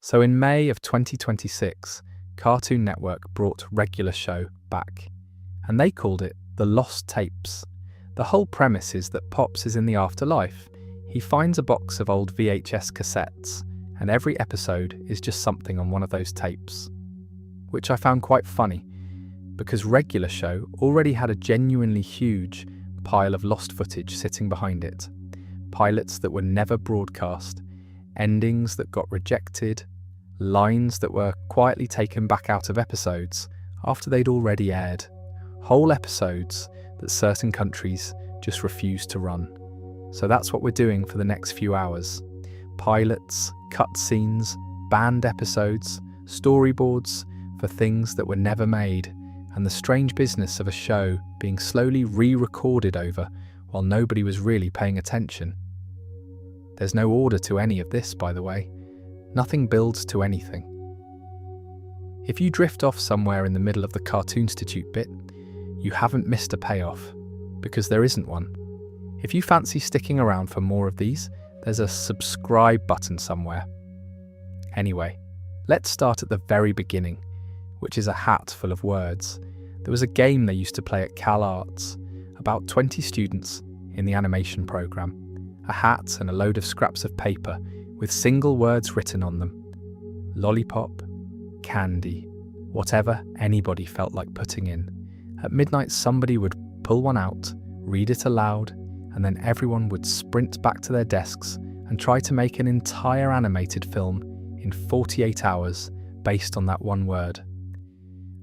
So in May of 2026, Cartoon Network brought Regular Show back, and they called it The Lost Tapes. The whole premise is that Pops is in the afterlife. He finds a box of old VHS cassettes, and every episode is just something on one of those tapes. Which I found quite funny, because Regular Show already had a genuinely huge pile of lost footage sitting behind it. Pilots that were never broadcast, endings that got rejected, lines that were quietly taken back out of episodes after they'd already aired, whole episodes that certain countries just refused to run. So that's what we're doing for the next few hours. Pilots, cutscenes, banned episodes, storyboards for things that were never made, and the strange business of a show being slowly re-recorded over while nobody was really paying attention. There's no order to any of this, by the way. Nothing builds to anything. If you drift off somewhere in the middle of the Cartoonstitute bit, you haven't missed a payoff, because there isn't one. If you fancy sticking around for more of these, there's a subscribe button somewhere. Anyway, let's start at the very beginning, which is a hat full of words. There was a game they used to play at Cal Arts, about 20 students in the animation program. A hat and a load of scraps of paper with single words written on them. Lollipop, candy, whatever anybody felt like putting in. At midnight somebody would pull one out, read it aloud, and then everyone would sprint back to their desks and try to make an entire animated film in 48 hours based on that one word.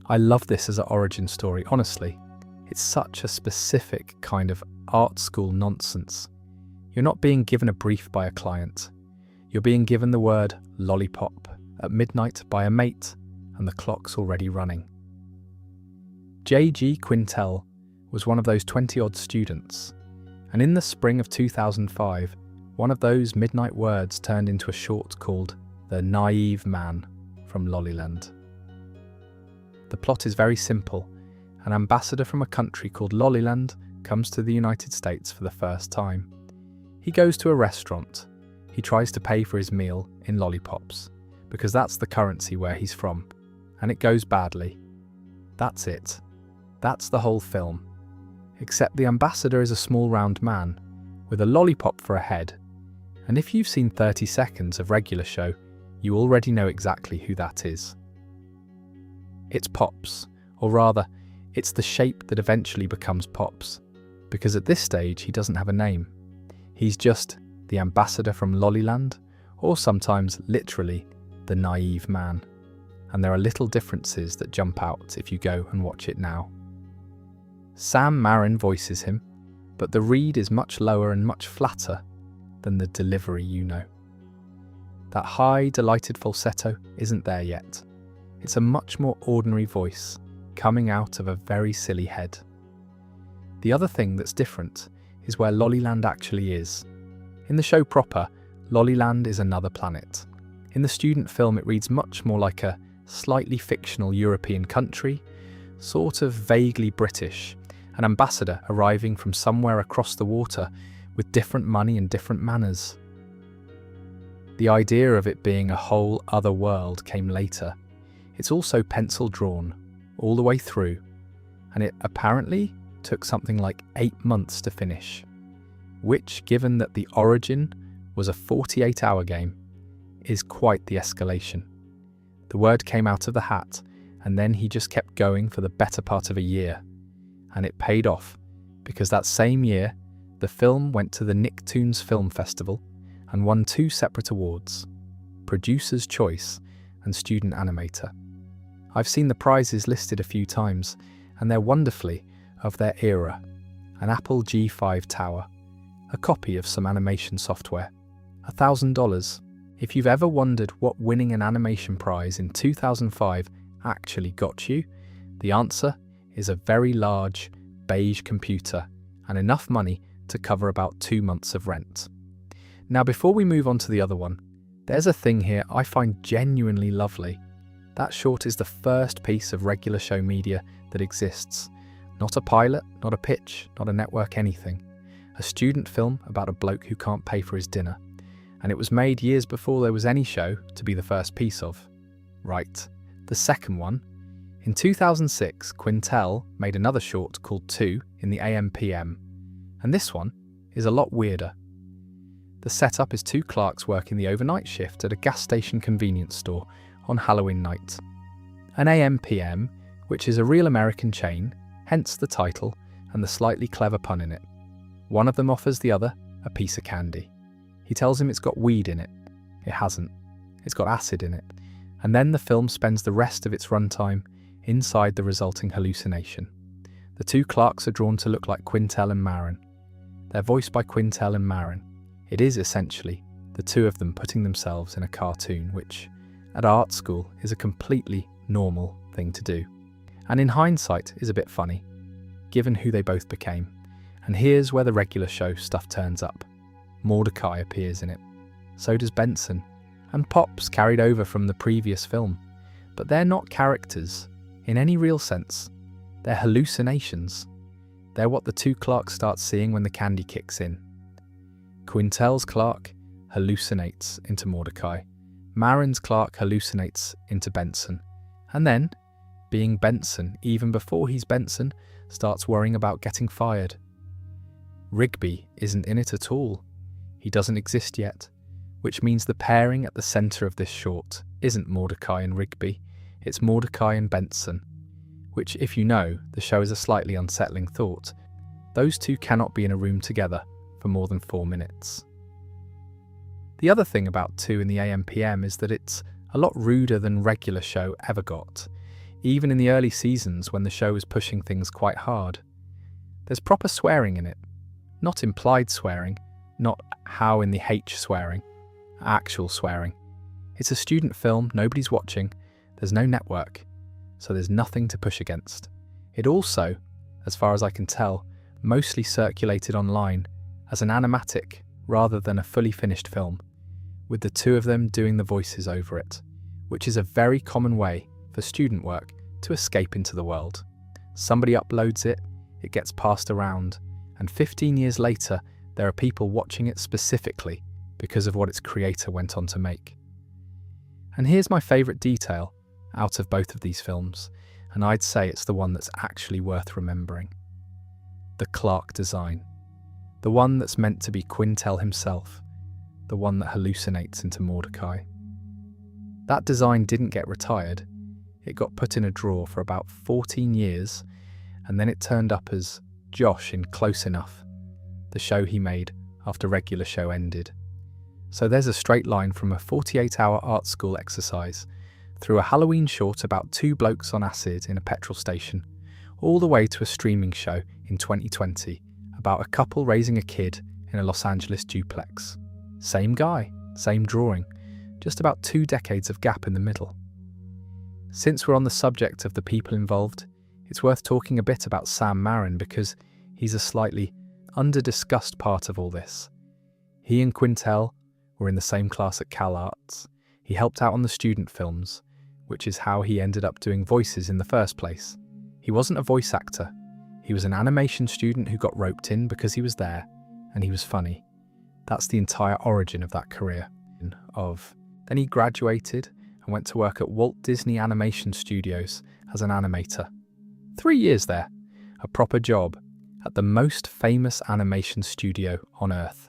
I love this as an origin story, honestly. It's such a specific kind of art school nonsense. You're not being given a brief by a client. You're being given the word lollipop at midnight by a mate, and the clock's already running. J.G. Quintel was one of those 20-odd students, and in the spring of 2005, one of those midnight words turned into a short called The Naive Man from Lollyland. The plot is very simple. An ambassador from a country called Lollyland comes to the United States for the first time. He goes to a restaurant. He tries to pay for his meal in lollipops, because that's the currency where he's from, and it goes badly. That's it. That's the whole film. Except the ambassador is a small round man, with a lollipop for a head, and if you've seen 30 seconds of Regular Show, you already know exactly who that is. It's Pops, or rather, it's the shape that eventually becomes Pops, because at this stage he doesn't have a name. He's just the ambassador from Lollyland, or sometimes literally the naive man. And there are little differences that jump out if you go and watch it now. Sam Marin voices him, but the read is much lower and much flatter than the delivery you know. That high, delighted falsetto isn't there yet. It's a much more ordinary voice, coming out of a very silly head. The other thing that's different is where Lollyland actually is. In the show proper, Lollyland is another planet. In the student film it reads much more like a slightly fictional European country, sort of vaguely British, an ambassador arriving from somewhere across the water with different money and different manners. The idea of it being a whole other world came later. It's also pencil drawn, all the way through, and it apparently took something like 8 months to finish, which, given that the origin was a 48-hour game, is quite the escalation. The word came out of the hat, and then he just kept going for the better part of a year, and it paid off, because that same year, the film went to the Nicktoons Film Festival and won 2 separate awards, Producer's Choice and Student Animator. I've seen the prizes listed a few times, and they're wonderfully of their era. An Apple G5 tower, a copy of some animation software, $1,000. If you've ever wondered what winning an animation prize in 2005 actually got you, the answer is a very large, beige computer and enough money to cover about 2 months of rent. Now, before we move on to the other one, there's a thing here I find genuinely lovely. That short is the first piece of Regular Show media that exists. Not a pilot, not a pitch, not a network anything. A student film about a bloke who can't pay for his dinner. and it was made years before there was any show to be the first piece of. Right, the second one. In 2006, Quintel made another short called 2 in the AM/PM, and this one is a lot weirder. The setup is two clerks working the overnight shift at a gas station convenience store on Halloween night. An AM/PM, which is a real American chain, hence the title and the slightly clever pun in it. One of them offers the other a piece of candy. He tells him it's got weed in it. It hasn't. It's got acid in it. And then the film spends the rest of its runtime inside the resulting hallucination. The two clerks are drawn to look like Quintel and Marin. They're voiced by Quintel and Marin. It is essentially the two of them putting themselves in a cartoon, which, at art school, is a completely normal thing to do. And in hindsight is a bit funny, given who they both became. And here's where the regular show stuff turns up. Mordecai appears in it. So does Benson. And Pops carried over from the previous film. But they're not characters, in any real sense. They're hallucinations. They're what the two clerks start seeing when the candy kicks in. Quintel's clerk hallucinates into Mordecai. Marin's clerk hallucinates into Benson. And then, being Benson, even before he's Benson, starts worrying about getting fired. Rigby isn't in it at all. He doesn't exist yet, which means the pairing at the centre of this short isn't Mordecai and Rigby, it's Mordecai and Benson, which, if you know, the show is a slightly unsettling thought. Those two cannot be in a room together for more than 4 minutes. The other thing about 2 in the AM/PM is that it's a lot ruder than regular show ever got, even in the early seasons when the show was pushing things quite hard. There's proper swearing in it. Not implied swearing, not how in the H swearing, actual swearing. It's a student film, nobody's watching, there's no network, so there's nothing to push against. It also, as far as I can tell, mostly circulated online as an animatic rather than a fully finished film, with the two of them doing the voices over it, which is a very common way for student work to escape into the world. Somebody uploads it, it gets passed around, and 15 years later, there are people watching it specifically because of what its creator went on to make. And here's my favourite detail out of both of these films, and I'd say it's the one that's actually worth remembering. The clerk design. The one that's meant to be Quintel himself. The one that hallucinates into Mordecai. That design didn't get retired. It got put in a drawer for about 14 years, and then it turned up as Josh in Close Enough, the show he made after regular show ended. So there's a straight line from a 48-hour art school exercise, through a Halloween short about 2 blokes on acid in a petrol station, all the way to a streaming show in 2020 about a couple raising a kid in a Los Angeles duplex. Same guy, same drawing, just about 2 decades of gap in the middle. Since we're on the subject of the people involved, it's worth talking a bit about Sam Marin because he's a slightly under-discussed part of all this. He and Quintel were in the same class at Cal Arts. He helped out on the student films, which is how he ended up doing voices in the first place. He wasn't a voice actor. He was an animation student who got roped in because he was there, and he was funny. That's the entire origin of that career. Then he graduated and went to work at Walt Disney Animation Studios as an animator. 3 years there, a proper job at the most famous animation studio on Earth.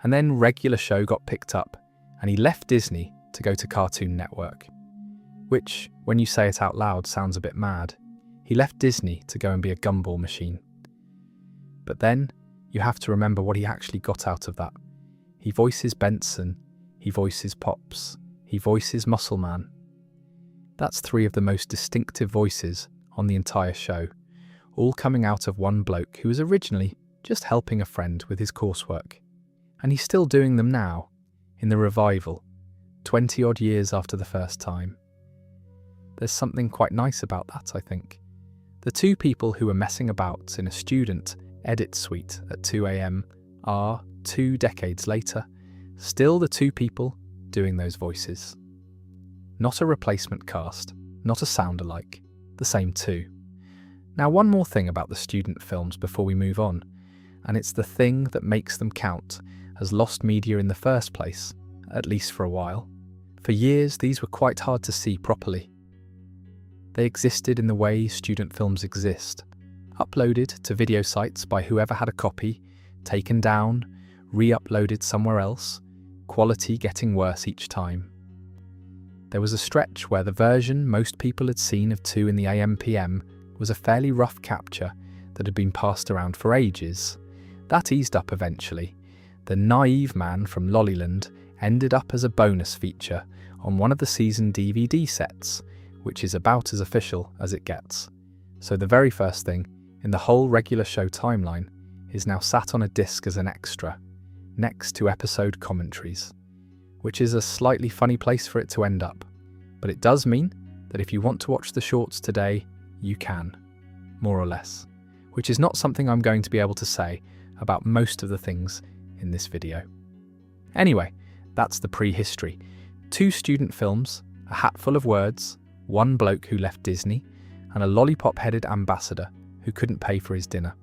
And then regular show got picked up, and he left Disney to go to Cartoon Network. Which, when you say it out loud, sounds a bit mad. He left Disney to go and be a gumball machine. But then, you have to remember what he actually got out of that. He voices Benson, he voices Pops, he voices Muscle Man. That's 3 of the most distinctive voices on the entire show, all coming out of one bloke who was originally just helping a friend with his coursework. And he's still doing them now, in the revival, 20 odd years after the first time. There's something quite nice about that, I think. The 2 people who were messing about in a student edit suite at 2 AM are, 2 decades later, still the 2 people doing those voices. Not a replacement cast, not a sound-alike, the same 2. Now, one more thing about the student films before we move on, and it's the thing that makes them count as lost media in the first place. at least for a while. For years, these were quite hard to see properly. They existed in the way student films exist, uploaded to video sites by whoever had a copy, taken down, re-uploaded somewhere else, quality getting worse each time. There was a stretch where the version most people had seen of 2 in the AM/PM was a fairly rough capture that had been passed around for ages. That eased up eventually. The naive man from Lollyland ended up as a bonus feature on one of the season DVD sets, which is about as official as it gets. So the very first thing in the whole regular show timeline is now sat on a disc as an extra, next to episode commentaries, which is a slightly funny place for it to end up. But it does mean that if you want to watch the shorts today, you can, more or less, which is not something I'm going to be able to say about most of the things in this video. Anyway, that's the prehistory. 2 student films, a hatful of words, 1 bloke who left Disney, and a lollipop-headed ambassador who couldn't pay for his dinner.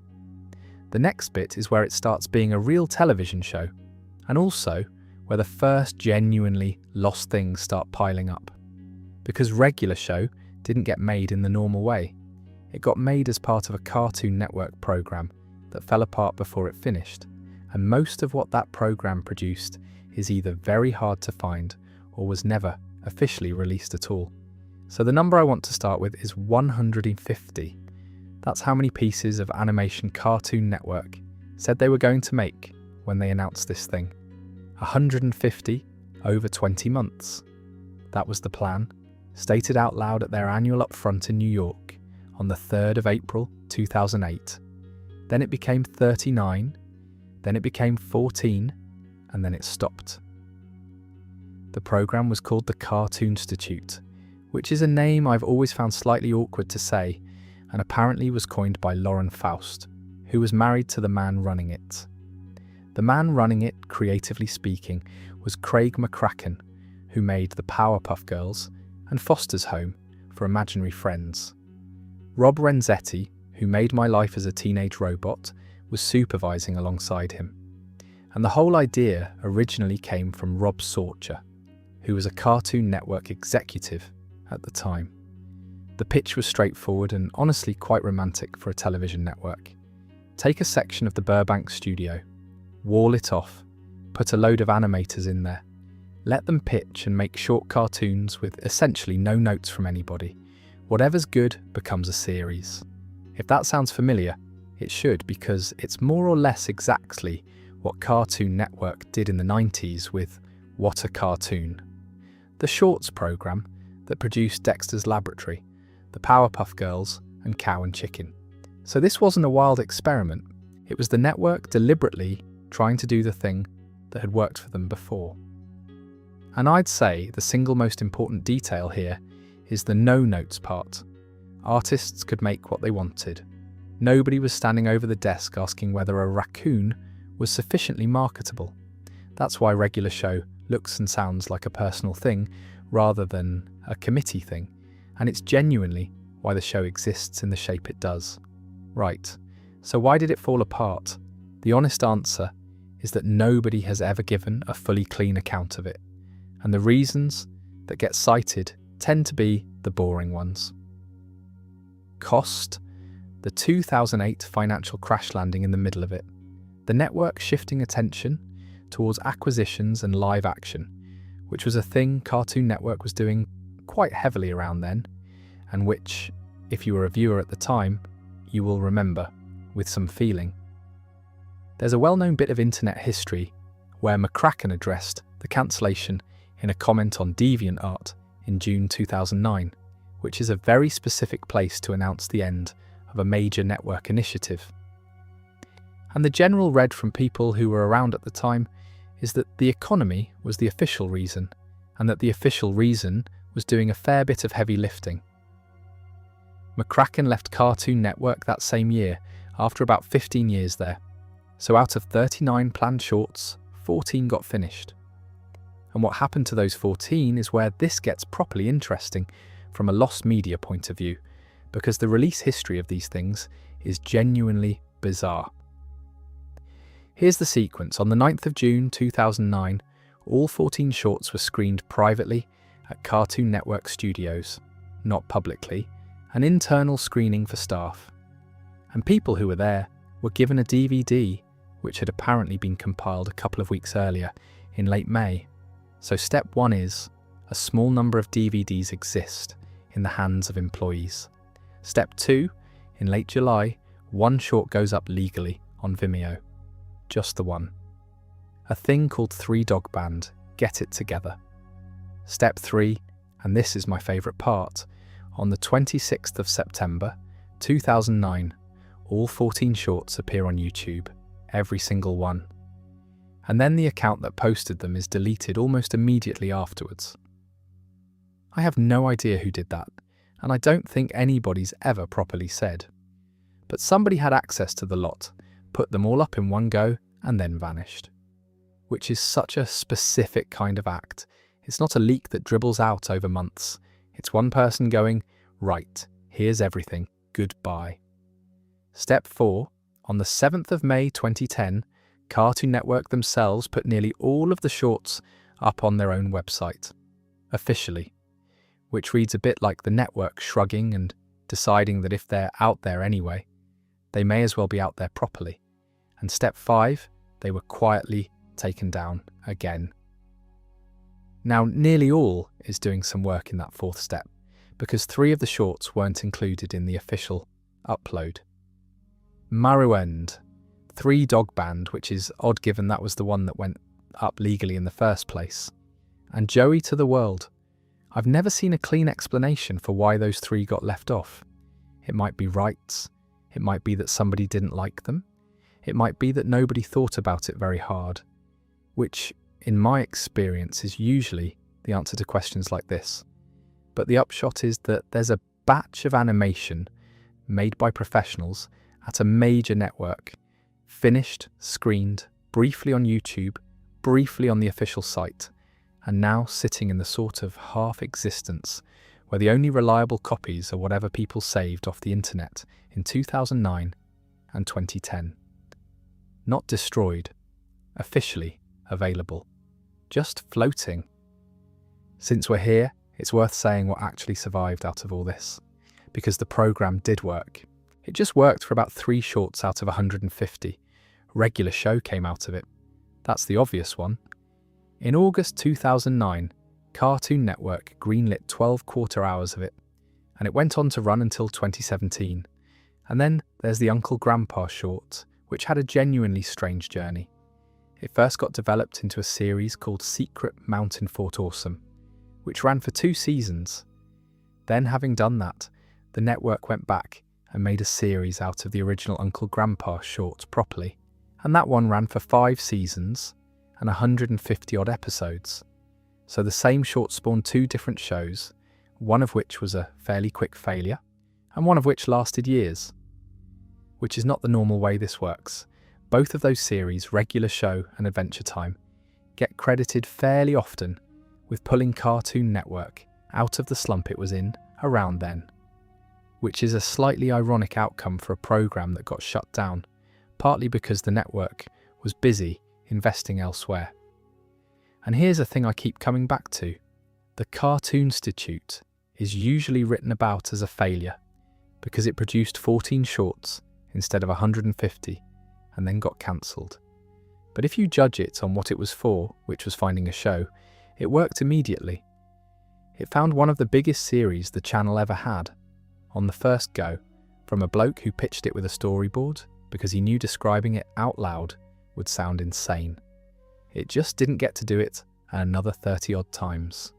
The next bit is where it starts being a real television show, and also where the first genuinely lost things start piling up. Because regular show didn't get made in the normal way. It got made as part of a Cartoon Network program that fell apart before it finished, and most of what that program produced is either very hard to find or was never officially released at all. So the number I want to start with is 150. That's how many pieces of animation Cartoon Network said they were going to make when they announced this thing. 150 over 20 months. That was the plan, stated out loud at their annual upfront in New York on the 3rd of April 2008. Then it became 39, then it became 14, and then it stopped. The program was called the Cartoon Institute, which is a name I've always found slightly awkward to say, and apparently was coined by Lauren Faust, who was married to the man running it. The man running it, creatively speaking, was Craig McCracken, who made the Powerpuff Girls and Foster's Home for Imaginary Friends. Rob Renzetti, who made My Life as a Teenage Robot, was supervising alongside him. And the whole idea originally came from Rob Sorcher, who was a Cartoon Network executive at the time. The pitch was straightforward and honestly quite romantic for a television network. Take a section of the Burbank studio, wall it off, put a load of animators in there, let them pitch and make short cartoons with essentially no notes from anybody. Whatever's good becomes a series. If that sounds familiar, it should, because it's more or less exactly what Cartoon Network did in the 90s with What a Cartoon, the Shorts program that produced Dexter's Laboratory, the Powerpuff Girls, and Cow and Chicken. So this wasn't a wild experiment. It was the network deliberately trying to do the thing that had worked for them before. And I'd say the single most important detail here is the no-notes part. Artists could make what they wanted. Nobody was standing over the desk asking whether a raccoon was sufficiently marketable. That's why regular show looks and sounds like a personal thing rather than a committee thing, and it's genuinely why the show exists in the shape it does. Right, so why did it fall apart? The honest answer is that nobody has ever given a fully clean account of it, and the reasons that get cited tend to be the boring ones. Cost, the 2008 financial crash landing in the middle of it, the network shifting attention towards acquisitions and live action, which was a thing Cartoon Network was doing quite heavily around then, and which, if you were a viewer at the time, you will remember with some feeling. There's a well-known bit of internet history where McCracken addressed the cancellation in a comment on DeviantArt in June 2009, which is a very specific place to announce the end of a major network initiative. And the general read from people who were around at the time is that the economy was the official reason, and that the official reason was doing a fair bit of heavy lifting. McCracken left Cartoon Network that same year, after about 15 years there. So out of 39 planned shorts, 14 got finished. And what happened to those 14 is where this gets properly interesting from a lost media point of view, because the release history of these things is genuinely bizarre. Here's the sequence. On the 9th of June 2009, All 14 shorts were screened privately at Cartoon Network Studios, not publicly, an internal screening for staff. And people who were there were given a DVD, which had apparently been compiled a couple of weeks earlier in late May. So step 1 is, a small number of DVDs exist in the hands of employees. Step 2, in late July, one short goes up legally on Vimeo. Just the one. A thing called 3 Dog Band, Get It Together. Step 3, and this is my favourite part, on the 26th of September 2009, all 14 shorts appear on YouTube, every single one. And then the account that posted them is deleted almost immediately afterwards. I have no idea who did that, and I don't think anybody's ever properly said. But somebody had access to the lot, put them all up in one go, and then vanished. Which is such a specific kind of act. It's not a leak that dribbles out over months. It's one person going, right, here's everything, goodbye. Step 4, on the 7th of May 2010, Cartoon Network themselves put nearly all of the shorts up on their own website, officially, which reads a bit like the network shrugging and deciding that if they're out there anyway, they may as well be out there properly. And step 5, they were quietly taken down again. Now, nearly all is doing some work in that 4th step, because 3 of the shorts weren't included in the official upload. Maruend, 3 Dog Band, which is odd given that was the one that went up legally in the first place, and Joey to the World. I've never seen a clean explanation for why those 3 got left off. It might be rights, it might be that somebody didn't like them, it might be that nobody thought about it very hard, which, in my experience, is usually the answer to questions like this. But the upshot is that there's a batch of animation made by professionals at a major network, finished, screened, briefly on YouTube, briefly on the official site, and now sitting in the sort of half-existence where the only reliable copies are whatever people saved off the internet in 2009 and 2010. Not destroyed, officially available, just floating. Since we're here, it's worth saying what actually survived out of all this, because the programme did work. It just worked for about 3 shorts out of 150. Regular show came out of it. That's the obvious one. In August 2009, Cartoon Network greenlit 12 quarter hours of it, and it went on to run until 2017. And then there's the Uncle Grandpa short, which had a genuinely strange journey. It first got developed into a series called Secret Mountain Fort Awesome, which ran for 2 seasons. Then, having done that, the network went back and made a series out of the original Uncle Grandpa short properly, and that one ran for 5 seasons and 150 odd episodes. So the same short spawned 2 different shows, one of which was a fairly quick failure, and one of which lasted years. Which is not the normal way this works. Both of those series, Regular Show and Adventure Time, get credited fairly often with pulling Cartoon Network out of the slump it was in around then, which is a slightly ironic outcome for a programme that got shut down, partly because the network was busy investing elsewhere. And here's a thing I keep coming back to. The Cartoon Institute is usually written about as a failure because it produced 14 shorts instead of 150 and then got cancelled. But if you judge it on what it was for, which was finding a show, it worked immediately. It found one of the biggest series the channel ever had, on the first go, from a bloke who pitched it with a storyboard because he knew describing it out loud would sound insane. It just didn't get to do it another 30 odd times.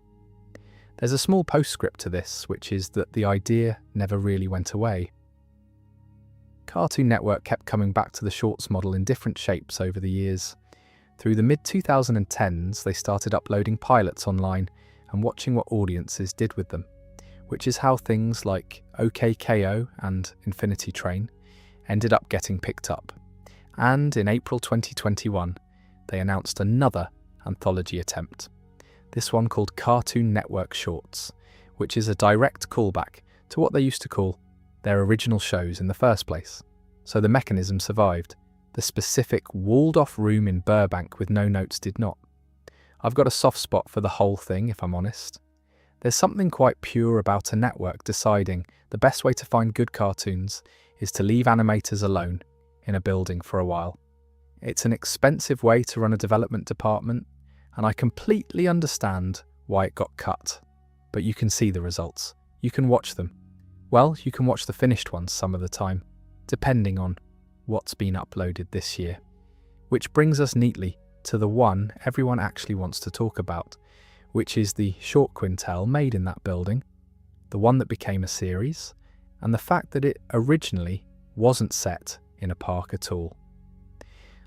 There's a small postscript to this, which is that the idea never really went away. Cartoon Network kept coming back to the shorts model in different shapes over the years. Through the mid-2010s, they started uploading pilots online and watching what audiences did with them, which is how things like OKKO and Infinity Train ended up getting picked up. And in April 2021, they announced another anthology attempt, this one called Cartoon Network Shorts, which is a direct callback to what they used to call their original shows in the first place. So the mechanism survived. The specific walled-off room in Burbank with no notes did not. I've got a soft spot for the whole thing, if I'm honest. There's something quite pure about a network deciding the best way to find good cartoons is to leave animators alone in a building for a while. It's an expensive way to run a development department, and I completely understand why it got cut. But you can see the results. You can watch them. Well, you can watch the finished ones some of the time, depending on what's been uploaded this year. Which brings us neatly to the one everyone actually wants to talk about, which is the short quintel made in that building, the one that became a series, and the fact that it originally wasn't set in a park at all.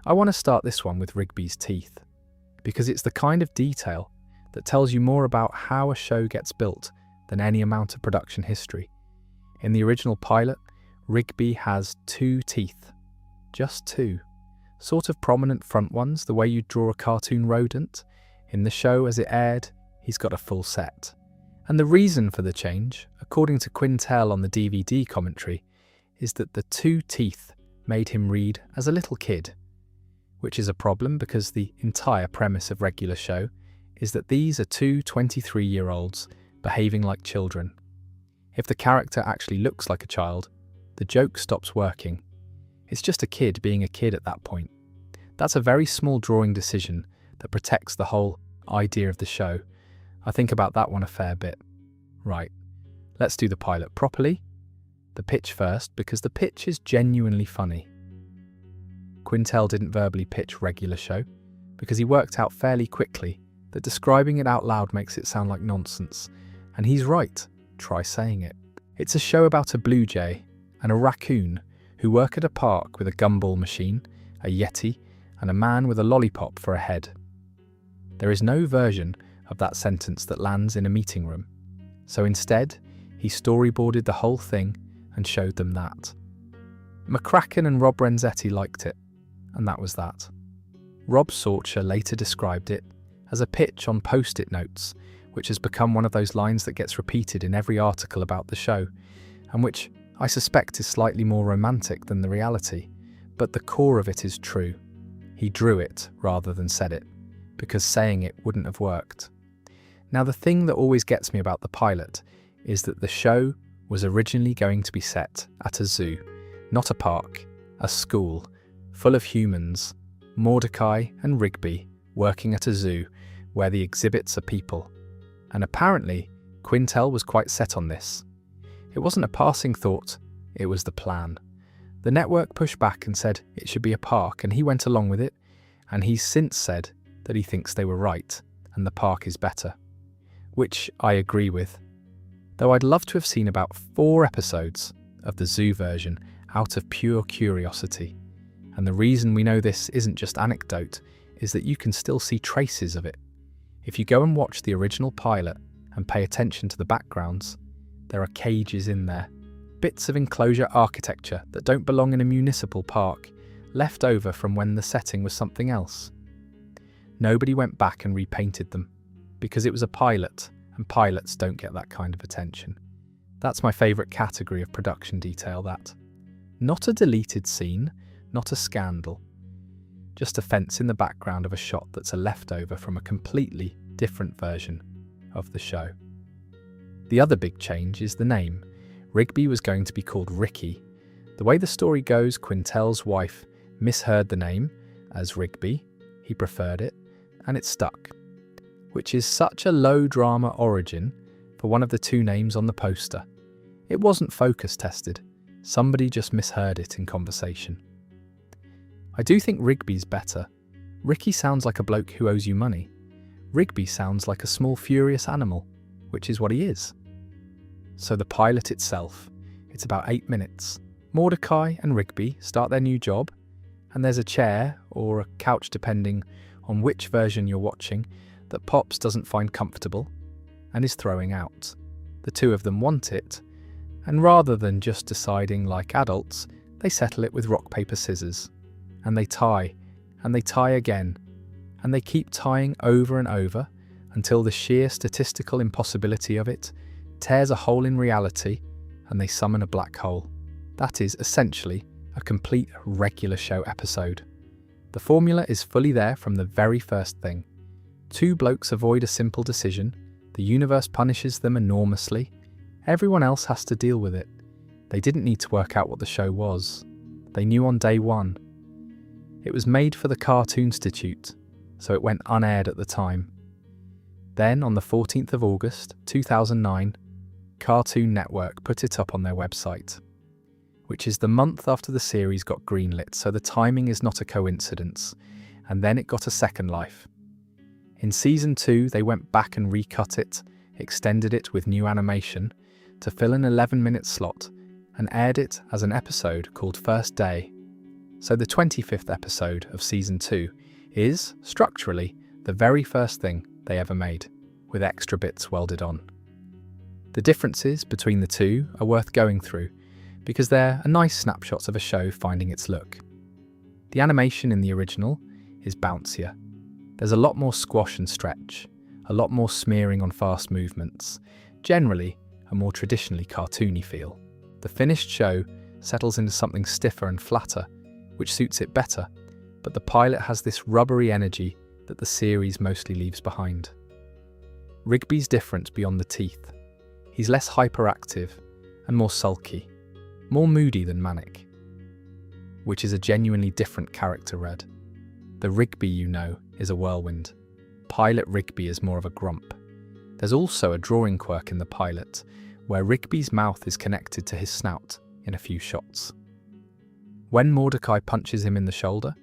I want to start this one with Rigby's teeth, because it's the kind of detail that tells you more about how a show gets built than any amount of production history. In the original pilot, Rigby has 2 teeth. Just 2. Sort of prominent front ones, the way you'd draw a cartoon rodent. In the show as it aired, he's got a full set. And the reason for the change, according to Quintel on the DVD commentary, is that the 2 teeth made him read as a little kid, which is a problem because the entire premise of regular show is that these are 2 23-year-olds behaving like children. If the character actually looks like a child, the joke stops working. It's just a kid being a kid at that point. That's a very small drawing decision that protects the whole idea of the show. I think about that one a fair bit. Right, let's do the pilot properly. The pitch first, because the pitch is genuinely funny. Quintel didn't verbally pitch regular show, because he worked out fairly quickly that describing it out loud makes it sound like nonsense. And he's right, try saying it. It's a show about a blue jay and a raccoon who work at a park with a gumball machine, a yeti, and a man with a lollipop for a head. There is no version of that sentence that lands in a meeting room. So instead, he storyboarded the whole thing and showed them that. McCracken and Rob Renzetti liked it, and that was that. Rob Sorcher later described it as a pitch on post-it notes, which has become one of those lines that gets repeated in every article about the show, and which I suspect is slightly more romantic than the reality, but the core of it is true. He drew it rather than said it, because saying it wouldn't have worked. Now, the thing that always gets me about the pilot is that the show was originally going to be set at a zoo, not a park, a school, full of humans, Mordecai and Rigby working at a zoo where the exhibits are people. And apparently, Quintel was quite set on this. It wasn't a passing thought, it was the plan. The network pushed back and said it should be a park, and he went along with it, and he's since said that he thinks they were right, and the park is better. Which I agree with. Though I'd love to have seen about 4 episodes of the zoo version out of pure curiosity. And the reason we know this isn't just anecdote is that you can still see traces of it. If you go and watch the original pilot and pay attention to the backgrounds, there are cages in there, bits of enclosure architecture that don't belong in a municipal park, left over from when the setting was something else. Nobody went back and repainted them, because it was a pilot, and pilots don't get that kind of attention. That's my favourite category of production detail, that. Not a deleted scene, not a scandal. Just a fence in the background of a shot that's a leftover from a completely different version of the show. The other big change is the name. Rigby was going to be called Ricky. The way the story goes, Quintel's wife misheard the name as Rigby. He preferred it, and it stuck. Which is such a low drama origin for one of the 2 names on the poster. It wasn't focus tested. Somebody just misheard it in conversation. I do think Rigby's better. Ricky sounds like a bloke who owes you money. Rigby sounds like a small furious animal, which is what he is. So the pilot itself, it's about 8 minutes. Mordecai and Rigby start their new job, and there's a chair, or a couch depending on which version you're watching, that Pops doesn't find comfortable and is throwing out. The 2 of them want it, and rather than just deciding like adults, they settle it with rock, paper, scissors. And they tie again, and they keep tying over and over until the sheer statistical impossibility of it tears a hole in reality and they summon a black hole. That is essentially a complete regular show episode. The formula is fully there from the very first thing. Two blokes avoid a simple decision, the universe punishes them enormously, everyone else has to deal with it. They didn't need to work out what the show was. They knew on day one. It was made for the Cartoon Institute, so it went unaired at the time. Then, on the 14th of August, 2009, Cartoon Network put it up on their website, which is the month after the series got greenlit, so the timing is not a coincidence, and then it got a second life. In Season 2, they went back and recut it, extended it with new animation, to fill an 11-minute slot, and aired it as an episode called First Day. So the 25th episode of Season 2 is, structurally, the very first thing they ever made, with extra bits welded on. The differences between the two are worth going through, because they're a nice snapshot of a show finding its look. The animation in the original is bouncier. There's a lot more squash and stretch, a lot more smearing on fast movements, generally a more traditionally cartoony feel. The finished show settles into something stiffer and flatter, which suits it better, but the pilot has this rubbery energy that the series mostly leaves behind. Rigby's different beyond the teeth. He's less hyperactive and more sulky, more moody than Manic, which is a genuinely different character read. The Rigby you know is a whirlwind. Pilot Rigby is more of a grump. There's also a drawing quirk in the pilot, where Rigby's mouth is connected to his snout in a few shots. When Mordecai punches him in the shoulder,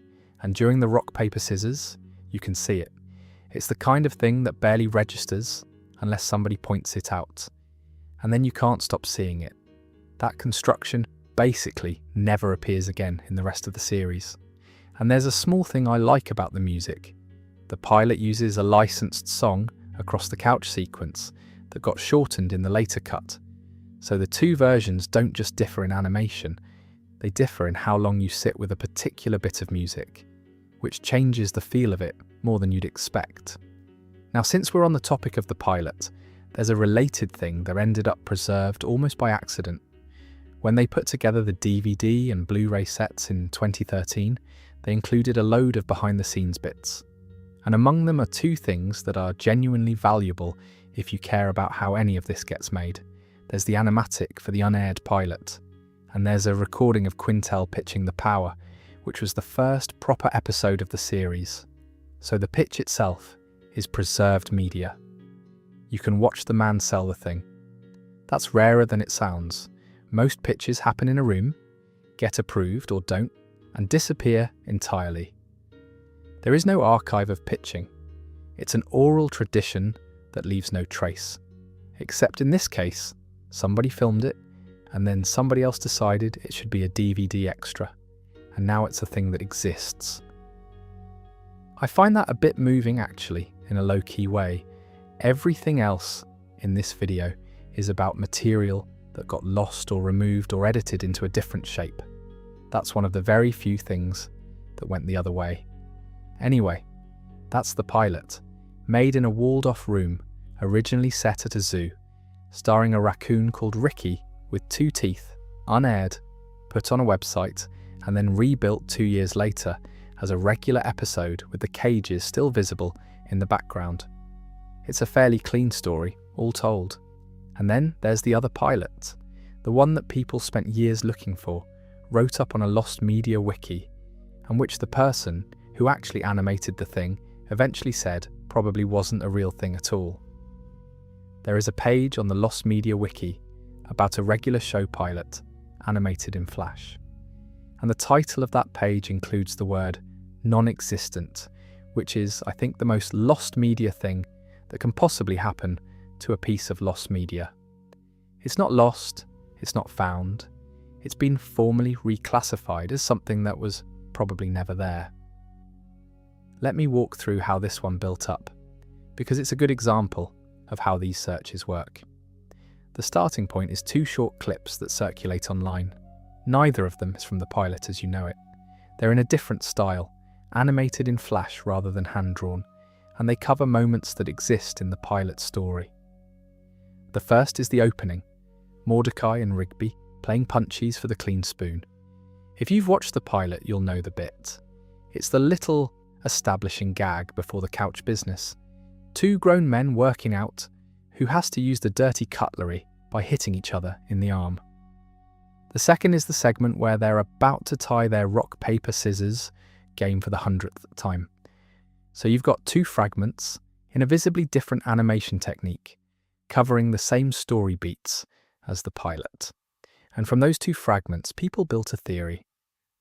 and during the rock, paper, scissors, you can see it. It's the kind of thing that barely registers unless somebody points it out. And then you can't stop seeing it. That construction basically never appears again in the rest of the series. And there's a small thing I like about the music. The pilot uses a licensed song across the couch sequence that got shortened in the later cut. So the two versions don't just differ in animation, they differ in how long you sit with a particular bit of music, which changes the feel of it more than you'd expect. Now, since we're on the topic of the pilot, there's a related thing that ended up preserved almost by accident. When they put together the DVD and Blu-ray sets in 2013, they included a load of behind-the-scenes bits. And among them are two things that are genuinely valuable if you care about how any of this gets made. There's the animatic for the unaired pilot, and there's a recording of Quintel pitching the power, which was the first proper episode of the series. So the pitch itself is preserved media. You can watch the man sell the thing. That's rarer than it sounds. Most pitches happen in a room, get approved or don't, and disappear entirely. There is no archive of pitching. It's an oral tradition that leaves no trace. Except in this case, somebody filmed it, and then somebody else decided it should be a DVD extra, and now it's a thing that exists. I find that a bit moving actually, in a low-key way. Everything else in this video is about material that got lost or removed or edited into a different shape. That's one of the very few things that went the other way. Anyway, that's the pilot, made in a walled-off room, originally set at a zoo, starring a raccoon called Ricky with 2 teeth, unaired, put on a website, and then rebuilt 2 years later as a regular episode with the cages still visible in the background. It's a fairly clean story, all told. And then there's the other pilot, the one that people spent years looking for, wrote up on a lost media wiki, and which the person who actually animated the thing eventually said probably wasn't a real thing at all. There is a page on the Lost Media Wiki about a regular show pilot, animated in Flash. And the title of that page includes the word non-existent, which is, I think, the most lost media thing that can possibly happen to a piece of lost media. It's not lost, it's not found, it's been formally reclassified as something that was probably never there. Let me walk through how this one built up, because it's a good example of how these searches work. The starting point is 2 short clips that circulate online. Neither of them is from the pilot as you know it. They're in a different style, animated in Flash rather than hand-drawn, and they cover moments that exist in the pilot story. The first is the opening, Mordecai and Rigby playing punchies for the clean spoon. If you've watched the pilot, you'll know the bit. It's the little establishing gag before the couch business. two grown men working out who has to use the dirty cutlery by hitting each other in the arm. The second is the segment where they're about to tie their rock, paper, scissors game for the 100th time. So you've got two fragments in a visibly different animation technique, covering the same story beats as the pilot. And from those two fragments, people built a theory.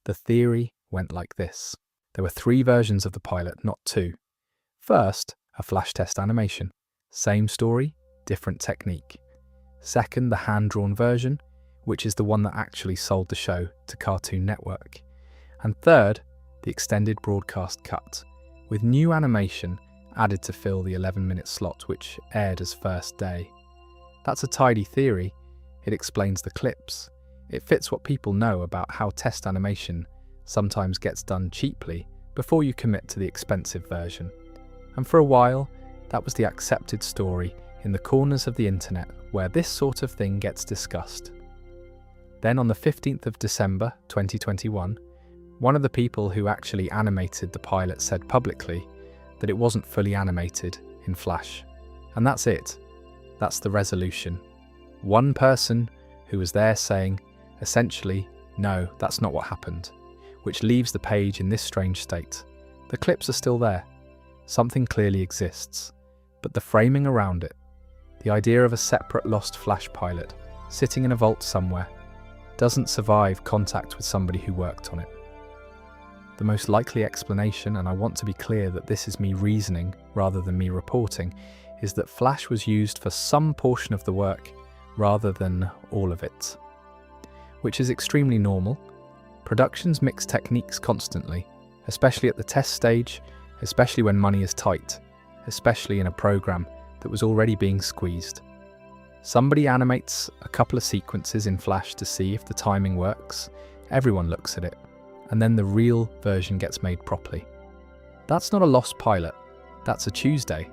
The theory went like this. There were three versions of the pilot, not two. First, a flash test animation. Same story, different technique. Second, the hand-drawn version, which is the one that actually sold the show to Cartoon Network. And third, the extended broadcast cut, with new animation added to fill the 11-minute slot which aired as first day. That's a tidy theory. It explains the clips. It fits what people know about how test animation sometimes gets done cheaply before you commit to the expensive version. And for a while, that was the accepted story in the corners of the internet where this sort of thing gets discussed. Then on the 15th of December 2021, one of the people who actually animated the pilot said publicly that it wasn't fully animated in Flash. And that's it. That's the resolution. One person who was there saying, essentially, no, that's not what happened, which leaves the page in this strange state. The clips are still there. Something clearly exists, but the framing around it, the idea of a separate lost Flash pilot sitting in a vault somewhere, doesn't survive contact with somebody who worked on it. The most likely explanation, and I want to be clear that this is me reasoning rather than me reporting, is that Flash was used for some portion of the work rather than all of it. Which is extremely normal. Productions mix techniques constantly, especially at the test stage, especially when money is tight, especially in a program that was already being squeezed. Somebody animates a couple of sequences in Flash to see if the timing works, everyone looks at it, and then the real version gets made properly. That's not a lost pilot, that's a Tuesday.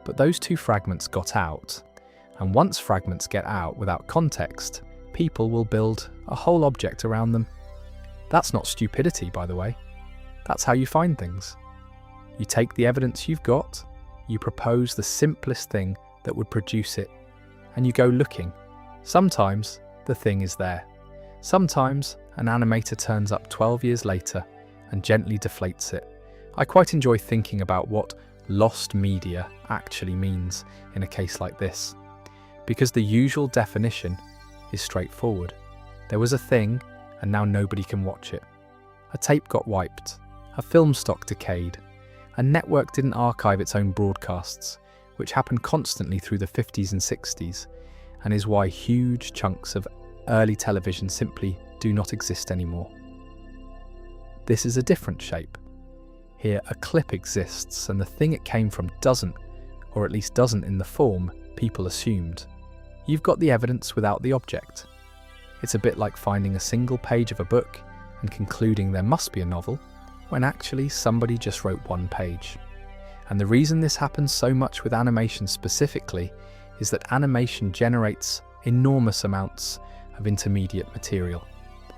But those two fragments got out, and once fragments get out without context, people will build a whole object around them. That's not stupidity, by the way. That's how you find things. You take the evidence you've got, you propose the simplest thing that would produce it, and you go looking. Sometimes the thing is there. Sometimes an animator turns up 12 years later and gently deflates it. I quite enjoy thinking about what lost media actually means in a case like this, because the usual definition is straightforward. There was a thing and now nobody can watch it. A tape got wiped, a film stock decayed, a network didn't archive its own broadcasts, which happened constantly through the 50s and 60s, and is why huge chunks of early television simply do not exist anymore. This is a different shape. Here a clip exists and the thing it came from doesn't, or at least doesn't in the form people assumed. You've got the evidence without the object. It's a bit like finding a single page of a book and concluding there must be a novel, when actually somebody just wrote one page. And the reason this happens so much with animation specifically is that animation generates enormous amounts of intermediate material.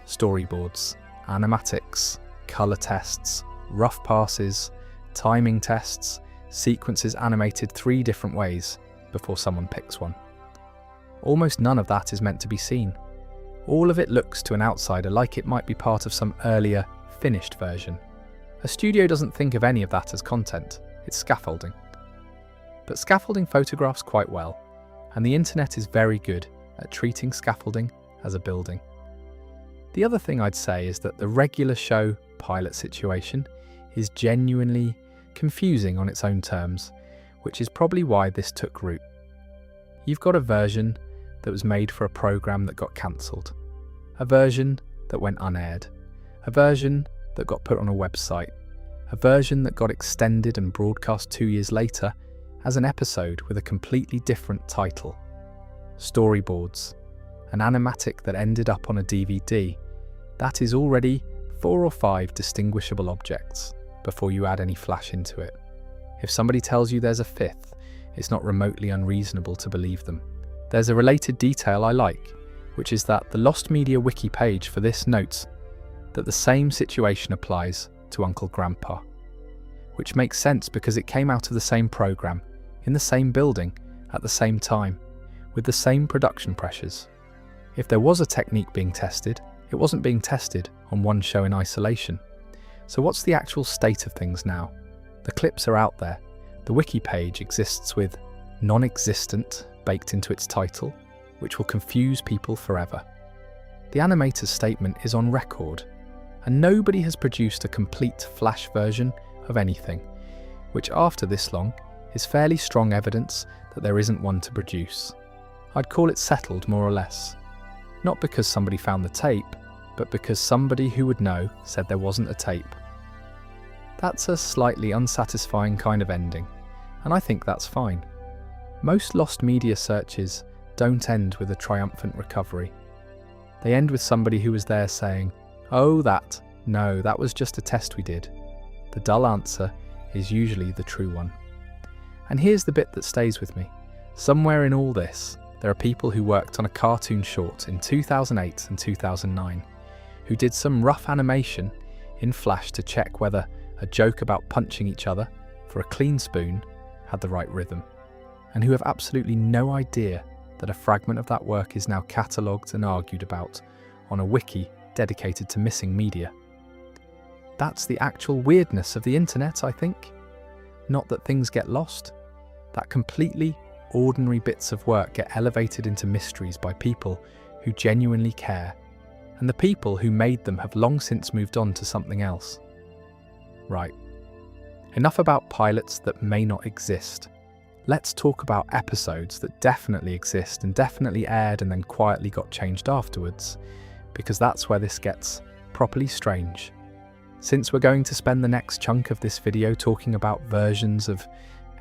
Storyboards, animatics, colour tests, rough passes, timing tests, sequences animated 3 different ways before someone picks one. Almost none of that is meant to be seen. All of it looks to an outsider like it might be part of some earlier, finished version. A studio doesn't think of any of that as content, it's scaffolding. But scaffolding photographs quite well, and the internet is very good at treating scaffolding as a building. The other thing I'd say is that the regular show pilot situation is genuinely confusing on its own terms, which is probably why this took root. You've got a version that was made for a program that got cancelled, a version that went unaired, a version that got put on a website, a version that got extended and broadcast 2 years later as an episode with a completely different title. Storyboards, an animatic that ended up on a DVD, that is already 4 or 5 distinguishable objects before you add any Flash into it. If somebody tells you there's a 5th, it's not remotely unreasonable to believe them. There's a related detail I like, which is that the Lost Media wiki page for this notes that the same situation applies to Uncle Grandpa, which makes sense because it came out of the same program in the same building, at the same time, with the same production pressures. If there was a technique being tested, it wasn't being tested on one show in isolation. So what's the actual state of things now? The clips are out there. The wiki page exists with non-existent baked into its title, which will confuse people forever. The animator's statement is on record, and nobody has produced a complete flash version of anything, which after this long is fairly strong evidence that there isn't one to produce. I'd call it settled more or less. Not because somebody found the tape, but because somebody who would know said there wasn't a tape. That's a slightly unsatisfying kind of ending, and I think that's fine. Most lost media searches don't end with a triumphant recovery. They end with somebody who was there saying, "Oh, no, that was just a test we did." The dull answer is usually the true one. And here's the bit that stays with me. Somewhere in all this, there are people who worked on a cartoon short in 2008 and 2009, who did some rough animation in Flash to check whether a joke about punching each other for a clean spoon had the right rhythm, and who have absolutely no idea that a fragment of that work is now catalogued and argued about on a wiki dedicated to missing media. That's the actual weirdness of the internet, I think. Not that things get lost, that completely ordinary bits of work get elevated into mysteries by people who genuinely care, and the people who made them have long since moved on to something else. Right. Enough about pilots that may not exist. Let's talk about episodes that definitely exist and definitely aired and then quietly got changed afterwards, because that's where this gets properly strange. Since we're going to spend the next chunk of this video talking about versions of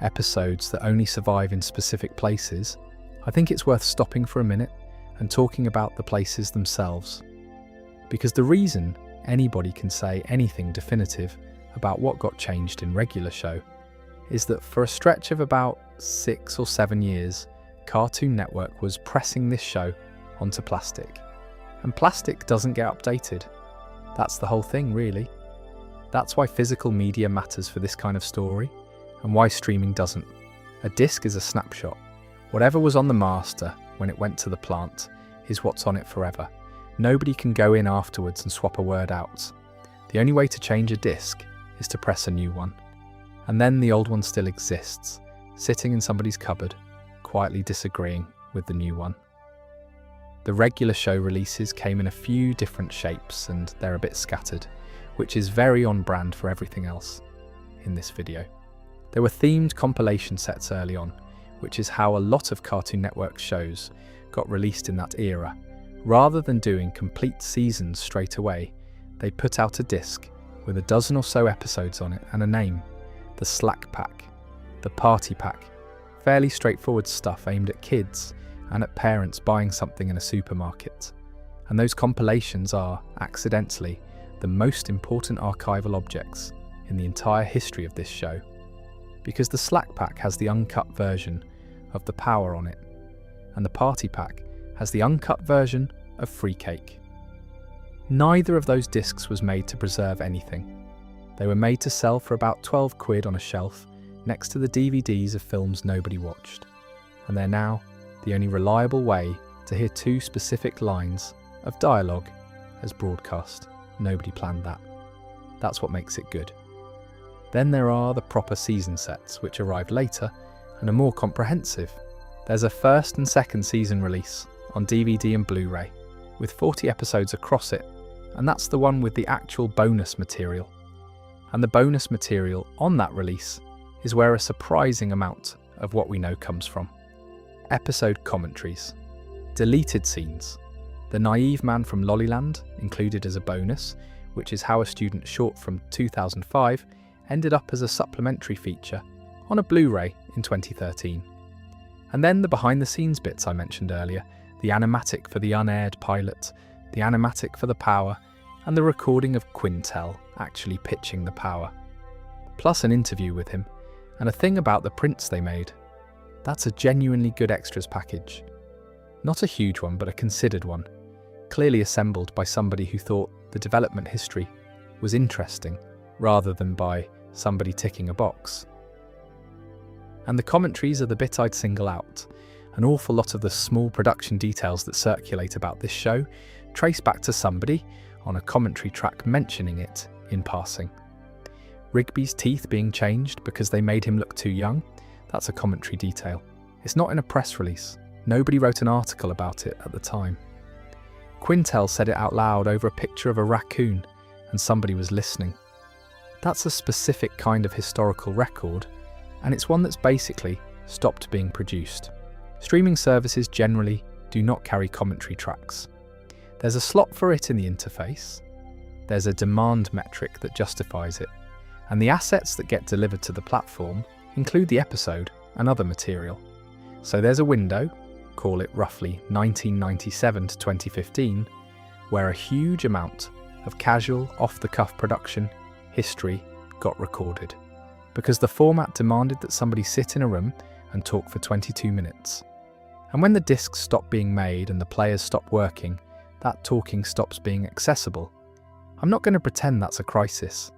episodes that only survive in specific places, I think it's worth stopping for a minute and talking about the places themselves. Because the reason anybody can say anything definitive about what got changed in regular show is that for a stretch of about 6 or 7 years, Cartoon Network was pressing this show onto plastic. And plastic doesn't get updated. That's the whole thing, really. That's why physical media matters for this kind of story, and why streaming doesn't. A disc is a snapshot. Whatever was on the master when it went to the plant is what's on it forever. Nobody can go in afterwards and swap a word out. The only way to change a disc is to press a new one. And then the old one still exists, sitting in somebody's cupboard, quietly disagreeing with the new one. The regular show releases came in a few different shapes and they're a bit scattered, which is very on brand for everything else in this video. There were themed compilation sets early on, which is how a lot of Cartoon Network shows got released in that era. Rather than doing complete seasons straight away, they put out a disc with a dozen or so episodes on it and a name. The Slack Pack, the Party Pack, fairly straightforward stuff aimed at kids and at parents buying something in a supermarket. And those compilations are, accidentally, the most important archival objects in the entire history of this show. Because the Slack Pack has the uncut version of The Power on it, and the Party Pack has the uncut version of Free Cake. Neither of those discs was made to preserve anything. They were made to sell for about 12 quid on a shelf next to the DVDs of films nobody watched. And they're now the only reliable way to hear 2 specific lines of dialogue as broadcast. Nobody planned that. That's what makes it good. Then there are the proper season sets, which arrived later and are more comprehensive. There's a first and second season release on DVD and Blu-ray, with 40 episodes across it, and that's the one with the actual bonus material. And the bonus material on that release is where a surprising amount of what we know comes from. Episode commentaries, deleted scenes, the naive man from Lollyland included as a bonus, which is how a student short from 2005 ended up as a supplementary feature on a Blu-ray in 2013. And then the behind-the-scenes bits I mentioned earlier, the animatic for the unaired pilot, the animatic for the Power, and the recording of Quintel actually pitching the Power. Plus an interview with him, and a thing about the prints they made. That's a genuinely good extras package. Not a huge one, but a considered one, clearly assembled by somebody who thought the development history was interesting, rather than by somebody ticking a box. And the commentaries are the bit I'd single out. An awful lot of the small production details that circulate about this show trace back to somebody on a commentary track mentioning it in passing. Rigby's teeth being changed because they made him look too young, that's a commentary detail. It's not in a press release. Nobody wrote an article about it at the time. Quintel said it out loud over a picture of a raccoon, and somebody was listening. That's a specific kind of historical record, and it's one that's basically stopped being produced. Streaming services generally do not carry commentary tracks. There's a slot for it in the interface, there's a demand metric that justifies it, and the assets that get delivered to the platform include the episode and other material. So there's a window, call it roughly 1997 to 2015, where a huge amount of casual, off-the-cuff production history got recorded, because the format demanded that somebody sit in a room and talk for 22 minutes. And when the discs stop being made and the players stop working, that talking stops being accessible. I'm not going to pretend that's a crisis.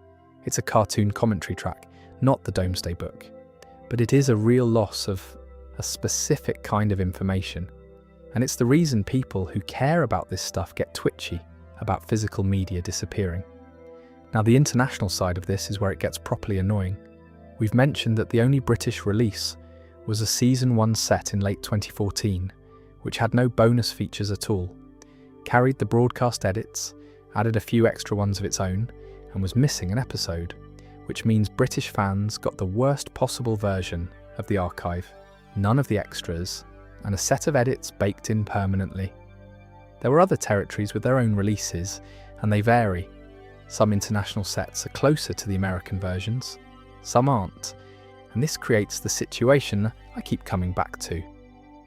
It's a cartoon commentary track, not the Domesday Book. But it is a real loss of a specific kind of information. And it's the reason people who care about this stuff get twitchy about physical media disappearing. Now, the international side of this is where it gets properly annoying. We've mentioned that the only British release was a Season 1 set in late 2014, which had no bonus features at all, carried the broadcast edits, added a few extra ones of its own, and was missing an episode, which means British fans got the worst possible version of the archive, none of the extras, and a set of edits baked in permanently. There were other territories with their own releases, and they vary. Some international sets are closer to the American versions, some aren't, and this creates the situation I keep coming back to,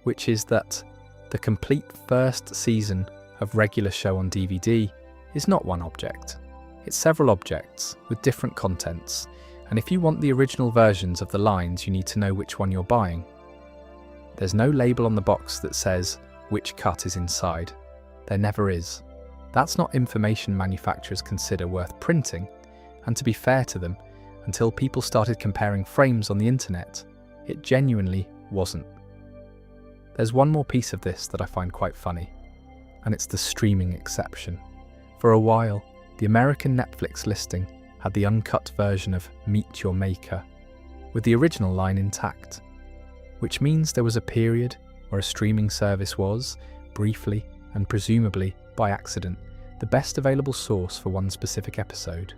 which is that the complete first season of regular show on DVD is not one object. It's several objects with different contents, and if you want the original versions of the lines, you need to know which one you're buying. There's no label on the box that says which cut is inside. There never is. That's not information manufacturers consider worth printing, and to be fair to them, until people started comparing frames on the internet, it genuinely wasn't. There's one more piece of this that I find quite funny, and it's the streaming exception. For a while, the American Netflix listing had the uncut version of Meet Your Maker, with the original line intact, which means there was a period where a streaming service was, briefly and presumably by accident, the best available source for one specific episode.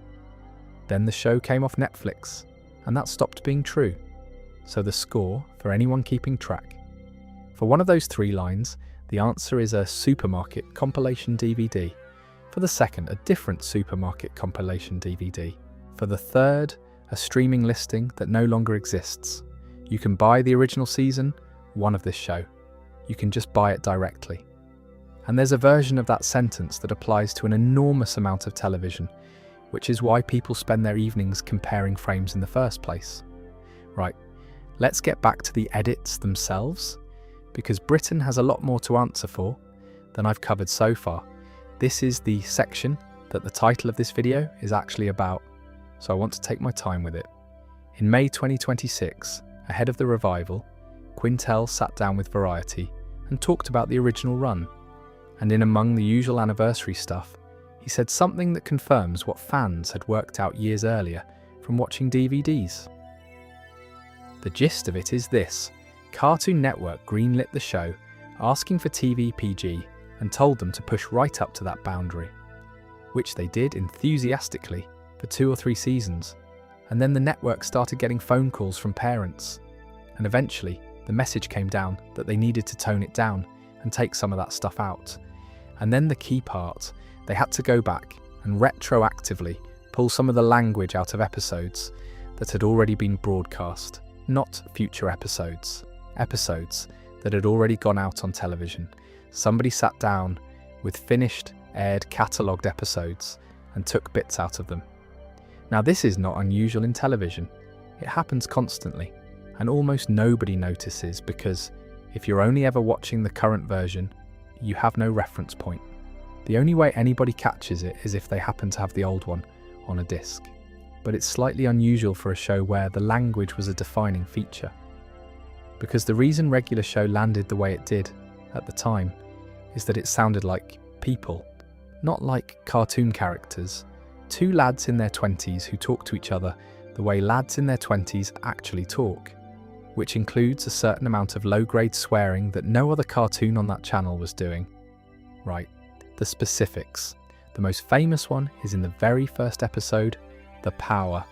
Then the show came off Netflix, and that stopped being true. So the score, for anyone keeping track, for one of those three lines, the answer is a supermarket compilation DVD. For the second, a different supermarket compilation DVD. For the third, a streaming listing that no longer exists. You can buy the original season, one of this show. You can just buy it directly. And there's a version of that sentence that applies to an enormous amount of television, which is why people spend their evenings comparing frames in the first place. Right, let's get back to the edits themselves, because Britain has a lot more to answer for than I've covered so far. This is the section that the title of this video is actually about, so I want to take my time with it. In May 2026, ahead of the revival, Quintel sat down with Variety and talked about the original run, and in among the usual anniversary stuff, he said something that confirms what fans had worked out years earlier from watching DVDs. The gist of it is this: Cartoon Network greenlit the show, asking for TV PG, and told them to push right up to that boundary, which they did enthusiastically for 2 or 3 seasons, and then the network started getting phone calls from parents, and eventually the message came down that they needed to tone it down and take some of that stuff out. And then the key part, they had to go back and retroactively pull some of the language out of episodes that had already been broadcast, not future episodes that had already gone out on television. Somebody sat down with finished, aired, catalogued episodes and took bits out of them. Now, this is not unusual in television. It happens constantly, and almost nobody notices, because if you're only ever watching the current version, you have no reference point. The only way anybody catches it is if they happen to have the old one on a disc. But it's slightly unusual for a show where the language was a defining feature. because the reason regular show landed the way it did at the time is that it sounded like people, not like cartoon characters. Two lads in their 20s who talk to each other the way lads in their 20s actually talk, which includes a certain amount of low-grade swearing that no other cartoon on that channel was doing. Right, the specifics. The most famous one is in the very first episode, The Power.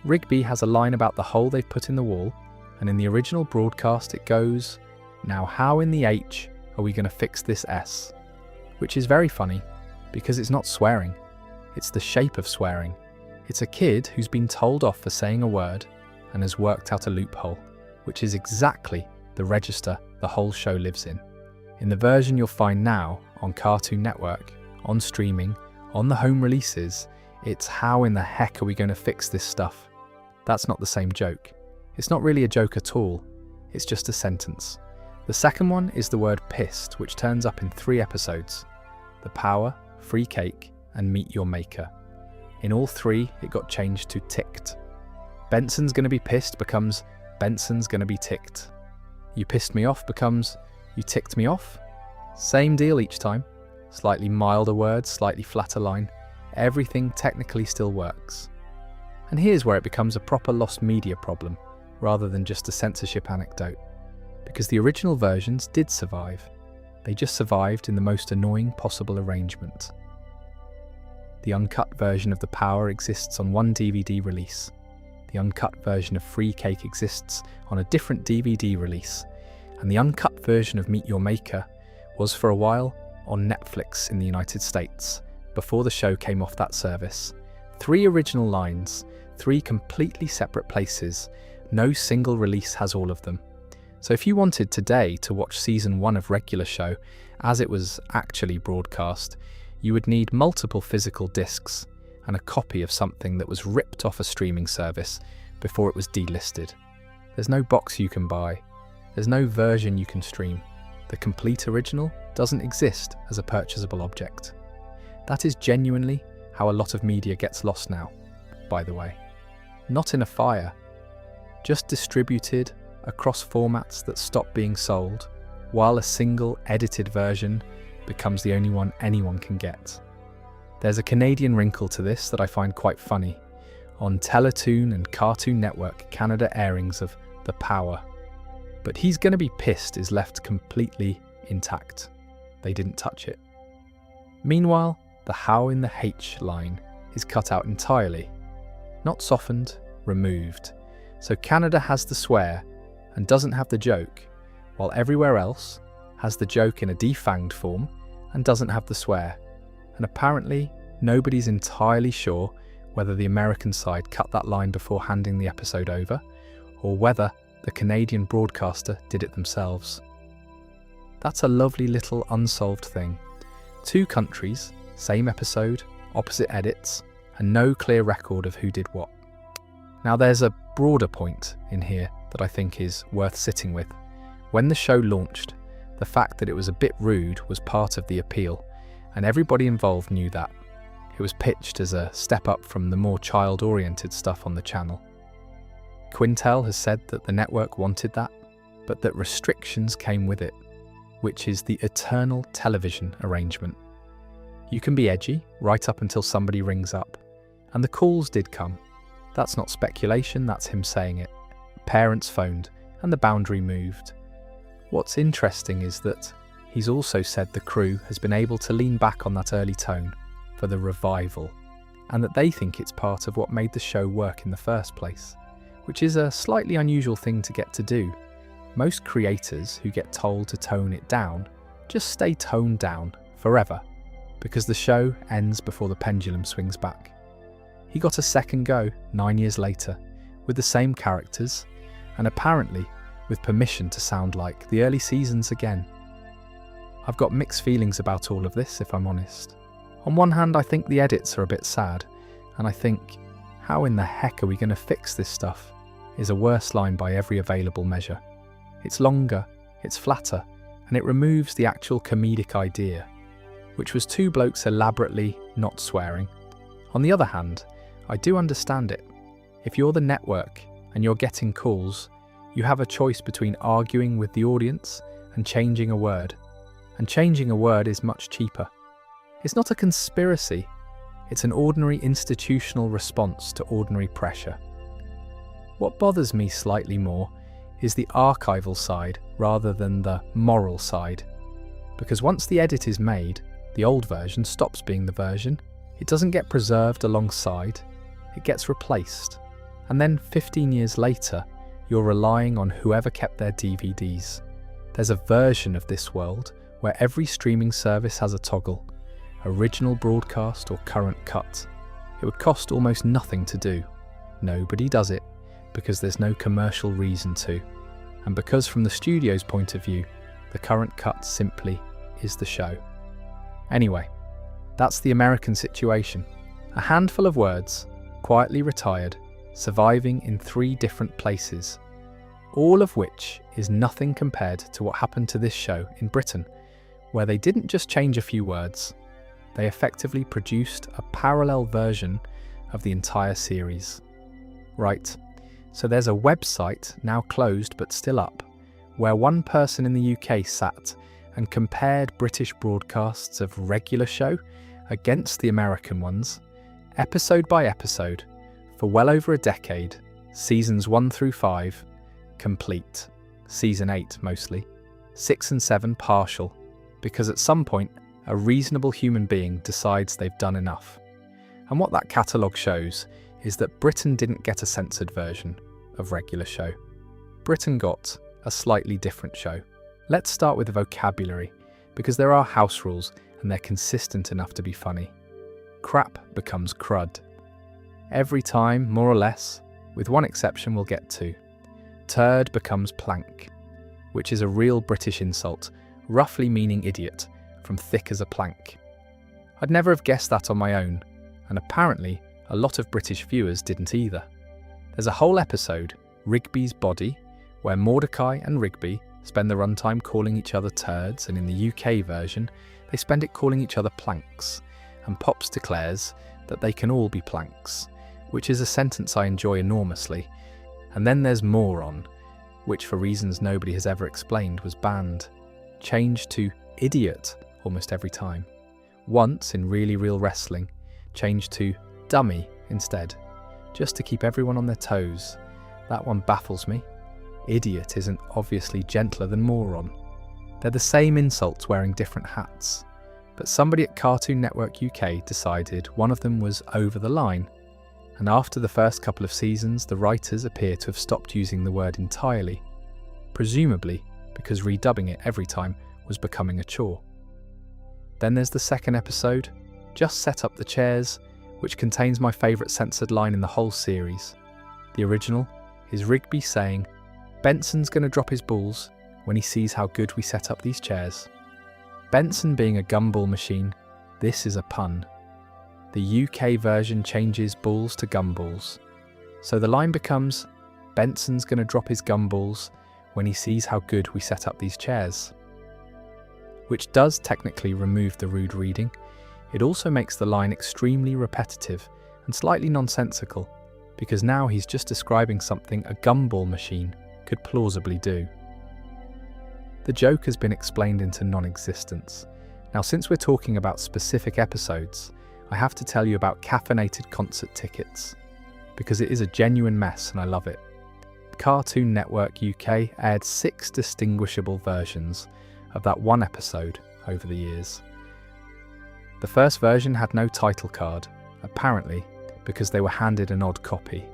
Rigby has a line about the hole they've put in the wall, and in the original broadcast it goes, "Now how in the H are we going to fix this S?" Which is very funny, because it's not swearing, it's the shape of swearing. It's a kid who's been told off for saying a word and has worked out a loophole, which is exactly the register the whole show lives in. In the version you'll find now on Cartoon Network, on streaming, on the home releases, it's how in the heck are we going to fix this stuff? That's not the same joke. It's not really a joke at all, it's just a sentence. The second one is the word pissed, which turns up in 3 episodes: The Power, Free Cake, and Meet Your Maker. In all 3, it got changed to ticked. Benson's gonna be pissed becomes Benson's gonna be ticked. You pissed me off becomes you ticked me off. Same deal each time. Slightly milder word, slightly flatter line. Everything technically still works. And here's where it becomes a proper lost media problem, rather than just a censorship anecdote. Because the original versions did survive. They just survived in the most annoying possible arrangement. The uncut version of The Power exists on one DVD release. The uncut version of Free Cake exists on a different DVD release. And the uncut version of Meet Your Maker was for a while on Netflix in the United States, before the show came off that service. 3 original lines, 3 completely separate places. No single release has all of them. So if you wanted today to watch season 1 of regular show as it was actually broadcast, you would need multiple physical discs and a copy of something that was ripped off a streaming service before it was delisted. There's no box you can buy. There's no version you can stream. The complete original doesn't exist as a purchasable object. That is genuinely how a lot of media gets lost now, by the way. Not in a fire, just distributed across formats that stop being sold, while a single edited version becomes the only one anyone can get. There's a Canadian wrinkle to this that I find quite funny. On Teletoon and Cartoon Network Canada airings of The Power. But He's Gonna Be Pissed is left completely intact. They didn't touch it. Meanwhile, the how in the H line is cut out entirely. Not softened, removed. So Canada has the swear and doesn't have the joke, while everywhere else has the joke in a defanged form and doesn't have the swear. And apparently, nobody's entirely sure whether the American side cut that line before handing the episode over, or whether the Canadian broadcaster did it themselves. That's a lovely little unsolved thing. 2 countries, same episode, opposite edits, and no clear record of who did what. Now there's a broader point in here that I think is worth sitting with. When the show launched, the fact that it was a bit rude was part of the appeal, and everybody involved knew that. It was pitched as a step up from the more child-oriented stuff on the channel. Quintel has said that the network wanted that, but that restrictions came with it, which is the eternal television arrangement. You can be edgy right up until somebody rings up, and the calls did come. That's not speculation, that's him saying it. Parents phoned, and the boundary moved. What's interesting is that he's also said the crew has been able to lean back on that early tone for the revival, and that they think it's part of what made the show work in the first place, which is a slightly unusual thing to get to do. Most creators who get told to tone it down just stay toned down forever, because the show ends before the pendulum swings back. He got a second go 9 years later, with the same characters, and apparently with permission to sound like the early seasons again. I've got mixed feelings about all of this, if I'm honest. On one hand, I think the edits are a bit sad, and I think, how in the heck are we going to fix this stuff, is a worse line by every available measure. It's longer, it's flatter, and it removes the actual comedic idea, which was 2 blokes elaborately not swearing. On the other hand, I do understand it. If you're the network and you're getting calls, you have a choice between arguing with the audience and changing a word. And changing a word is much cheaper. It's not a conspiracy, it's an ordinary institutional response to ordinary pressure. What bothers me slightly more is the archival side rather than the moral side. Because once the edit is made, the old version stops being the version. It doesn't get preserved alongside, it gets replaced. And then 15 years later, you're relying on whoever kept their DVDs. There's a version of this world where every streaming service has a toggle, original broadcast or current cut. It would cost almost nothing to do. Nobody does it because there's no commercial reason to, and because from the studio's point of view, the current cut simply is the show. Anyway, that's the American situation. A handful of words, quietly retired, surviving in 3 different places, all of which is nothing compared to what happened to this show in Britain, where they didn't just change a few words, they effectively produced a parallel version of the entire series. Right, so there's a website, now closed but still up, where one person in the UK sat and compared British broadcasts of regular show against the American ones, episode by episode, for well over a decade, seasons 1 through 5, complete, season 8 mostly, 6 and 7 partial, because at some point, a reasonable human being decides they've done enough. And what that catalogue shows is that Britain didn't get a censored version of regular show. Britain got a slightly different show. Let's start with the vocabulary, because there are house rules and they're consistent enough to be funny. Crap becomes crud. Every time, more or less, with one exception we'll get to. Turd becomes plank, which is a real British insult, roughly meaning idiot, from thick as a plank. I'd never have guessed that on my own, and apparently a lot of British viewers didn't either. There's a whole episode, Rigby's Body, where Mordecai and Rigby spend the runtime calling each other turds, and in the UK version, they spend it calling each other planks, and Pops declares that they can all be planks, which is a sentence I enjoy enormously. And then there's moron, which for reasons nobody has ever explained was banned, changed to idiot almost every time. Once in Really Real Wrestling, changed to dummy instead, just to keep everyone on their toes. That one baffles me. Idiot isn't obviously gentler than moron. They're the same insults wearing different hats, but somebody at Cartoon Network UK decided one of them was over the line, and after the first couple of seasons the writers appear to have stopped using the word entirely, presumably because redubbing it every time was becoming a chore. Then there's the second episode, Just Set Up the Chairs, which contains my favourite censored line in the whole series. The original is Rigby saying, "Benson's gonna drop his balls when he sees how good we set up these chairs." Benson being a gumball machine, this is a pun. The UK version changes balls to gumballs. So the line becomes, "Benson's gonna drop his gumballs when he sees how good we set up these chairs." Which does technically remove the rude reading. It also makes the line extremely repetitive and slightly nonsensical, because now he's just describing something a gumball machine could plausibly do. The joke has been explained into non-existence. Now, since we're talking about specific episodes, I have to tell you about caffeinated concert tickets, because it is a genuine mess and I love it. Cartoon Network UK aired 6 distinguishable versions of that one episode over the years. The first version had no title card, apparently because they were handed an odd copy.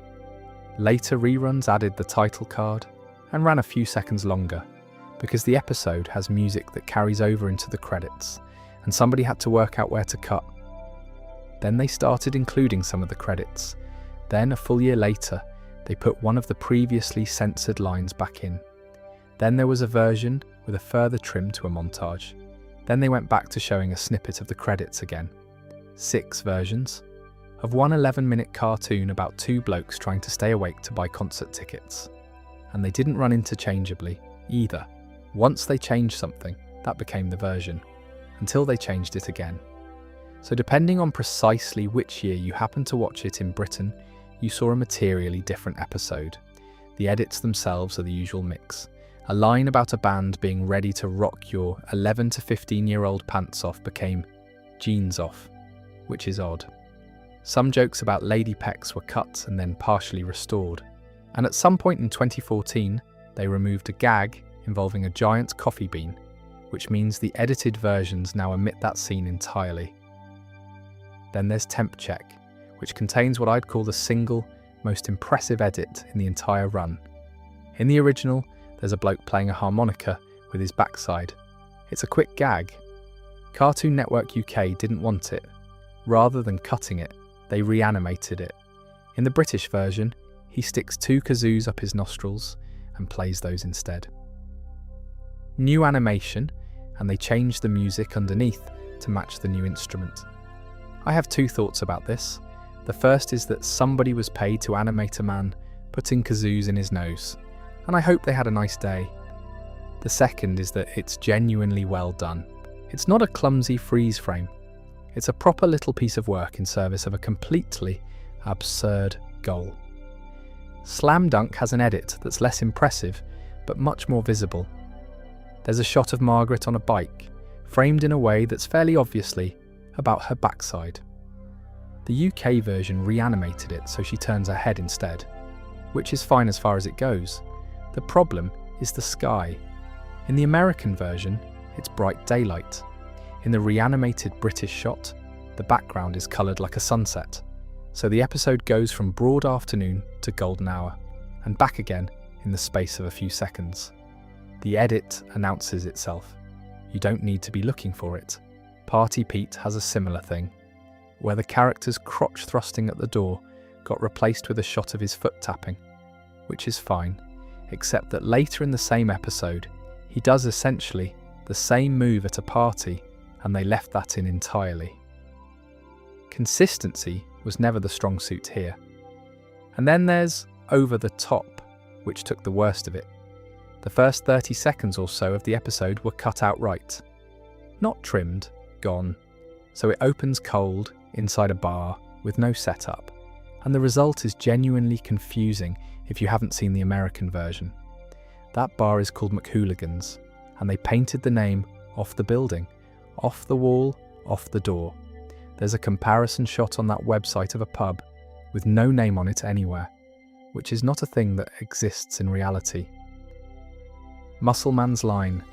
Later reruns added the title card and ran a few seconds longer, because the episode has music that carries over into the credits, and somebody had to work out where to cut. Then they started including some of the credits. Then, a full year later, they put one of the previously censored lines back in. Then there was a version with a further trim to a montage. Then they went back to showing a snippet of the credits again. 6 versions of one 11-minute cartoon about 2 blokes trying to stay awake to buy concert tickets. And they didn't run interchangeably either. Once they changed something, that became the version, until they changed it again. So depending on precisely which year you happened to watch it in Britain, you saw a materially different episode. The edits themselves are the usual mix. A line about a band being ready to rock your 11 to 15-year-old pants off became jeans off, which is odd. Some jokes about lady pecs were cut and then partially restored. And at some point in 2014, they removed a gag involving a giant coffee bean, which means the edited versions now omit that scene entirely. Then there's Temp Check, which contains what I'd call the single most impressive edit in the entire run. In the original, there's a bloke playing a harmonica with his backside. It's a quick gag. Cartoon Network UK didn't want it. Rather than cutting it, they reanimated it. In the British version, he sticks 2 kazoos up his nostrils and plays those instead. New animation, and they changed the music underneath to match the new instrument. I have 2 thoughts about this. The first is that somebody was paid to animate a man putting kazoos in his nose, and I hope they had a nice day. The second is that it's genuinely well done. It's not a clumsy freeze frame. It's a proper little piece of work in service of a completely absurd goal. Slam Dunk has an edit that's less impressive, but much more visible. There's a shot of Margaret on a bike, framed in a way that's fairly obviously about her backside. The UK version reanimated it so she turns her head instead, which is fine as far as it goes. The problem is the sky. In the American version, it's bright daylight. In the reanimated British shot, the background is coloured like a sunset. So the episode goes from broad afternoon to golden hour, and back again in the space of a few seconds. The edit announces itself. You don't need to be looking for it. Party Pete has a similar thing, where the character's crotch thrusting at the door got replaced with a shot of his foot tapping, which is fine, except that later in the same episode, he does essentially the same move at a party, and they left that in entirely. Consistency was never the strong suit here. And then there's Over the Top, which took the worst of it. The first 30 seconds or so of the episode were cut outright. Not trimmed, gone. So it opens cold, inside a bar, with no setup. And the result is genuinely confusing if you haven't seen the American version. That bar is called McHooligans, and they painted the name off the building, off the wall, off the door. There's a comparison shot on that website of a pub with no name on it anywhere, which is not a thing that exists in reality. Muscleman's line,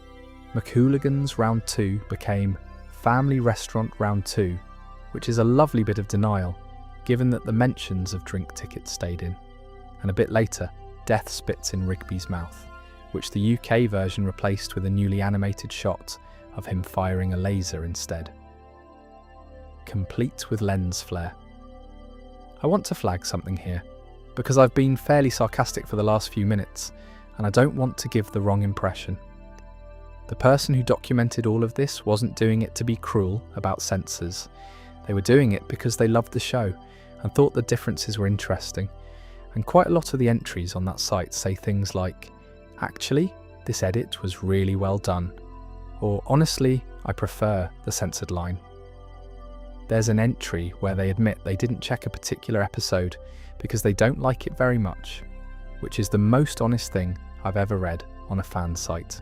McHooligans Round 2 became Family Restaurant Round 2, which is a lovely bit of denial, given that the mentions of drink tickets stayed in. And a bit later, death spits in Rigby's mouth, which the UK version replaced with a newly animated shot of him firing a laser instead. Complete with lens flare. I want to flag something here, because I've been fairly sarcastic for the last few minutes, and I don't want to give the wrong impression. The person who documented all of this wasn't doing it to be cruel about censors. They were doing it because they loved the show and thought the differences were interesting. And quite a lot of the entries on that site say things like, "Actually, this edit was really well done," or "Honestly, I prefer the censored line." There's an entry where they admit they didn't check a particular episode because they don't like it very much, which is the most honest thing I've ever read on a fan site.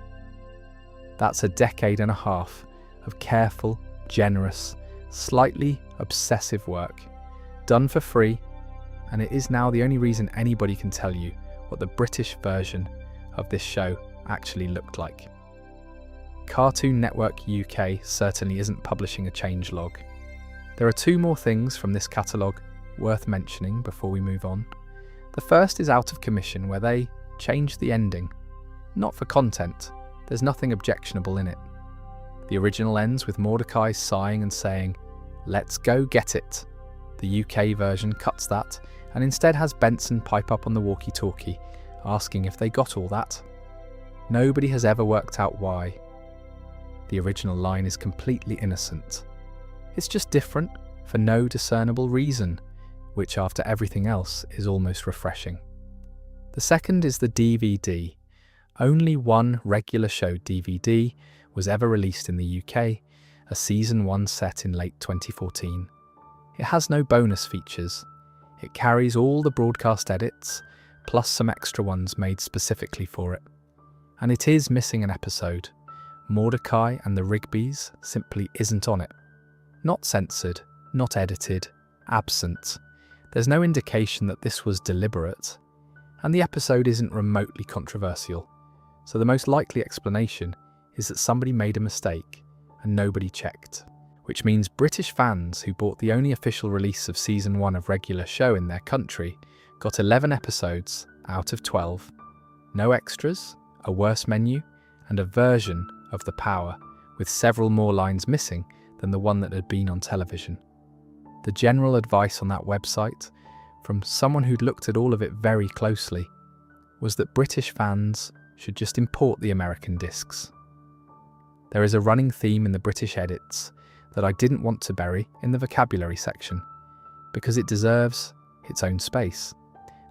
That's a decade and a half of careful, generous, slightly obsessive work, done for free, and it is now the only reason anybody can tell you what the British version of this show actually looked like. Cartoon Network UK certainly isn't publishing a changelog. There are 2 more things from this catalogue worth mentioning before we move on. The first is Out of Commission, where they changed the ending. Not for content, there's nothing objectionable in it. The original ends with Mordecai sighing and saying, "Let's go get it." The UK version cuts that and instead has Benson pipe up on the walkie-talkie, asking if they got all that. Nobody has ever worked out why. The original line is completely innocent. It's just different for no discernible reason, which after everything else is almost refreshing. The second is the DVD. Only one regular show DVD was ever released in the UK, a season 1 set in late 2014. It has no bonus features. It carries all the broadcast edits, plus some extra ones made specifically for it. And it is missing an episode. Mordecai and the Rigbys simply isn't on it. Not censored, not edited, absent. There's no indication that this was deliberate. And the episode isn't remotely controversial. So the most likely explanation is that somebody made a mistake and nobody checked. Which means British fans who bought the only official release of season 1 of regular show in their country got 11 episodes out of 12. No extras, a worse menu, and a version of The Power with several more lines missing than the one that had been on television. The general advice on that website, from someone who'd looked at all of it very closely, was that British fans should just import the American discs. There is a running theme in the British edits that I didn't want to bury in the vocabulary section, because it deserves its own space.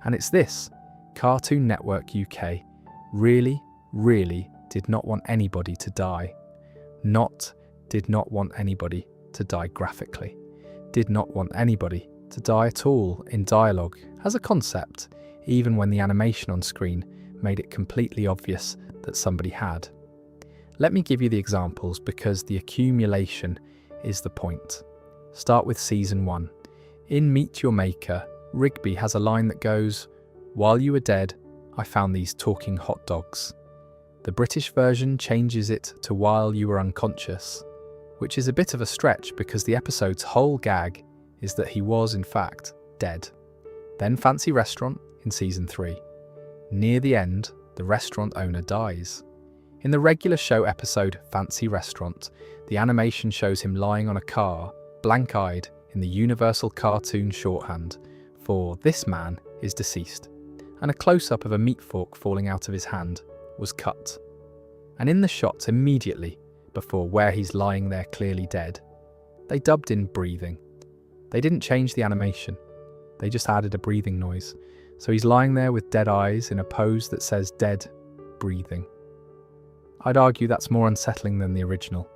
And it's this: Cartoon Network UK really did not want anybody to die. Did not want anybody to die graphically. Did not want anybody to die at all in dialogue as a concept, even when the animation on screen made it completely obvious that somebody had. Let me give you the examples because the accumulation is the point. Start with season 1. In Meet Your Maker, Rigby has a line that goes, "While you were dead, I found these talking hot dogs." The British version changes it to "while you were unconscious," which is a bit of a stretch because the episode's whole gag is that he was in fact dead. Then Fancy Restaurant in season 3. Near the end, the restaurant owner dies. In the regular show episode Fancy Restaurant, the animation shows him lying on a car, blank-eyed in the universal cartoon shorthand for "this man is deceased," and a close-up of a meat fork falling out of his hand was cut. And in the shot immediately before where he's lying there clearly dead, they dubbed in breathing. They didn't change the animation, they just added a breathing noise. So he's lying there with dead eyes in a pose that says "dead, breathing." I'd argue that's more unsettling than the original.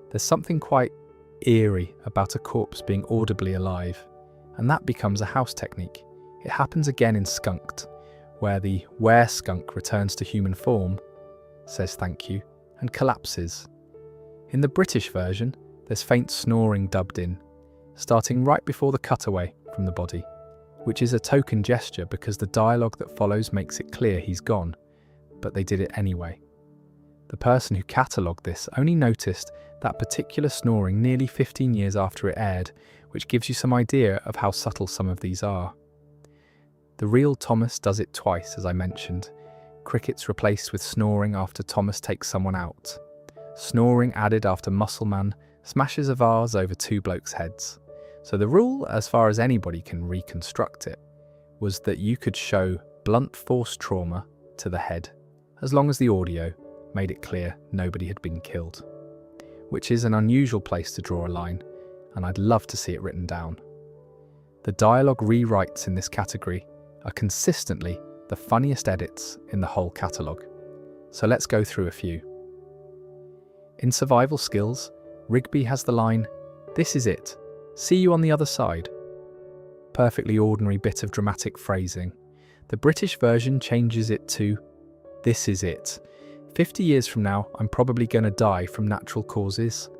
There's something quite eerie about a corpse being audibly alive, and that becomes a house technique. It happens again in Skunked, where the were-skunk returns to human form, says thank you, and collapses. In the British version, there's faint snoring dubbed in, starting right before the cutaway from the body, which is a token gesture because the dialogue that follows makes it clear he's gone, but they did it anyway. The person who catalogued this only noticed that particular snoring nearly 15 years after it aired, which gives you some idea of how subtle some of these are. The real Thomas does it twice, as I mentioned. Cricket's replaced with snoring after Thomas takes someone out. Snoring added after Muscleman smashes a vase over two blokes' heads. So the rule, as far as anybody can reconstruct it, was that you could show blunt force trauma to the head, as long as the audio made it clear nobody had been killed. Which is an unusual place to draw a line, and I'd love to see it written down. The dialogue rewrites in this category are consistently the funniest edits in the whole catalogue. So let's go through a few. In survival skills, Rigby has the line, "This is it. See you on the other side." Perfectly ordinary bit of dramatic phrasing. The British version changes it to, "This is it. 50 years from now, I'm probably going to die from natural causes."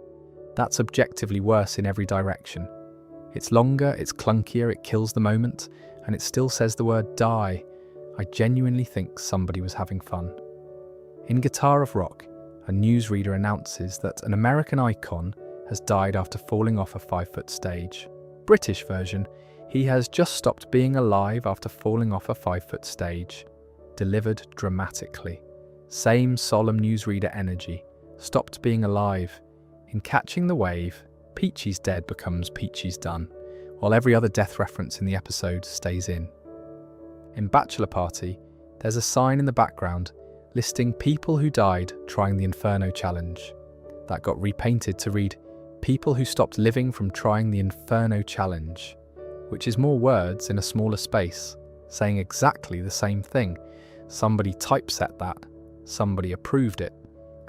That's objectively worse in every direction. It's longer, it's clunkier, it kills the moment, and it still says the word die. I genuinely think somebody was having fun. In Guitar of Rock, a newsreader announces that an American icon has died after falling off a 5-foot stage. British version, he has just stopped being alive after falling off a 5-foot stage. Delivered dramatically. Same solemn newsreader energy. Stopped being alive. In Catching the Wave, Peachy's dead becomes Peachy's done, while every other death reference in the episode stays in. In Bachelor Party, there's a sign in the background listing people who died trying the Inferno Challenge. That got repainted to read, "People who stopped living from trying the Inferno Challenge," which is more words in a smaller space, saying exactly the same thing. Somebody typeset that, somebody approved it.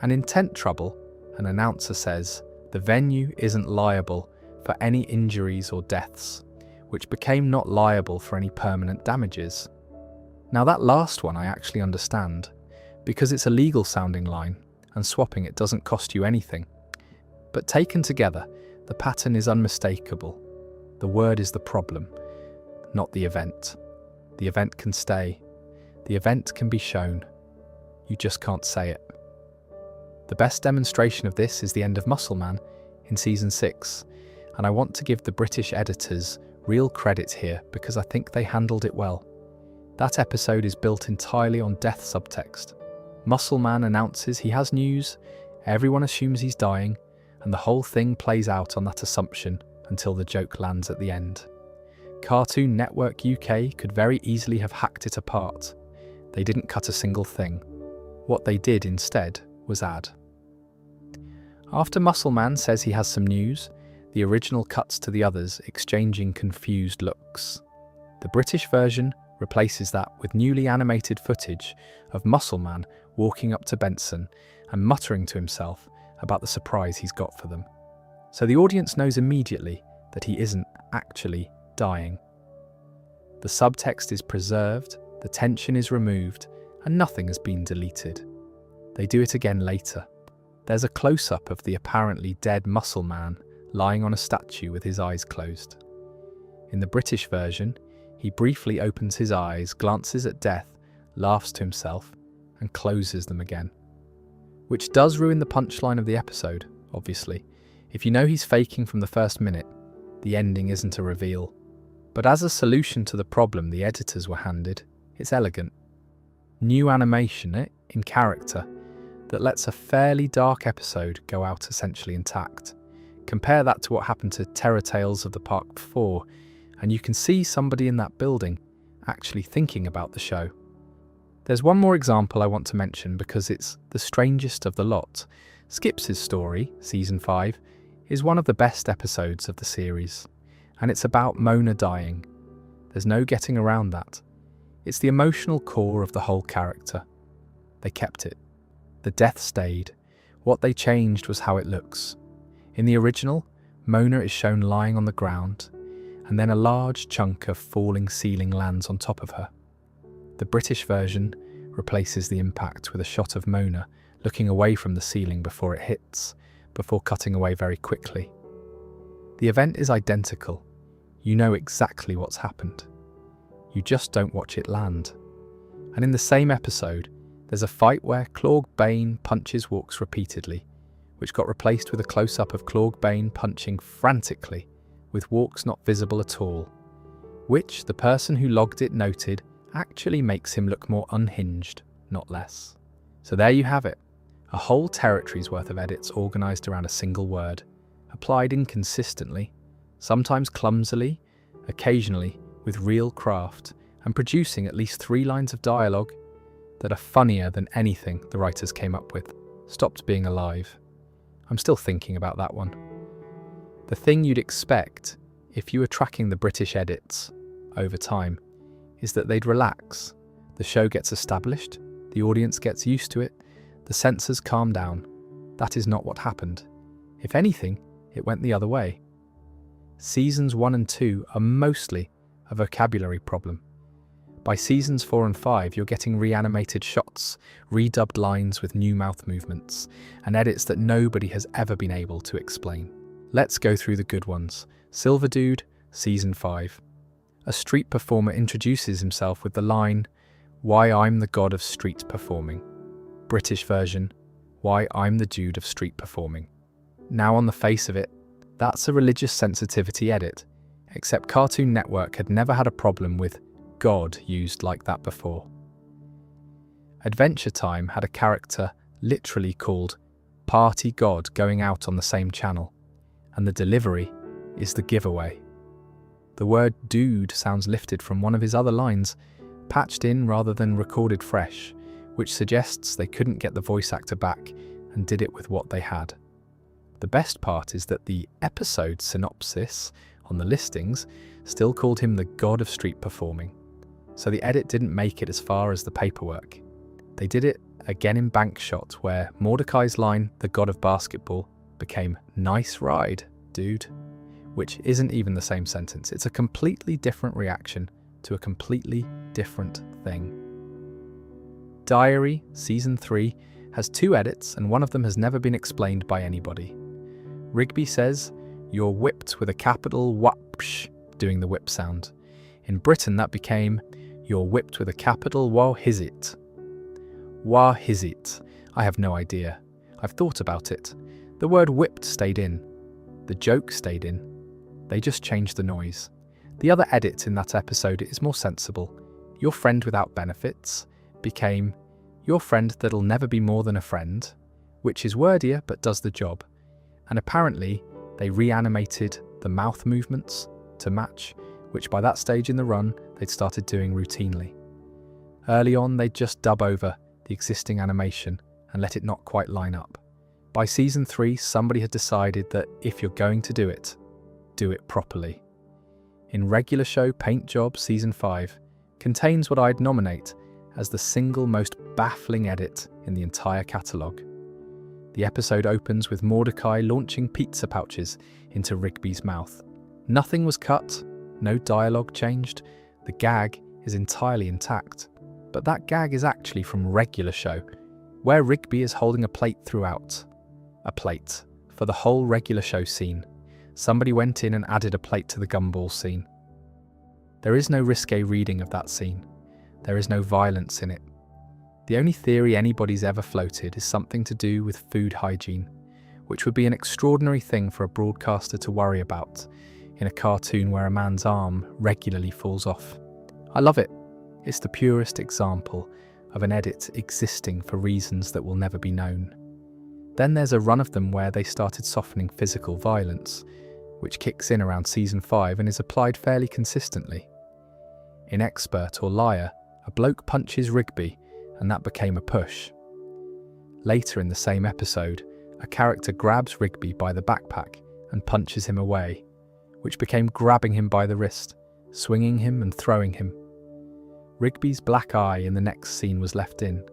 And in Tent Trouble, an announcer says, "The venue isn't liable for any injuries or deaths," which became not liable for any permanent damages. Now that last one I actually understand, because it's a legal sounding line, and swapping it doesn't cost you anything. But taken together, the pattern is unmistakable. The word is the problem, not the event. The event can stay. The event can be shown. You just can't say it. The best demonstration of this is the end of Muscle Man in season 6, and I want to give the British editors real credit here because I think they handled it well. That episode is built entirely on death subtext. Muscle Man announces he has news, everyone assumes he's dying, and the whole thing plays out on that assumption until the joke lands at the end. Cartoon Network UK could very easily have hacked it apart. They didn't cut a single thing. What they did instead was add. After Muscle Man says he has some news, the original cuts to the others exchanging confused looks. The British version replaces that with newly animated footage of Muscle Man walking up to Benson and muttering to himself about the surprise he's got for them. So the audience knows immediately that he isn't actually dying. The subtext is preserved, the tension is removed, and nothing has been deleted. They do it again later. There's a close-up of the apparently dead Muscle Man lying on a statue with his eyes closed. In the British version, he briefly opens his eyes, glances at death, laughs to himself, and closes them again. Which does ruin the punchline of the episode, obviously. If you know he's faking from the first minute, the ending isn't a reveal. But as a solution to the problem the editors were handed, it's elegant. New animation, in character, that lets a fairly dark episode go out essentially intact. Compare that to what happened to Terror Tales of the Park before, and you can see somebody in that building actually thinking about the show. There's one more example I want to mention because it's the strangest of the lot. Skips' story, season 5, is one of the best episodes of the series, and it's about Mona dying. There's no getting around that. It's the emotional core of the whole character. They kept it. The death stayed. What they changed was how it looks. In the original, Mona is shown lying on the ground, and then a large chunk of falling ceiling lands on top of her. The British version replaces the impact with a shot of Mona looking away from the ceiling before it hits, before cutting away very quickly. The event is identical. You know exactly what's happened. You just don't watch it land. And in the same episode, there's a fight where Claude Bain punches Walks repeatedly, which got replaced with a close-up of Claude Bain punching frantically, with Walks not visible at all, which the person who logged it noted actually makes him look more unhinged, not less. So there you have it, a whole territory's worth of edits organised around a single word, applied inconsistently, sometimes clumsily, occasionally with real craft, and producing at least 3 lines of dialogue that are funnier than anything the writers came up with. Stopped being alive. I'm still thinking about that one. The thing you'd expect, if you were tracking the British edits over time, is that they'd relax. The show gets established, the audience gets used to it, the censors calm down. That is not what happened. If anything, it went the other way. Seasons 1 and 2 are mostly a vocabulary problem. By seasons 4 and 5, you're getting reanimated shots, redubbed lines with new mouth movements, and edits that nobody has ever been able to explain. Let's go through the good ones. Silver Dude, season 5. A street performer introduces himself with the line, "Why I'm the god of street performing." British version, "Why I'm the dude of street performing." Now on the face of it, that's a religious sensitivity edit, except Cartoon Network had never had a problem with God used like that before. Adventure Time had a character literally called Party God going out on the same channel, and the delivery is the giveaway. The word dude sounds lifted from one of his other lines, patched in rather than recorded fresh, which suggests they couldn't get the voice actor back and did it with what they had. The best part is that the episode synopsis on the listings still called him the god of street performing. So the edit didn't make it as far as the paperwork. They did it again in Bank Shot, where Mordecai's line, the god of basketball, became "Nice ride, dude," which isn't even the same sentence. It's a completely different reaction to a completely different thing. Diary, Season 3, has 2 edits and one of them has never been explained by anybody. Rigby says, "You're whipped with a capital whapsh," doing the whip sound. In Britain that became, "You're whipped with a capital wah-hizit." Wah-hizit. I have no idea. I've thought about it. The word whipped stayed in. The joke stayed in. They just changed the noise. The other edit in that episode is more sensible. "Your friend without benefits" became, "Your friend that'll never be more than a friend," which is wordier but does the job. And apparently they reanimated the mouth movements to match, which by that stage in the run they'd started doing routinely. Early on they'd just dub over the existing animation and let it not quite line up. By Season 3 somebody had decided that if you're going to do it properly. In regular show Paint Job Season 5 contains what I'd nominate as the single most baffling edit in the entire catalogue. The episode opens with Mordecai launching pizza pouches into Rigby's mouth. Nothing was cut, no dialogue changed, the gag is entirely intact. But that gag is actually from regular show, where Rigby is holding a plate throughout. A plate, for the whole regular show scene. Somebody went in and added a plate to the gumball scene. There is no risque reading of that scene. There is no violence in it. The only theory anybody's ever floated is something to do with food hygiene, which would be an extraordinary thing for a broadcaster to worry about in a cartoon where a man's arm regularly falls off. I love it. It's the purest example of an edit existing for reasons that will never be known. Then there's a run of them where they started softening physical violence, which kicks in around Season 5 and is applied fairly consistently. In Expert or Liar, a bloke punches Rigby, and that became a push. Later in the same episode, a character grabs Rigby by the backpack and punches him away, which became grabbing him by the wrist, swinging him and throwing him. Rigby's black eye in the next scene was left in,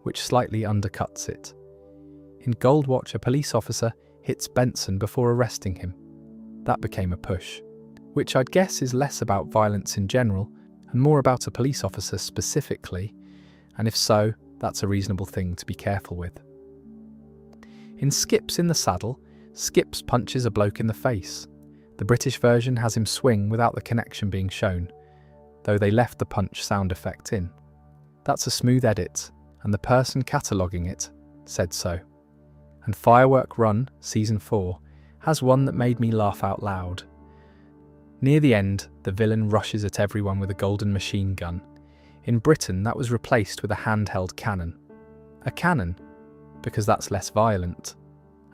which slightly undercuts it. In Goldwatch, a police officer hits Benson before arresting him. That became a push, which I'd guess is less about violence in general and more about a police officer specifically, and if so, that's a reasonable thing to be careful with. In Skips in the Saddle, Skips punches a bloke in the face. The British version has him swing without the connection being shown, though they left the punch sound effect in. That's a smooth edit, and the person cataloguing it said so. And Firework Run, Season 4, has one that made me laugh out loud. Near the end, the villain rushes at everyone with a golden machine gun. In Britain, that was replaced with a handheld cannon. A cannon, because that's less violent.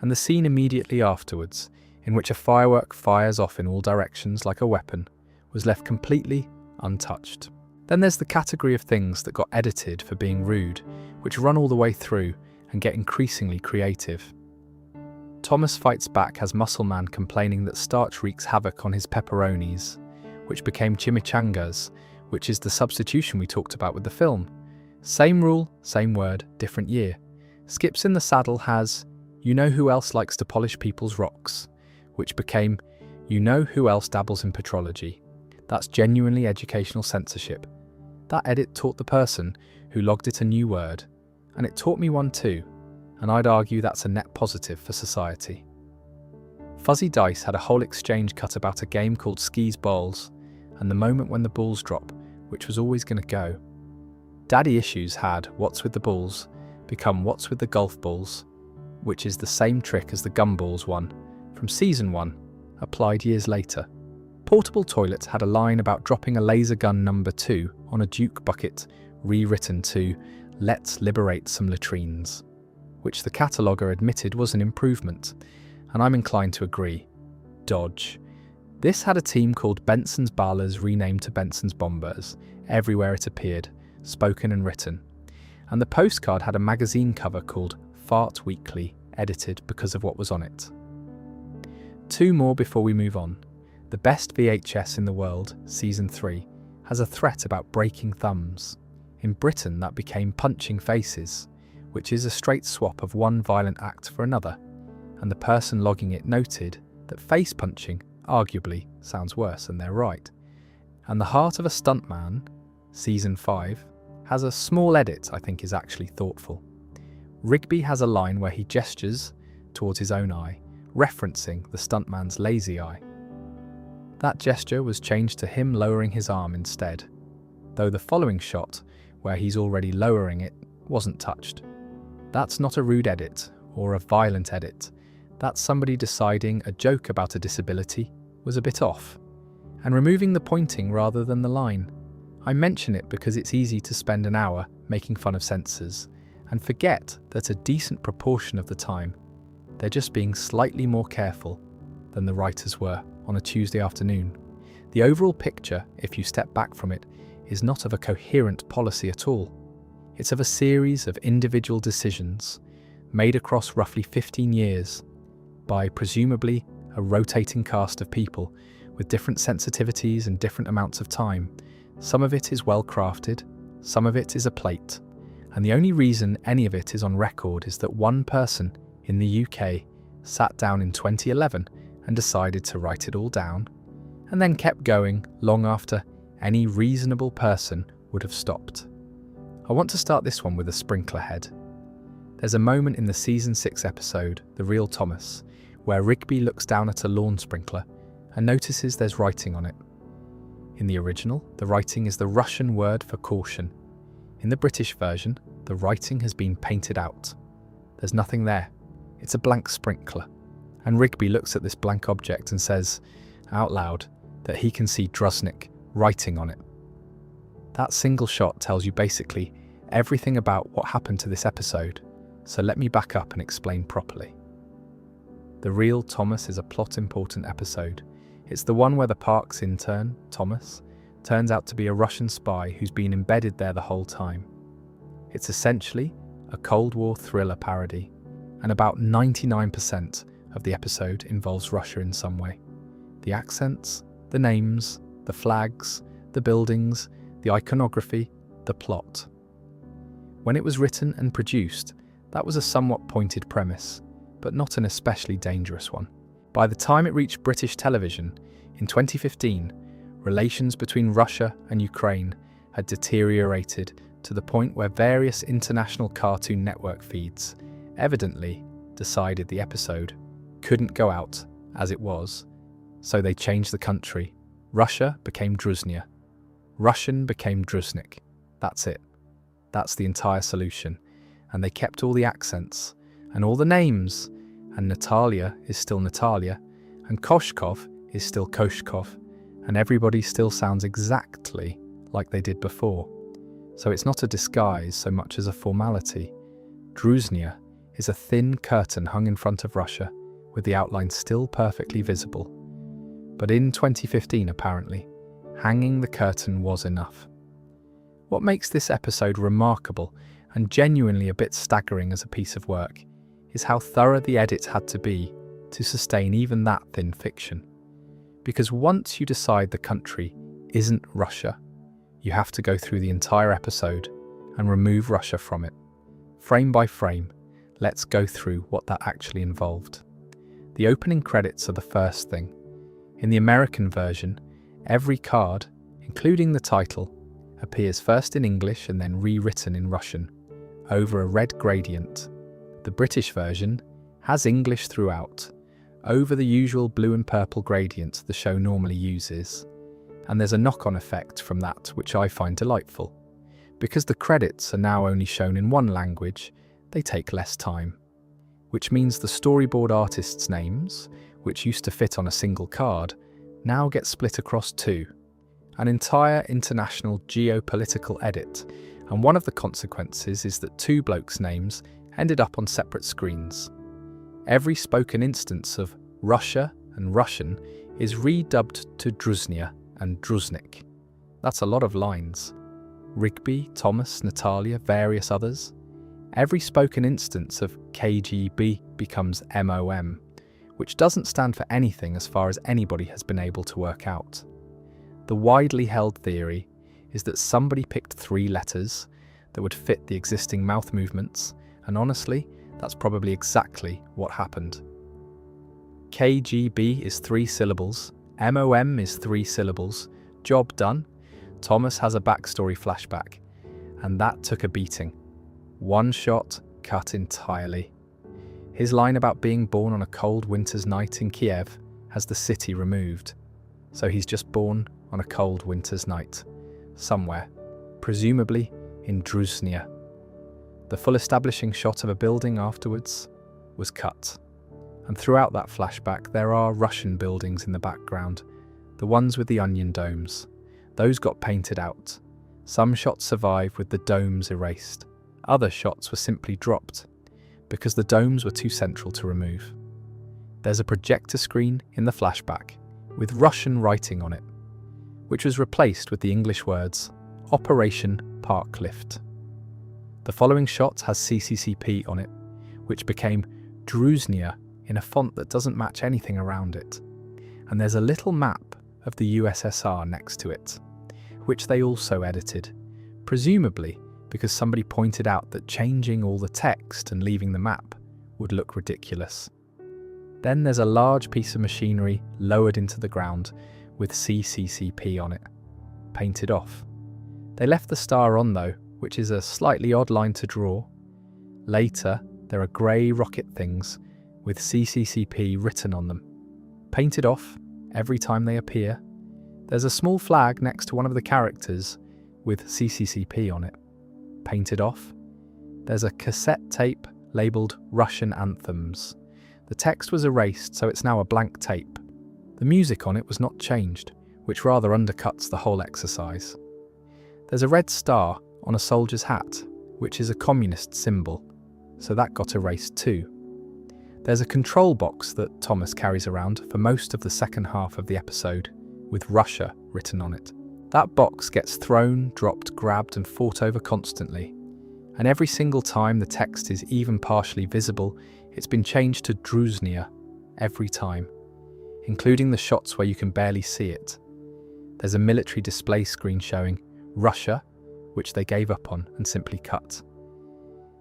And the scene immediately afterwards, in which a firework fires off in all directions like a weapon, was left completely untouched. Then there's the category of things that got edited for being rude, which run all the way through and get increasingly creative. Thomas Fights Back has Muscle Man complaining that starch wreaks havoc on his pepperonis, which became chimichangas, which is the substitution we talked about with the film. Same rule, same word, different year. Skips in the Saddle has "You know who else likes to polish people's rocks," which became "You know who else dabbles in petrology." That's genuinely educational censorship. That edit taught the person who logged it a new word, and it taught me one too, and I'd argue that's a net positive for society. Fuzzy Dice had a whole exchange cut about a game called Skis Bowls, and the moment when the balls drop, which was always going to go. Daddy Issues had What's with the Balls become What's with the Golf Balls, which is the same trick as the Gumballs one, from Season 1, applied years later. Portable Toilet had a line about dropping a laser gun number 2 on a Duke bucket, rewritten to "Let's liberate some latrines," which the cataloguer admitted was an improvement, and I'm inclined to agree. Dodge. This had a team called Benson's Ballers renamed to Benson's Bombers, everywhere it appeared, spoken and written. And the postcard had a magazine cover called Fart Weekly, edited because of what was on it. 2 more before we move on. The Best VHS in the World, Season 3, has a threat about breaking thumbs. In Britain, that became Punching Faces, which is a straight swap of one violent act for another, and the person logging it noted that face punching arguably sounds worse, and they're right. And The Heart of a Stuntman, Season 5, has a small edit I think is actually thoughtful. Rigby has a line where he gestures towards his own eye, referencing the stuntman's lazy eye. That gesture was changed to him lowering his arm instead, though the following shot, where he's already lowering it, wasn't touched. That's not a rude edit or a violent edit. That's somebody deciding a joke about a disability was a bit off, and removing the pointing rather than the line. I mention it because it's easy to spend an hour making fun of censors and forget that a decent proportion of the time they're just being slightly more careful than the writers were on a Tuesday afternoon. The overall picture, if you step back from it, is not of a coherent policy at all. It's of a series of individual decisions made across roughly 15 years by presumably a rotating cast of people with different sensitivities and different amounts of time. Some of it is well crafted, some of it is a plate, and the only reason any of it is on record is that one person in the UK sat down in 2011 and decided to write it all down, and then kept going long after any reasonable person would have stopped. I want to start this one with a sprinkler head. There's a moment in the Season 6 episode, The Real Thomas, where Rigby looks down at a lawn sprinkler and notices there's writing on it. In the original, the writing is the Russian word for caution. In the British version, the writing has been painted out. There's nothing there. It's a blank sprinkler. And Rigby looks at this blank object and says, out loud, that he can see Druznik writing on it. That single shot tells you basically everything about what happened to this episode, so let me back up and explain properly. The Real Thomas is a plot-important episode. It's the one where the park's intern, Thomas, turns out to be a Russian spy who's been embedded there the whole time. It's essentially a Cold War thriller parody, and about 99% of the episode involves Russia in some way. The accents, the names, the flags, the buildings, the iconography, the plot. When it was written and produced, that was a somewhat pointed premise, but not an especially dangerous one. By the time it reached British television, in 2015, relations between Russia and Ukraine had deteriorated to the point where various international Cartoon Network feeds evidently decided the episode couldn't go out as it was, so they changed the country. Russia became Druznia. Russian became Druznik. That's it. That's the entire solution. And they kept all the accents and all the names, and Natalia is still Natalia, and Koshkov is still Koshkov, and everybody still sounds exactly like they did before. So it's not a disguise so much as a formality. Druznia is a thin curtain hung in front of Russia, with the outline still perfectly visible. But in 2015, apparently, hanging the curtain was enough. What makes this episode remarkable and genuinely a bit staggering as a piece of work is how thorough the edit had to be to sustain even that thin fiction. Because once you decide the country isn't Russia, you have to go through the entire episode and remove Russia from it. Frame by frame, let's go through what that actually involved. The opening credits are the first thing. In the American version, every card, including the title, appears first in English and then rewritten in Russian, over a red gradient. The British version has English throughout, over the usual blue and purple gradient the show normally uses. And there's a knock-on effect from that which I find delightful. Because the credits are now only shown in one language, they take less time. Which means the storyboard artists' names, which used to fit on a single card, now get split across two. An entire international geopolitical edit, and one of the consequences is that two blokes' names ended up on separate screens. Every spoken instance of Russia and Russian is redubbed to Druznia and Druznik. That's a lot of lines. Rigby, Thomas, Natalia, various others. Every spoken instance of KGB becomes MOM, which doesn't stand for anything as far as anybody has been able to work out. The widely held theory is that somebody picked three letters that would fit the existing mouth movements, and honestly, that's probably exactly what happened. KGB is 3 syllables, MOM is 3 syllables, Job done. Thomas has a backstory flashback, and that took a beating. One shot, cut entirely. His line about being born on a cold winter's night in Kiev has the city removed. So he's just born on a cold winter's night, somewhere, presumably in Druzhnia. The full establishing shot of a building afterwards was cut. And throughout that flashback, there are Russian buildings in the background, the ones with the onion domes. Those got painted out. Some shots survived with the domes erased. Other shots were simply dropped because the domes were too central to remove. There's a projector screen in the flashback with Russian writing on it, which was replaced with the English words Operation Park Lift. The following shot has CCCP on it, which became Druzhnia in a font that doesn't match anything around it. And there's a little map of the USSR next to it, which they also edited, presumably because somebody pointed out that changing all the text and leaving the map would look ridiculous. Then there's a large piece of machinery lowered into the ground with CCCP on it, painted off. They left the star on though, which is a slightly odd line to draw. Later, there are grey rocket things with CCCP written on them, painted off every time they appear. There's a small flag next to one of the characters with CCCP on it, painted off. There's a cassette tape labelled Russian Anthems. The text was erased, so it's now a blank tape. The music on it was not changed, which rather undercuts the whole exercise. There's a red star on a soldier's hat, which is a communist symbol, so that got erased too. There's a control box that Thomas carries around for most of the second half of the episode, with Russia written on it. That box gets thrown, dropped, grabbed and fought over constantly, and every single time the text is even partially visible, it's been changed to Druzhnia every time, including the shots where you can barely see it. There's a military display screen showing Russia, which they gave up on and simply cut.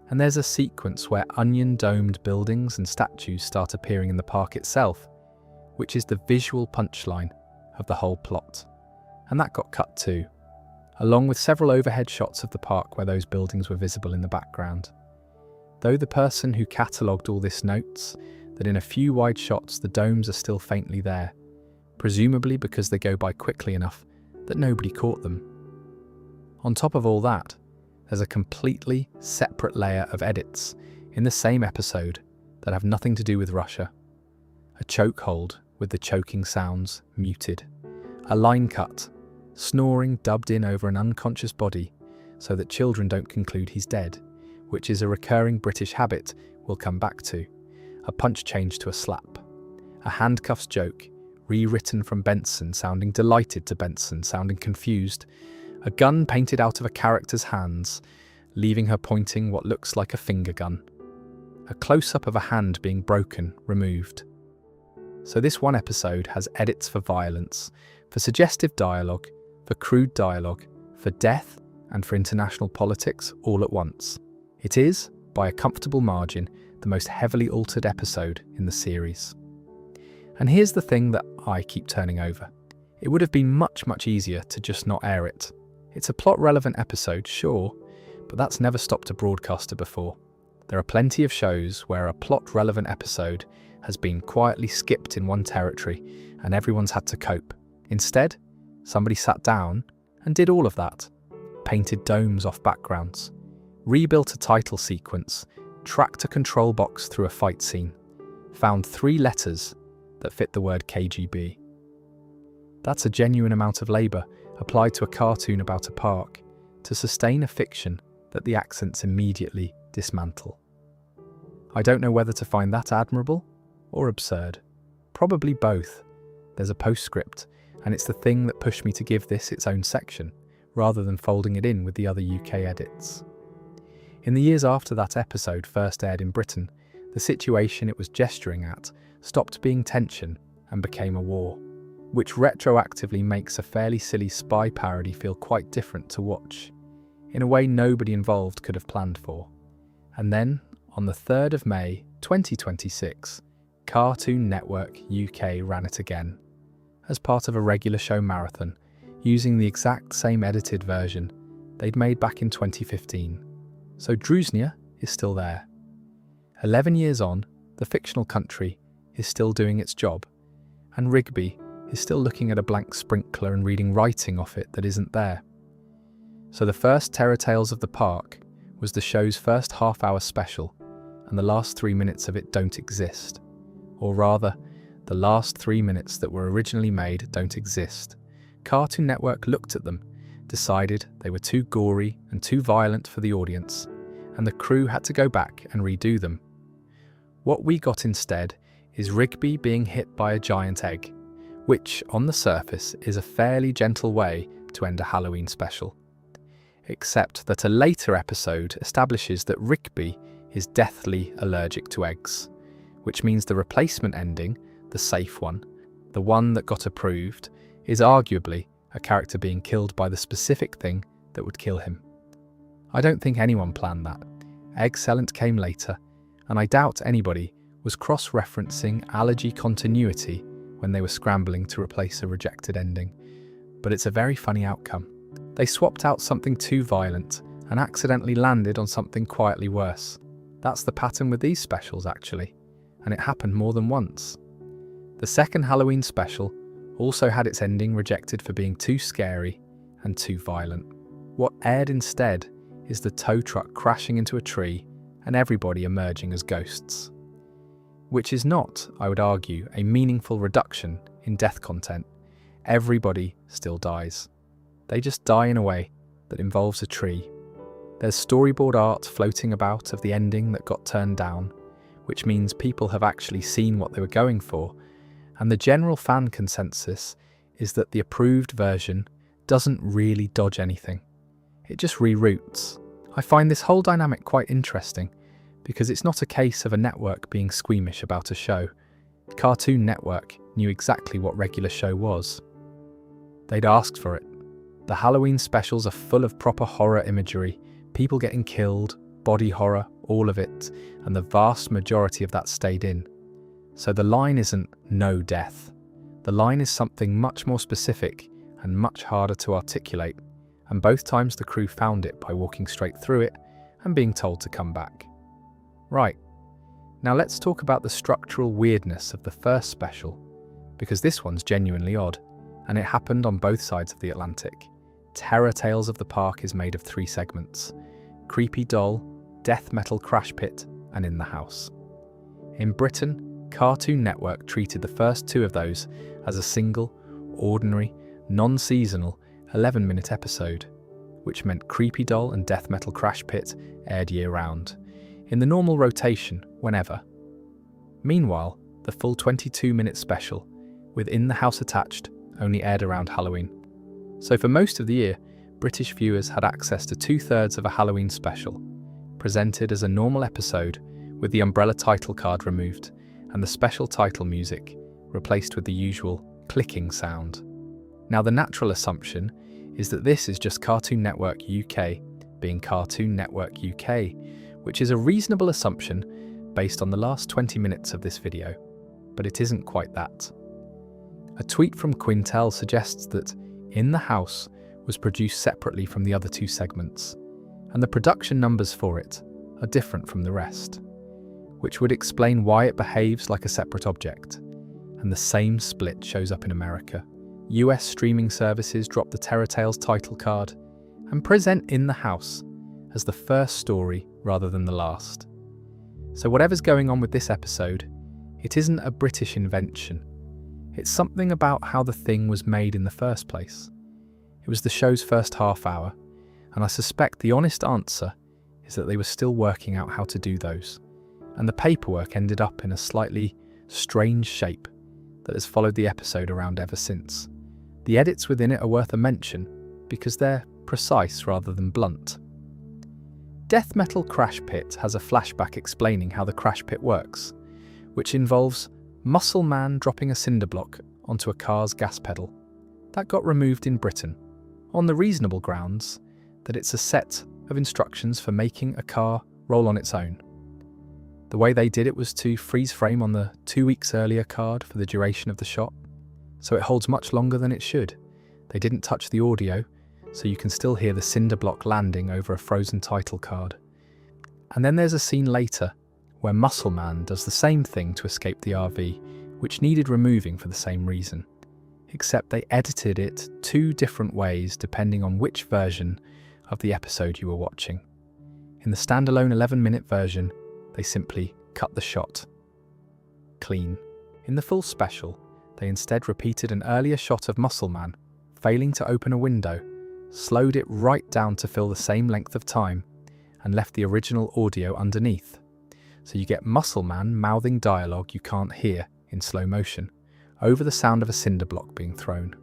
And there's a sequence where onion-domed buildings and statues start appearing in the park itself, which is the visual punchline of the whole plot. And that got cut too, along with several overhead shots of the park where those buildings were visible in the background. Though the person who catalogued all this notes that in a few wide shots the domes are still faintly there, presumably because they go by quickly enough that nobody caught them. On top of all that, there's a completely separate layer of edits in the same episode that have nothing to do with Russia. A chokehold with the choking sounds muted. A line cut, snoring dubbed in over an unconscious body so that children don't conclude he's dead, which is a recurring British habit we'll come back to. A punch change to a slap. A handcuffs joke, rewritten from Benson sounding delighted to Benson sounding confused. A gun painted out of a character's hands, leaving her pointing what looks like a finger gun. A close-up of a hand being broken, removed. So this one episode has edits for violence, for suggestive dialogue, for crude dialogue, for death, and for international politics all at once. It is, by a comfortable margin, the most heavily altered episode in the series. And here's the thing that I keep turning over. It would have been much easier to just not air it. It's a plot-relevant episode, sure, but that's never stopped a broadcaster before. There are plenty of shows where a plot-relevant episode has been quietly skipped in one territory and everyone's had to cope. Instead, somebody sat down and did all of that. Painted domes off backgrounds, rebuilt a title sequence, tracked a control box through a fight scene, found 3 letters that fit the word KGB. That's a genuine amount of labour applied to a cartoon about a park to sustain a fiction that the accents immediately dismantle. I don't know whether to find that admirable or absurd. Probably both. There's a postscript, and it's the thing that pushed me to give this its own section, rather than folding it in with the other UK edits. In the years after that episode first aired in Britain, the situation it was gesturing at stopped being tension and became a war, which retroactively makes a fairly silly spy parody feel quite different to watch, in a way nobody involved could have planned for. And then, on the 3rd of May 2026, Cartoon Network UK ran it again. As part of a regular show marathon, using the exact same edited version they'd made back in 2015. So Drusnia is still there. 11 years on, the fictional country is still doing its job, and Rigby is still looking at a blank sprinkler and reading writing off it that isn't there. So the first Terror Tales of the Park was the show's first half-hour special, and the last 3 minutes of it don't exist. Or rather, the last 3 minutes that were originally made don't exist. Cartoon Network looked at them, decided they were too gory and too violent for the audience, and the crew had to go back and redo them. What we got instead is Rigby being hit by a giant egg, which, on the surface, is a fairly gentle way to end a Halloween special. Except that a later episode establishes that Rigby is deathly allergic to eggs, which means the replacement ending, the safe one, the one that got approved, is arguably a character being killed by the specific thing that would kill him. I don't think anyone planned that. Excellent came later, and I doubt anybody was cross-referencing allergy continuity when they were scrambling to replace a rejected ending. But it's a very funny outcome. They swapped out something too violent and accidentally landed on something quietly worse. That's the pattern with these specials, actually, and it happened more than once. The second Halloween special also had its ending rejected for being too scary and too violent. What aired instead is the tow truck crashing into a tree and everybody emerging as ghosts. Which is not, I would argue, a meaningful reduction in death content. Everybody still dies. They just die in a way that involves a tree. There's storyboard art floating about of the ending that got turned down, which means people have actually seen what they were going for, and the general fan consensus is that the approved version doesn't really dodge anything. It just reroutes. I find this whole dynamic quite interesting, because it's not a case of a network being squeamish about a show. Cartoon Network knew exactly what regular show was. They'd asked for it. The Halloween specials are full of proper horror imagery, people getting killed, body horror, all of it, and the vast majority of that stayed in. So the line isn't no death. The line is something much more specific and much harder to articulate, and both times the crew found it by walking straight through it and being told to come back. Right, now let's talk about the structural weirdness of the first special, because this one's genuinely odd, and it happened on both sides of the Atlantic. Terror Tales of the Park is made of 3 segments: Creepy Doll, Death Metal Crash Pit, and In the House. In Britain, Cartoon Network treated the first 2 of those as a single, ordinary, non-seasonal 11-minute episode, which meant Creepy Doll and Death Metal Crash Pit aired year-round, in the normal rotation, whenever. Meanwhile, the full 22-minute special, with In the House attached, only aired around Halloween. So for most of the year, British viewers had access to 2/3 of a Halloween special, presented as a normal episode with the umbrella title card removed and the special title music replaced with the usual clicking sound. Now the natural assumption is that this is just Cartoon Network UK being Cartoon Network UK, which is a reasonable assumption based on the last 20 minutes of this video, but it isn't quite that. A tweet from Quintel suggests that In the House was produced separately from the other 2 segments, and the production numbers for it are different from the rest, which would explain why it behaves like a separate object, and the same split shows up in America. US streaming services drop the Terror Tales title card and present In the House as the first story rather than the last. So whatever's going on with this episode, it isn't a British invention. It's something about how the thing was made in the first place. It was the show's first half hour, and I suspect the honest answer is that they were still working out how to do those, and the paperwork ended up in a slightly strange shape that has followed the episode around ever since. The edits within it are worth a mention because they're precise rather than blunt. Death Metal Crash Pit has a flashback explaining how the crash pit works, which involves Muscle Man dropping a cinder block onto a car's gas pedal. That got removed in Britain, on the reasonable grounds that it's a set of instructions for making a car roll on its own. The way they did it was to freeze frame on the 2 weeks earlier card for the duration of the shot, so it holds much longer than it should, They didn't touch the audio, so you can still hear the cinder block landing over a frozen title card. And then there's a scene later where Muscle Man does the same thing to escape the RV, which needed removing for the same reason, except they edited it 2 different ways depending on which version of the episode you were watching. In the standalone 11-minute version, they simply cut the shot clean. In the full special, they instead repeated an earlier shot of Muscle Man failing to open a window, slowed it right down to fill the same length of time, and left the original audio underneath. So you get Muscle Man mouthing dialogue you can't hear in slow motion, over the sound of a cinder block being thrown.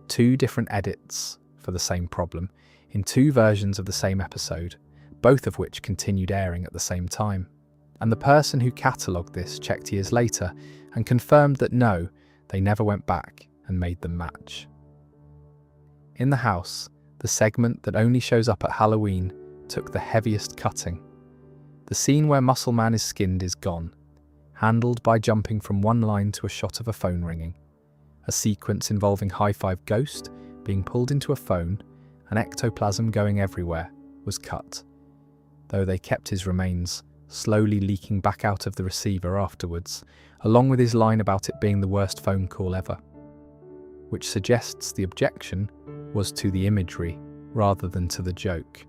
2 different edits for the same problem, in 2 versions of the same episode, both of which continued airing at the same time. And the person who catalogued this checked years later and confirmed that no, they never went back and made them match. In the house, the segment that only shows up at Halloween took the heaviest cutting. The scene where Muscle Man is skinned is gone, handled by jumping from one line to a shot of a phone ringing. A sequence involving High Five Ghost being pulled into a phone and ectoplasm going everywhere was cut, though they kept his remains slowly leaking back out of the receiver afterwards, along with his line about it being the worst phone call ever, which suggests the objection was to the imagery rather than to the joke.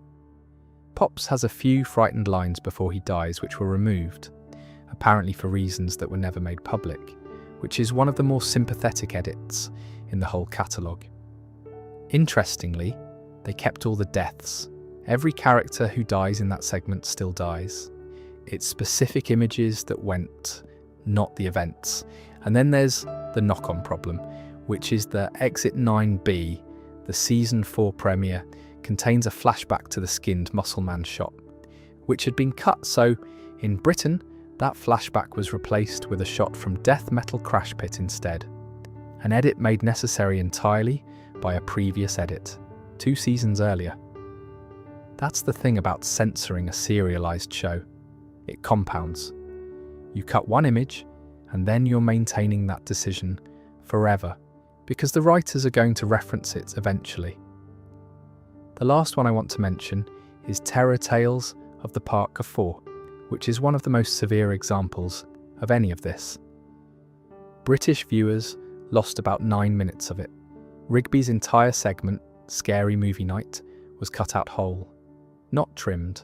Pops has a few frightened lines before he dies which were removed, apparently for reasons that were never made public, which is one of the more sympathetic edits in the whole catalogue. Interestingly, they kept all the deaths. Every character who dies in that segment still dies. It's specific images that went, not the events. And then there's the knock-on problem, which is the Exit 9B, the Season 4 premiere, contains a flashback to the skinned Muscle Man shot, which had been cut, so in Britain, that flashback was replaced with a shot from Death Metal Crash Pit instead, an edit made necessary entirely by a previous edit, 2 seasons earlier. That's the thing about censoring a serialized show. It compounds. You cut one image, and then you're maintaining that decision forever, because the writers are going to reference it eventually. The last one I want to mention is Terror Tales of the Park of Four, which is one of the most severe examples of any of this. British viewers lost about 9 minutes of it. Rigby's entire segment, Scary Movie Night, was cut out whole. Not trimmed,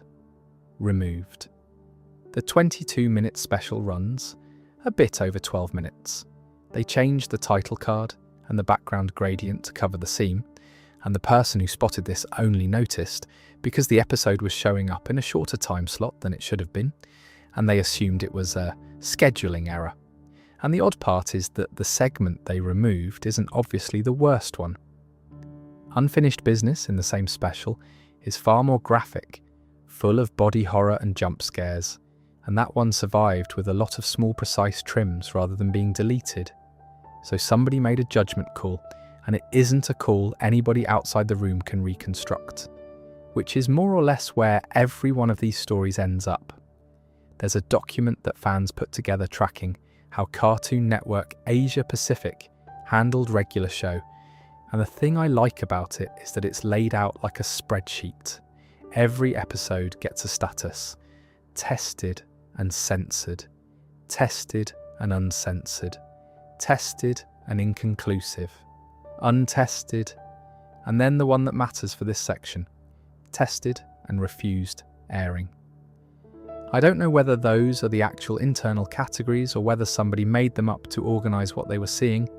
removed. The 22-minute special runs a bit over 12 minutes. They changed the title card and the background gradient to cover the seam, and the person who spotted this only noticed because the episode was showing up in a shorter time slot than it should have been, and they assumed it was a scheduling error. And the odd part is that the segment they removed isn't obviously the worst one. Unfinished Business in the same special is far more graphic, full of body horror and jump scares, and that one survived with a lot of small precise trims rather than being deleted. So somebody made a judgment call, and it isn't a call anybody outside the room can reconstruct, which is more or less where every one of these stories ends up. There's a document that fans put together tracking how Cartoon Network Asia Pacific handled regular show, and the thing I like about it is that it's laid out like a spreadsheet. Every episode gets a status: tested and censored, tested and uncensored, tested and inconclusive, untested, and then the one that matters for this section: tested and refused airing. I don't know whether those are the actual internal categories or whether somebody made them up to organise what they were seeing,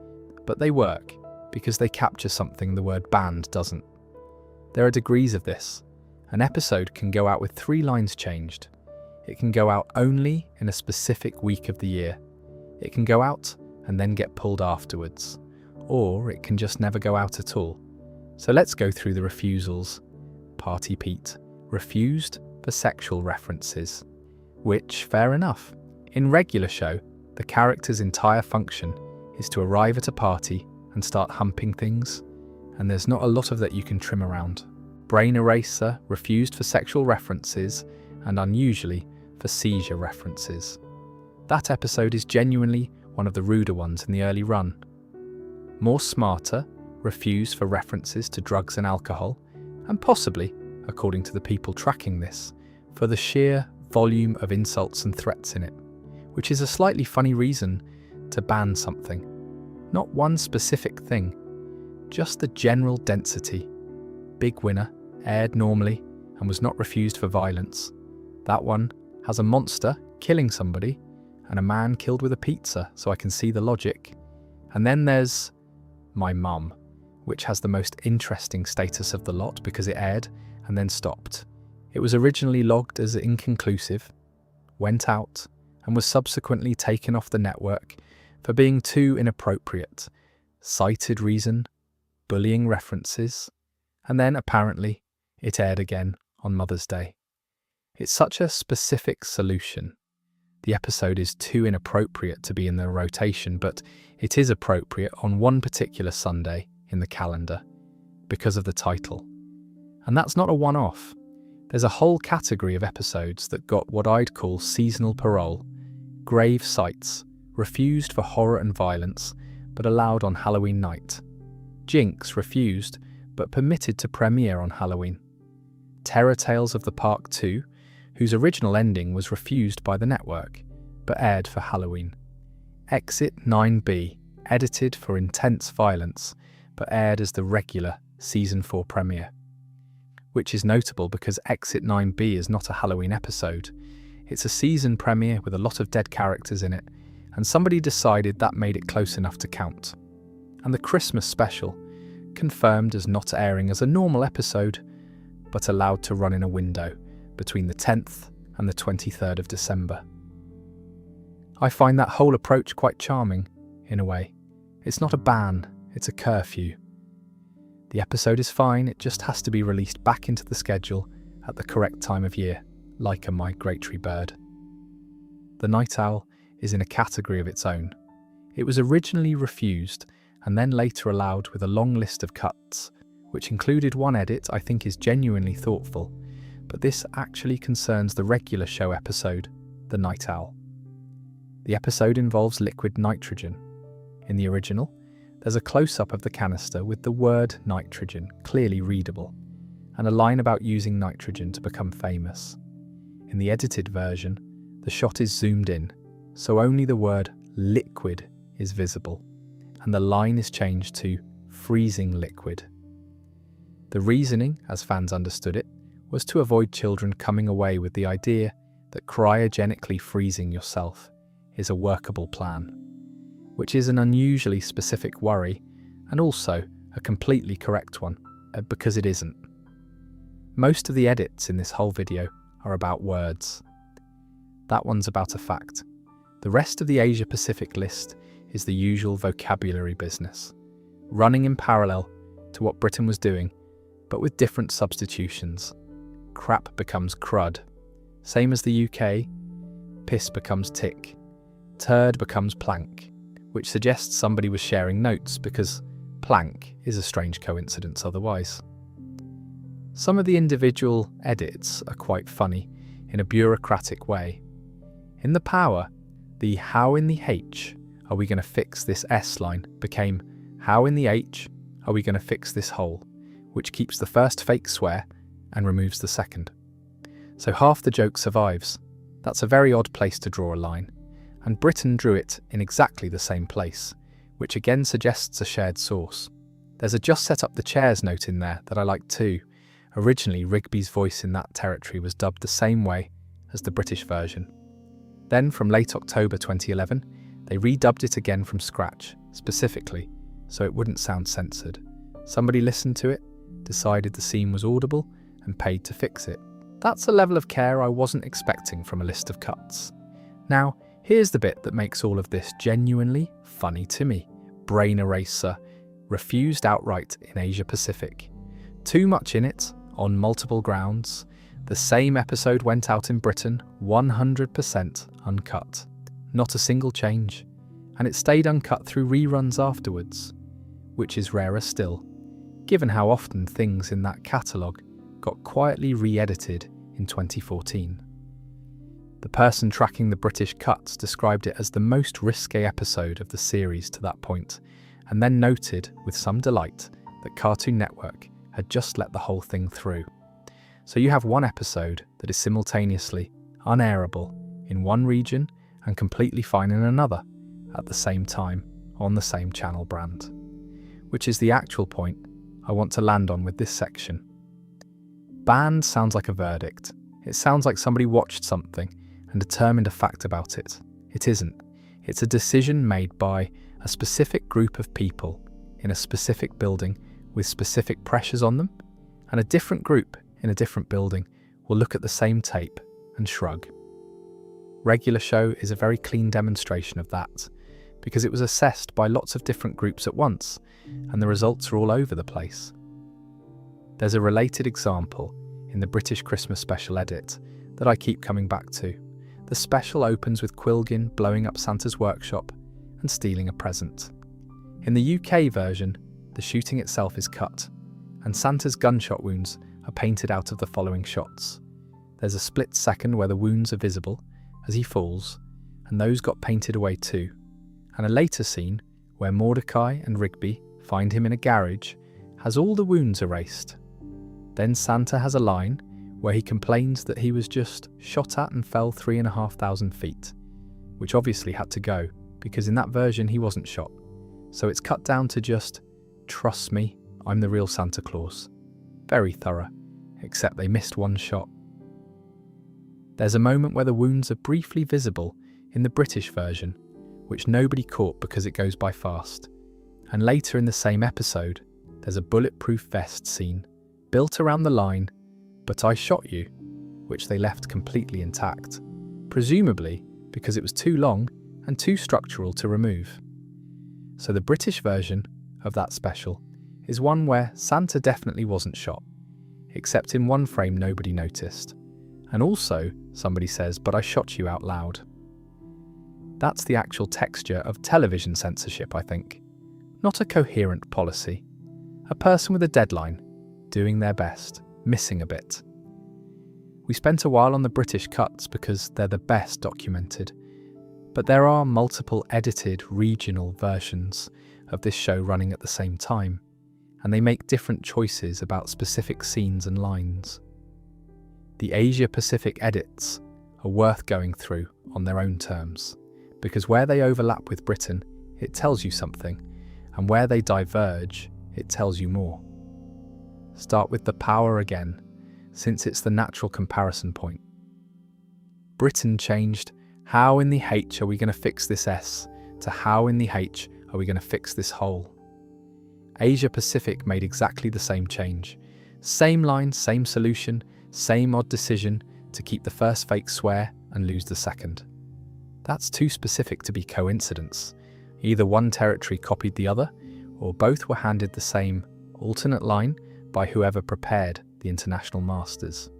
but they work because they capture something the word banned doesn't. There are degrees of this. An episode can go out with 3 lines changed. It can go out only in a specific week of the year. It can go out and then get pulled afterwards. Or it can just never go out at all. So let's go through the refusals. Party Pete refused for sexual references, which, fair enough. In regular show, the character's entire function is to arrive at a party and start humping things, and there's not a lot of that you can trim around. Brain Eraser refused for sexual references and unusually for seizure references. That episode is genuinely one of the ruder ones in the early run. More Smarter refused for references to drugs and alcohol, and possibly, according to the people tracking this, for the sheer volume of insults and threats in it, which is a slightly funny reason to ban something. Not one specific thing, just the general density. Big winner, aired normally, and was not refused for violence. That one has a monster killing somebody, and a man killed with a pizza, so I can see the logic. And then there's My Mum, which has the most interesting status of the lot because it aired and then stopped. It was originally logged as inconclusive, went out, and was subsequently taken off the network for being too inappropriate, cited reason, bullying references, and then apparently it aired again on Mother's Day. It's such a specific solution. The episode is too inappropriate to be in the rotation, but it is appropriate on one particular Sunday in the calendar because of the title. And that's not a one-off. There's a whole category of episodes that got what I'd call seasonal parole, grave sites, refused for horror and violence, but allowed on Halloween night. Jinx refused, but permitted to premiere on Halloween. Terror Tales of the Park 2, whose original ending was refused by the network, but aired for Halloween. Exit 9B, edited for intense violence, but aired as the regular Season 4 premiere. Which is notable because Exit 9B is not a Halloween episode. It's a season premiere with a lot of dead characters in it, and somebody decided that made it close enough to count. And the Christmas special, confirmed as not airing as a normal episode, but allowed to run in a window between the 10th and the 23rd of December. I find that whole approach quite charming, in a way. It's not a ban, it's a curfew. The episode is fine, it just has to be released back into the schedule at the correct time of year, like a migratory bird. The Night Owl is in a category of its own. It was originally refused and then later allowed with a long list of cuts, which included one edit I think is genuinely thoughtful, but this actually concerns the regular show episode, The Night Owl. The episode involves liquid nitrogen. In the original, there's a close-up of the canister with the word nitrogen clearly readable, and a line about using nitrogen to become famous. In the edited version, the shot is zoomed in, so only the word liquid is visible, and the line is changed to freezing liquid. The reasoning, as fans understood it, was to avoid children coming away with the idea that cryogenically freezing yourself is a workable plan, which is an unusually specific worry and also a completely correct one, because it isn't. Most of the edits in this whole video are about words. That one's about a fact. The rest of the Asia Pacific list is the usual vocabulary business, running in parallel to what Britain was doing, but with different substitutions. Crap becomes crud. Same as the UK, piss becomes tick. Turd becomes plank, which suggests somebody was sharing notes because plank is a strange coincidence otherwise. Some of the individual edits are quite funny in a bureaucratic way. In the Power, the how in the H are we going to fix this S line became how in the H are we going to fix this hole, which keeps the first fake swear and removes the second. So half the joke survives. That's a very odd place to draw a line, and Britain drew it in exactly the same place, which again suggests a shared source. There's a just set up the chairs note in there that I like too. Originally, Rigby's voice in that territory was dubbed the same way as the British version. Then, from late October 2011, they redubbed it again from scratch, specifically, so it wouldn't sound censored. Somebody listened to it, decided the scene was audible, and paid to fix it. That's a level of care I wasn't expecting from a list of cuts. Now, here's the bit that makes all of this genuinely funny to me. Brain eraser, refused outright in Asia Pacific. Too much in it, on multiple grounds. The same episode went out in Britain, 100% uncut. Not a single change. And it stayed uncut through reruns afterwards, which is rarer still, given how often things in that catalogue got quietly re-edited in 2014. The person tracking the British cuts described it as the most risque episode of the series to that point, and then noted with some delight that Cartoon Network had just let the whole thing through. So you have one episode that is simultaneously unairable in one region and completely fine in another at the same time on the same channel brand, which is the actual point I want to land on with this section. Banned sounds like a verdict. It sounds like somebody watched something and determined a fact about it. It isn't. It's a decision made by a specific group of people in a specific building with specific pressures on them, and a different group in a different building will look at the same tape and shrug. Regular Show is a very clean demonstration of that, because it was assessed by lots of different groups at once, and the results are all over the place. There's a related example in the British Christmas special edit that I keep coming back to. The special opens with Quilgin blowing up Santa's workshop and stealing a present. In the UK version, the shooting itself is cut, and Santa's gunshot wounds are painted out of the following shots. There's a split second where the wounds are visible as he falls, and those got painted away too, and a later scene where Mordecai and Rigby find him in a garage has all the wounds erased. Then Santa has a line where he complains that he was just shot at and fell 3,500 feet, which obviously had to go, because in that version he wasn't shot. So it's cut down to just, "Trust me, I'm the real Santa Claus." Very thorough, except they missed one shot. There's a moment where the wounds are briefly visible in the British version, which nobody caught because it goes by fast. And later in the same episode, there's a bulletproof vest scene built around the line, "But I shot you," which they left completely intact, presumably because it was too long and too structural to remove. So the British version of that special is one where Santa definitely wasn't shot, except in one frame nobody noticed. And also, somebody says, "But I shot you" out loud. That's the actual texture of television censorship, I think. Not a coherent policy. A person with a deadline, doing their best, missing a bit. We spent a while on the British cuts because they're the best documented, but there are multiple edited regional versions of this show running at the same time, and they make different choices about specific scenes and lines. The Asia-Pacific edits are worth going through on their own terms, because where they overlap with Britain, it tells you something, and where they diverge, it tells you more. Start with the power again, since it's the natural comparison point. Britain changed "How in the H are we going to fix this S?" to "How in the H are we going to fix this hole?" Asia Pacific made exactly the same change. Same line, same solution, same odd decision to keep the first fake swear and lose the second. That's too specific to be coincidence. Either one territory copied the other, or both were handed the same alternate line by whoever prepared the international masters.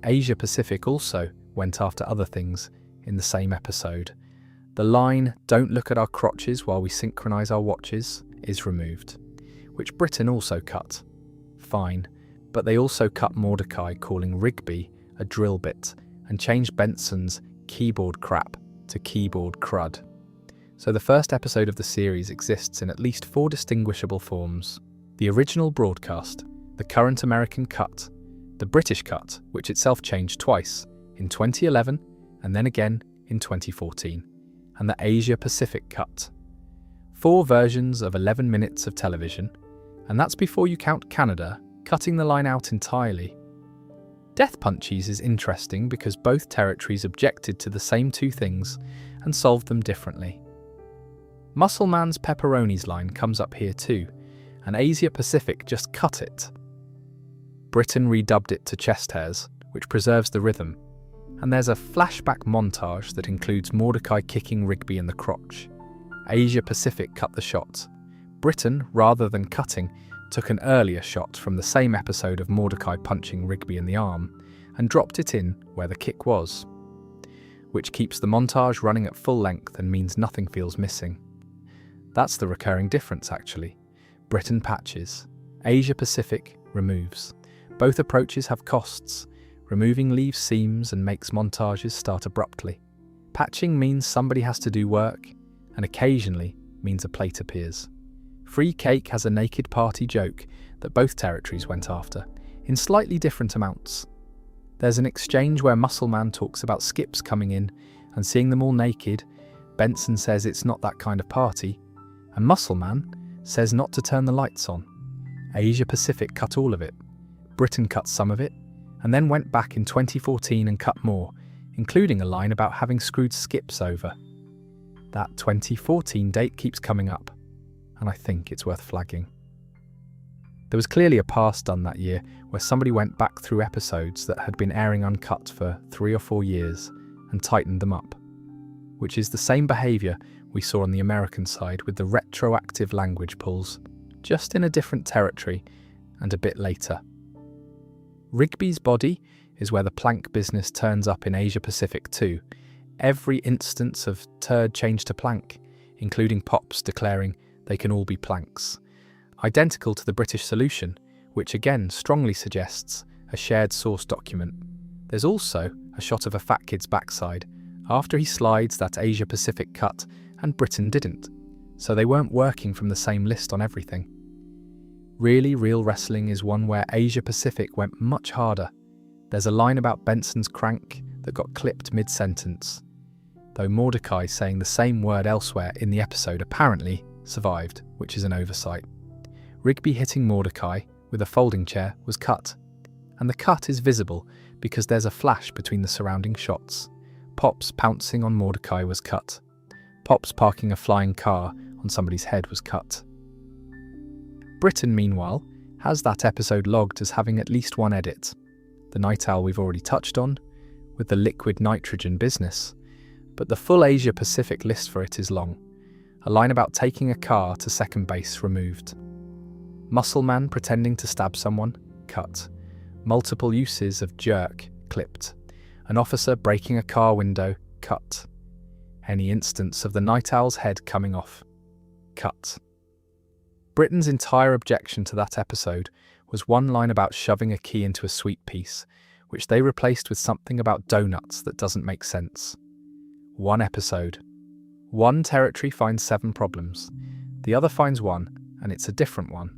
Asia Pacific also went after other things in the same episode. The line, "Don't look at our crotches while we synchronize our watches," is removed, which Britain also cut. Fine, but they also cut Mordecai calling Rigby a drill bit and changed Benson's "keyboard crap" to "keyboard crud." So the first episode of the series exists in at least 4 distinguishable forms. The original broadcast, the current American cut, the British cut, which itself changed twice, in 2011 and then again in 2014, and the Asia Pacific cut. 4 versions of 11 minutes of television, and that's before you count Canada cutting the line out entirely. Death Punchies is interesting because both territories objected to the same 2 things and solved them differently. Muscle Man's Pepperoni's line comes up here too, and Asia Pacific just cut it. Britain redubbed it to chest hairs, which preserves the rhythm, and there's a flashback montage that includes Mordecai kicking Rigby in the crotch. Asia Pacific cut the shot. Britain, rather than cutting, took an earlier shot from the same episode of Mordecai punching Rigby in the arm and dropped it in where the kick was, which keeps the montage running at full length and means nothing feels missing. That's the recurring difference, actually. Britain patches, Asia Pacific removes. Both approaches have costs. Removing leaves seams and makes montages start abruptly. Patching means somebody has to do work, and occasionally means a plate appears. Free cake has a naked party joke that both territories went after, in slightly different amounts. There's an exchange where Muscle Man talks about skips coming in and seeing them all naked. Benson says it's not that kind of party, and Muscle Man says not to turn the lights on. Asia Pacific cut all of it. Britain cut some of it, and then went back in 2014 and cut more, including a line about having screwed skips over. That 2014 date keeps coming up, and I think it's worth flagging. There was clearly a pass done that year where somebody went back through episodes that had been airing uncut for 3 or 4 years and tightened them up, which is the same behaviour we saw on the American side with the retroactive language pulls, just in a different territory and a bit later. Rigby's body is where the plank business turns up in Asia Pacific too. Every instance of turd changed to plank, including Pops declaring they can all be planks. Identical to the British solution, which again strongly suggests a shared source document. There's also a shot of a fat kid's backside after he slides that Asia Pacific cut and Britain didn't, so they weren't working from the same list on everything. Really Real Wrestling is one where Asia Pacific went much harder. There's a line about Benson's crank that got clipped mid-sentence, though Mordecai saying the same word elsewhere in the episode apparently survived, which is an oversight. Rigby hitting Mordecai with a folding chair was cut, and the cut is visible because there's a flash between the surrounding shots. Pops pouncing on Mordecai was cut. Pops parking a flying car on somebody's head was cut. Britain, meanwhile, has that episode logged as having at least one edit. The night owl we've already touched on, with the liquid nitrogen business, but the full Asia Pacific list for it is long. A line about taking a car to second base removed. Muscle Man pretending to stab someone, cut. Multiple uses of jerk, clipped. An officer breaking a car window, cut. Any instance of the night owl's head coming off, cut. Britain's entire objection to that episode was one line about shoving a key into a sweet piece, which they replaced with something about donuts that doesn't make sense. One episode. One territory finds 7 problems. The other finds one, and it's a different one.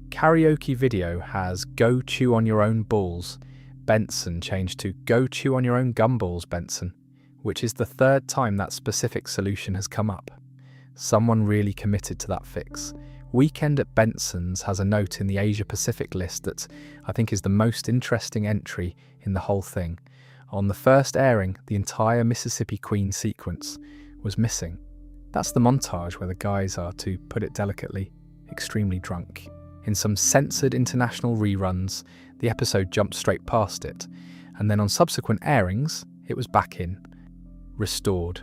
Karaoke video has "Go chew on your own balls." Benson changed to "Go chew on your own gumballs, Benson," which is the 3rd time that specific solution has come up. Someone really committed to that fix. Weekend at Benson's has a note in the Asia Pacific list that I think is the most interesting entry in the whole thing. On the first airing, the entire Mississippi Queen sequence was missing. That's the montage where the guys are, to put it delicately, extremely drunk. In some censored international reruns, the episode jumped straight past it, and then on subsequent airings, it was back in, restored.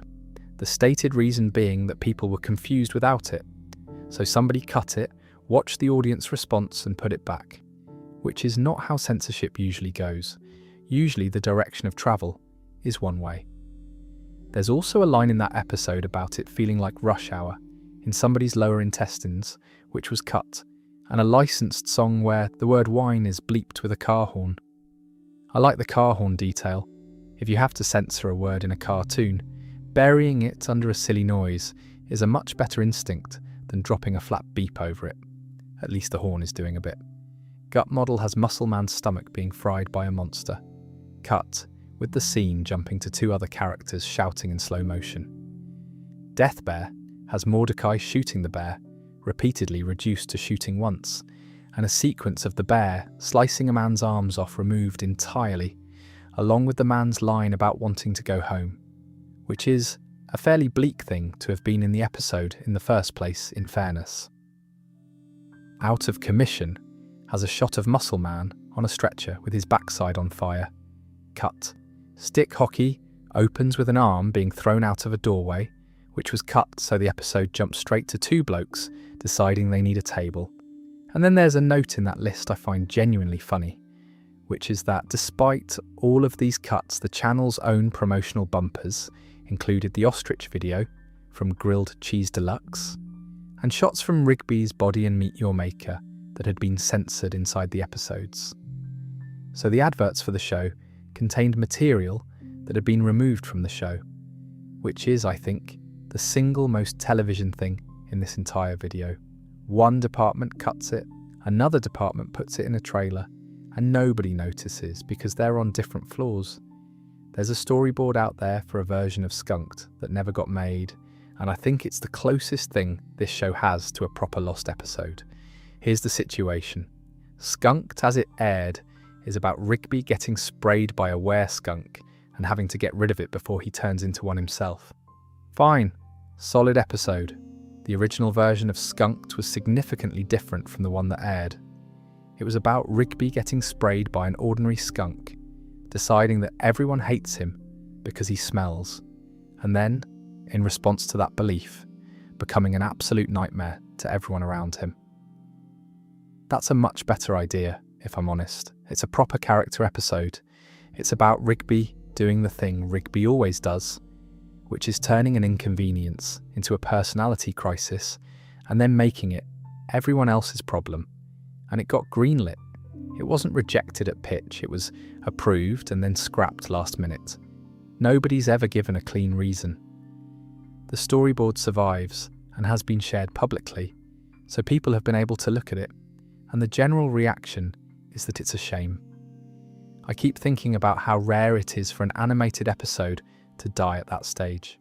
The stated reason being that people were confused without it. So somebody cut it, watched the audience response and put it back, which is not how censorship usually goes. Usually the direction of travel is one way. There's also a line in that episode about it feeling like rush hour in somebody's lower intestines, which was cut, and a licensed song where the word wine is bleeped with a car horn. I like the car horn detail. If you have to censor a word in a cartoon, burying it under a silly noise is a much better instinct than dropping a flat beep over it. At least the horn is doing a bit. Gut model has Muscle Man's stomach being fried by a monster. Cut, with the scene jumping to 2 other characters shouting in slow motion. Death Bear has Mordecai shooting the bear, repeatedly reduced to shooting once, and a sequence of the bear slicing a man's arms off removed entirely, along with the man's line about wanting to go home, which is a fairly bleak thing to have been in the episode in the first place, in fairness. Out of Commission has a shot of Muscle Man on a stretcher with his backside on fire. Cut. Stick Hockey opens with an arm being thrown out of a doorway, which was cut so the episode jumps straight to 2 blokes deciding they need a table. And then there's a note in that list I find genuinely funny, which is that despite all of these cuts, the channel's own promotional bumpers included the ostrich video from Grilled Cheese Deluxe and shots from Rigby's Body and Meet Your Maker that had been censored inside the episodes. So the adverts for the show contained material that had been removed from the show, which is, I think, the single most television thing in this entire video. One department cuts it, another department puts it in a trailer, and nobody notices because they're on different floors. There's a storyboard out there for a version of Skunked that never got made, and I think it's the closest thing this show has to a proper lost episode. Here's the situation. Skunked, as it aired, is about Rigby getting sprayed by a were-skunk and having to get rid of it before he turns into one himself. Fine, solid episode. The original version of Skunked was significantly different from the one that aired. It was about Rigby getting sprayed by an ordinary skunk, deciding that everyone hates him because he smells, and then, in response to that belief, becoming an absolute nightmare to everyone around him. That's a much better idea, if I'm honest. It's a proper character episode. It's about Rigby doing the thing Rigby always does, which is turning an inconvenience into a personality crisis and then making it everyone else's problem. And it got greenlit. It wasn't rejected at pitch, it was approved and then scrapped last minute. Nobody's ever given a clean reason. The storyboard survives and has been shared publicly, so people have been able to look at it, and the general reaction is that it's a shame. I keep thinking about how rare it is for an animated episode to die at that stage.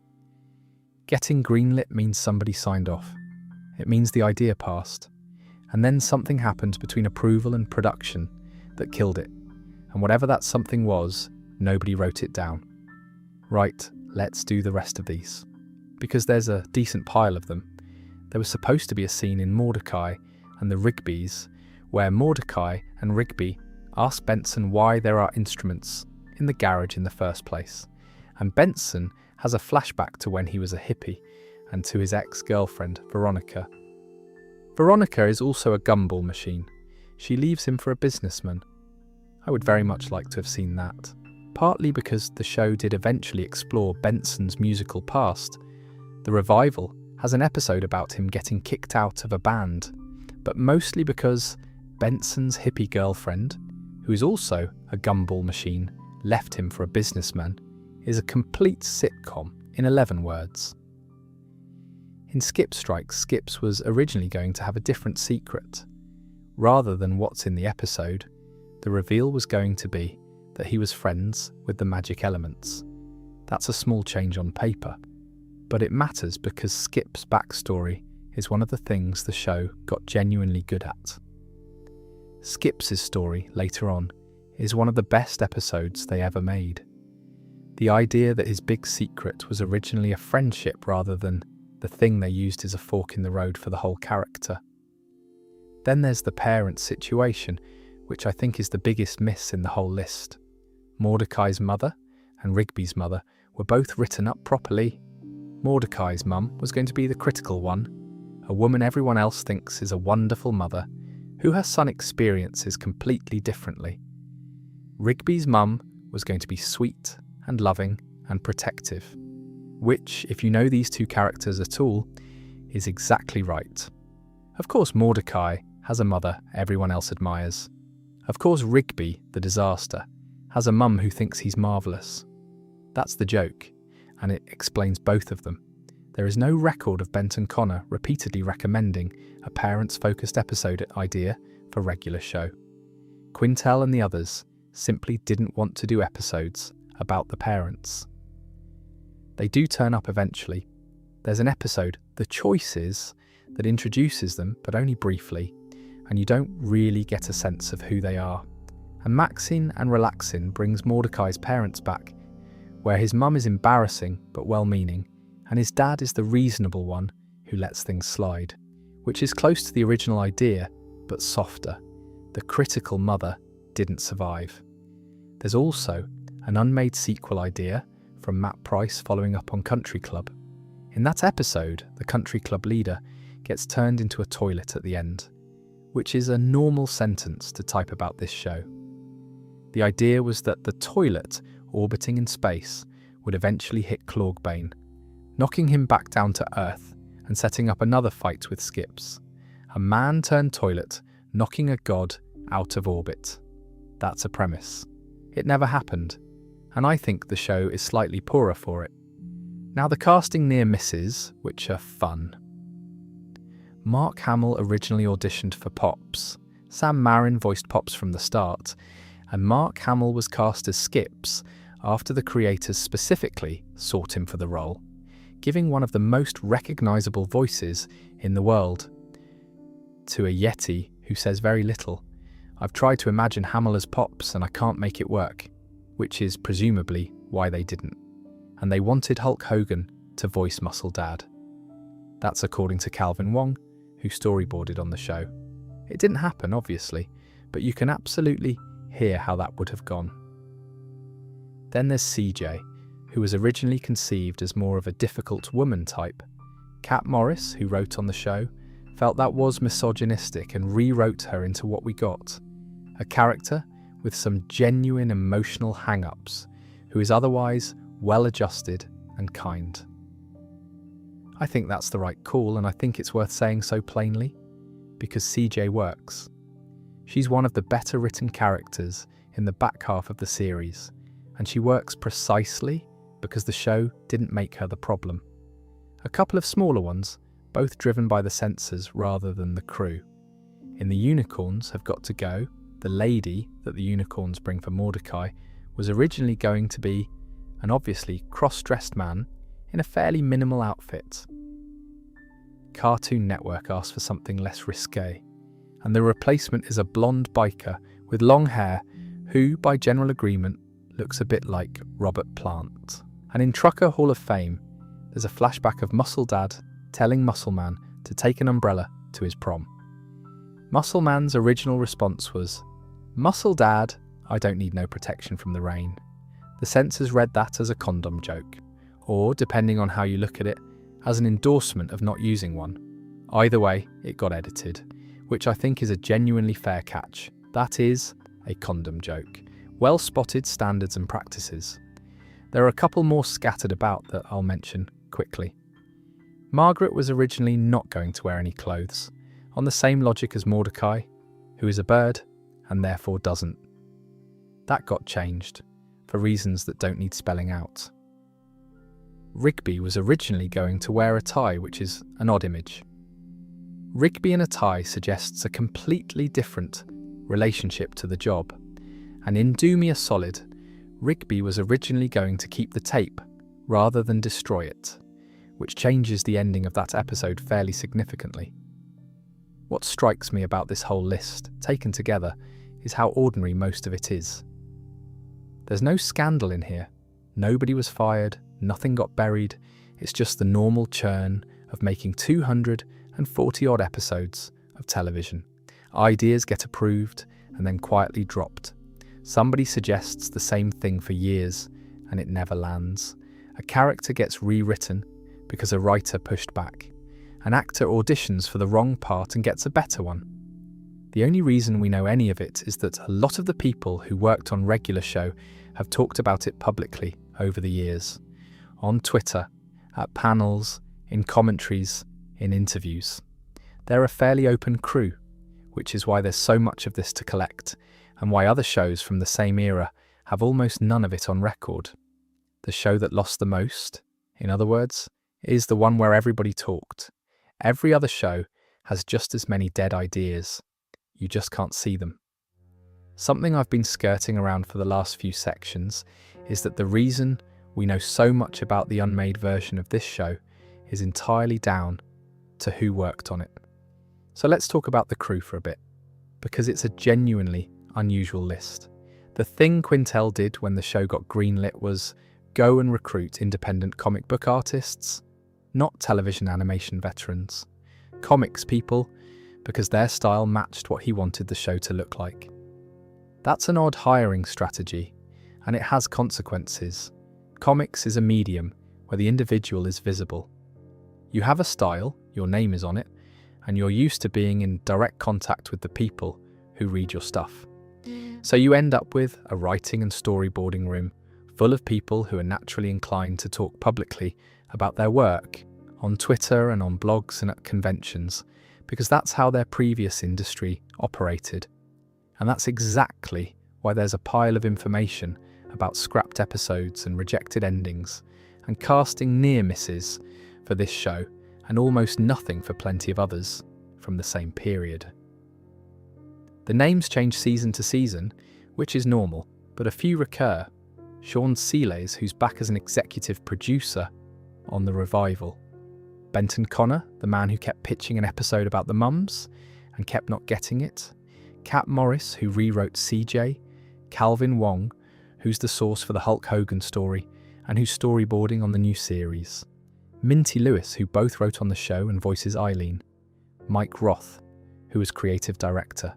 Getting greenlit means somebody signed off. It means the idea passed. And then something happened between approval and production that killed it. And whatever that something was, nobody wrote it down. Right, let's do the rest of these. Because there's a decent pile of them. There was supposed to be a scene in Mordecai and the Rigbys where Mordecai and Rigby ask Benson why there are instruments in the garage in the first place. And Benson has a flashback to when he was a hippie and to his ex-girlfriend, Veronica. Veronica is also a gumball machine. She leaves him for a businessman. I would very much like to have seen that. Partly because the show did eventually explore Benson's musical past. The revival has an episode about him getting kicked out of a band, but mostly because Benson's hippie girlfriend, who is also a gumball machine, left him for a businessman, is a complete sitcom in 11 words. In Skip Strikes, Skips was originally going to have a different secret. Rather than what's in the episode, the reveal was going to be that he was friends with the magic elements. That's a small change on paper, but it matters because Skip's backstory is one of the things the show got genuinely good at. Skip's story, later on, is one of the best episodes they ever made. The idea that his big secret was originally a friendship rather than the thing they used as a fork in the road for the whole character. Then there's the parent situation, which I think is the biggest miss in the whole list. Mordecai's mother and Rigby's mother were both written up properly. Mordecai's mum was going to be the critical one, a woman everyone else thinks is a wonderful mother, who her son experiences completely differently. Rigby's mum was going to be sweet and loving and protective, which, if you know these two characters at all, is exactly right. Of course, Mordecai has a mother everyone else admires. Of course, Rigby, the disaster, has a mum who thinks he's marvellous. That's the joke, and it explains both of them. There is no record of Benton Connor repeatedly recommending a parents-focused episode idea for regular show. Quintel and the others simply didn't want to do episodes about the parents. They do turn up eventually. There's an episode, The Choices, that introduces them, but only briefly, and you don't really get a sense of who they are. And Maxine and Relaxin brings Mordecai's parents back, where his mum is embarrassing but well-meaning, and his dad is the reasonable one who lets things slide, which is close to the original idea, but softer. The critical mother didn't survive. There's also an unmade sequel idea from Matt Price following up on Country Club. In that episode, the Country Club leader gets turned into a toilet at the end, which is a normal sentence to type about this show. The idea was that the toilet, orbiting in space, would eventually hit Clogbane, knocking him back down to Earth and setting up another fight with Skips. A man-turned-toilet knocking a god out of orbit. That's a premise. It never happened, and I think the show is slightly poorer for it. Now, the casting near misses, which are fun. Mark Hamill originally auditioned for Pops. Sam Marin voiced Pops from the start, and Mark Hamill was cast as Skips after the creators specifically sought him for the role, giving one of the most recognisable voices in the world to a Yeti who says very little. I've tried to imagine Hamill as Pops and I can't make it work, which is presumably why they didn't. And they wanted Hulk Hogan to voice Muscle Dad. That's according to Calvin Wong, who storyboarded on the show. It didn't happen, obviously, but you can absolutely hear how that would have gone. Then there's CJ, who was originally conceived as more of a difficult woman type. Kat Morris, who wrote on the show, felt that was misogynistic and rewrote her into what we got. A character with some genuine emotional hang-ups, who is otherwise well-adjusted and kind. I think that's the right call, and I think it's worth saying so plainly, because CJ works. She's one of the better written characters in the back half of the series, and she works precisely because the show didn't make her the problem. A couple of smaller ones, both driven by the censors rather than the crew. In The Unicorns Have Got to Go, the lady that the unicorns bring for Mordecai was originally going to be an obviously cross-dressed man in a fairly minimal outfit. Cartoon Network asked for something less risque, and the replacement is a blonde biker with long hair who, by general agreement, looks a bit like Robert Plant. And in Trucker Hall of Fame, there's a flashback of Muscle Dad telling Muscle Man to take an umbrella to his prom. Muscle Man's original response was, "Muscle Dad, I don't need no protection from the rain." The censors read that as a condom joke, or, depending on how you look at it, as an endorsement of not using one. Either way, it got edited, which I think is a genuinely fair catch. That is a condom joke. Well-spotted standards and practices. There are a couple more scattered about that I'll mention quickly. Margaret was originally not going to wear any clothes, on the same logic as Mordecai, who is a bird and therefore doesn't. That got changed, for reasons that don't need spelling out. Rigby was originally going to wear a tie, which is an odd image. Rigby in a tie suggests a completely different relationship to the job, and in Do Me a Solid, Rigby was originally going to keep the tape rather than destroy it, which changes the ending of that episode fairly significantly. What strikes me about this whole list, taken together, is how ordinary most of it is. There's no scandal in here. Nobody was fired, nothing got buried. It's just the normal churn of making 240-odd episodes of television. Ideas get approved and then quietly dropped. Somebody suggests the same thing for years and it never lands. A character gets rewritten because a writer pushed back. An actor auditions for the wrong part and gets a better one. The only reason we know any of it is that a lot of the people who worked on regular show have talked about it publicly over the years. On Twitter, at panels, in commentaries, in interviews. They're a fairly open crew, which is why there's so much of this to collect, and why other shows from the same era have almost none of it on record. The show that lost the most, in other words, is the one where everybody talked. Every other show has just as many dead ideas. You just can't see them. Something I've been skirting around for the last few sections is that the reason we know so much about the unmade version of this show is entirely down to who worked on it. So let's talk about the crew for a bit, because it's a genuinely unusual list. The thing Quintel did when the show got greenlit was go and recruit independent comic book artists, not television animation veterans. Comics people, because their style matched what he wanted the show to look like. That's an odd hiring strategy, and it has consequences. Comics is a medium where the individual is visible. You have a style, your name is on it, and you're used to being in direct contact with the people who read your stuff. So you end up with a writing and storyboarding room full of people who are naturally inclined to talk publicly about their work, on Twitter and on blogs and at conventions, because that's how their previous industry operated. And that's exactly why there's a pile of information about scrapped episodes and rejected endings, and casting near misses for this show, and almost nothing for plenty of others. from the same period. The names change season to season, which is normal, but a few recur. Sean Seeley's, who's back as an executive producer on the revival. Benton Connor, the man who kept pitching an episode about the mums and kept not getting it. Kat Morris, who rewrote CJ. Calvin Wong, who's the source for the Hulk Hogan story and who's storyboarding on the new series. Minty Lewis, who both wrote on the show and voices Eileen. Mike Roth, who was creative director.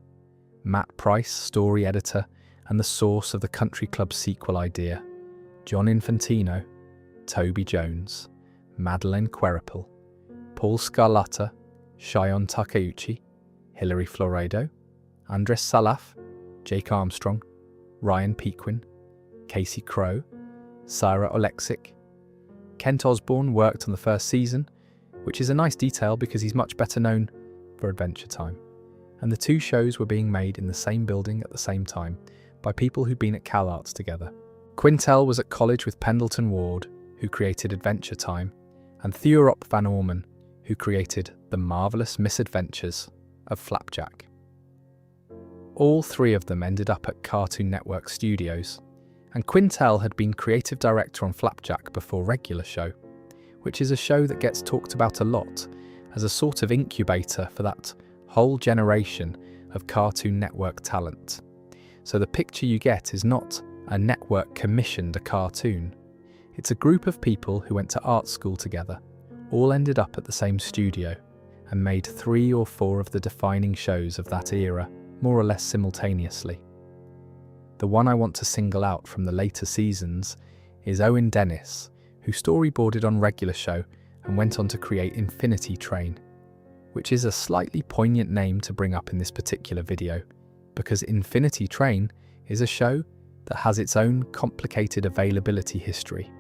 Matt Price, story editor and the source of the Country Club sequel idea. John Infantino. Toby Jones. Madeleine Queripel. Paul Scarlatta. Shion Takeuchi. Hilary Florido. Andres Salaf. Jake Armstrong. Ryan Pequin. Casey Crowe. Sarah Oleksic. Kent Osborne worked on the first season, which is a nice detail because he's much better known for Adventure Time. And the two shows were being made in the same building at the same time by people who'd been at CalArts together. Quintel was at college with Pendleton Ward, who created Adventure Time, and Theorop Van Orman, who created The Marvelous Misadventures of Flapjack. All three of them ended up at Cartoon Network Studios, and Quintel had been creative director on Flapjack before Regular Show, which is a show that gets talked about a lot as a sort of incubator for that whole generation of Cartoon Network talent. So the picture you get is not a network commissioned a cartoon. It's a group of people who went to art school together, all ended up at the same studio, and made 3 or 4 of the defining shows of that era, more or less simultaneously. The one I want to single out from the later seasons is Owen Dennis, who storyboarded on Regular Show and went on to create Infinity Train, which is a slightly poignant name to bring up in this particular video, because Infinity Train is a show that has its own complicated availability history.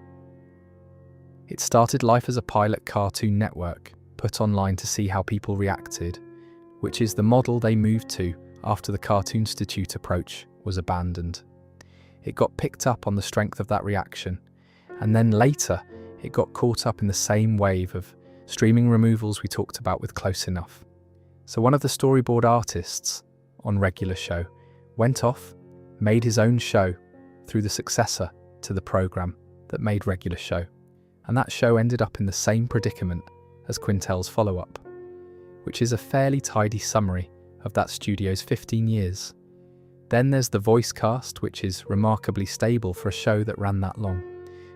It started life as a pilot Cartoon Network, put online to see how people reacted, which is the model they moved to after the Cartoon Institute approach was abandoned. It got picked up on the strength of that reaction, and then later it got caught up in the same wave of streaming removals we talked about with Close Enough. So one of the storyboard artists on Regular Show went off, made his own show through the successor to the program that made Regular Show, and that show ended up in the same predicament as Quintel's follow-up, which is a fairly tidy summary of that studio's 15 years. Then there's the voice cast, which is remarkably stable for a show that ran that long.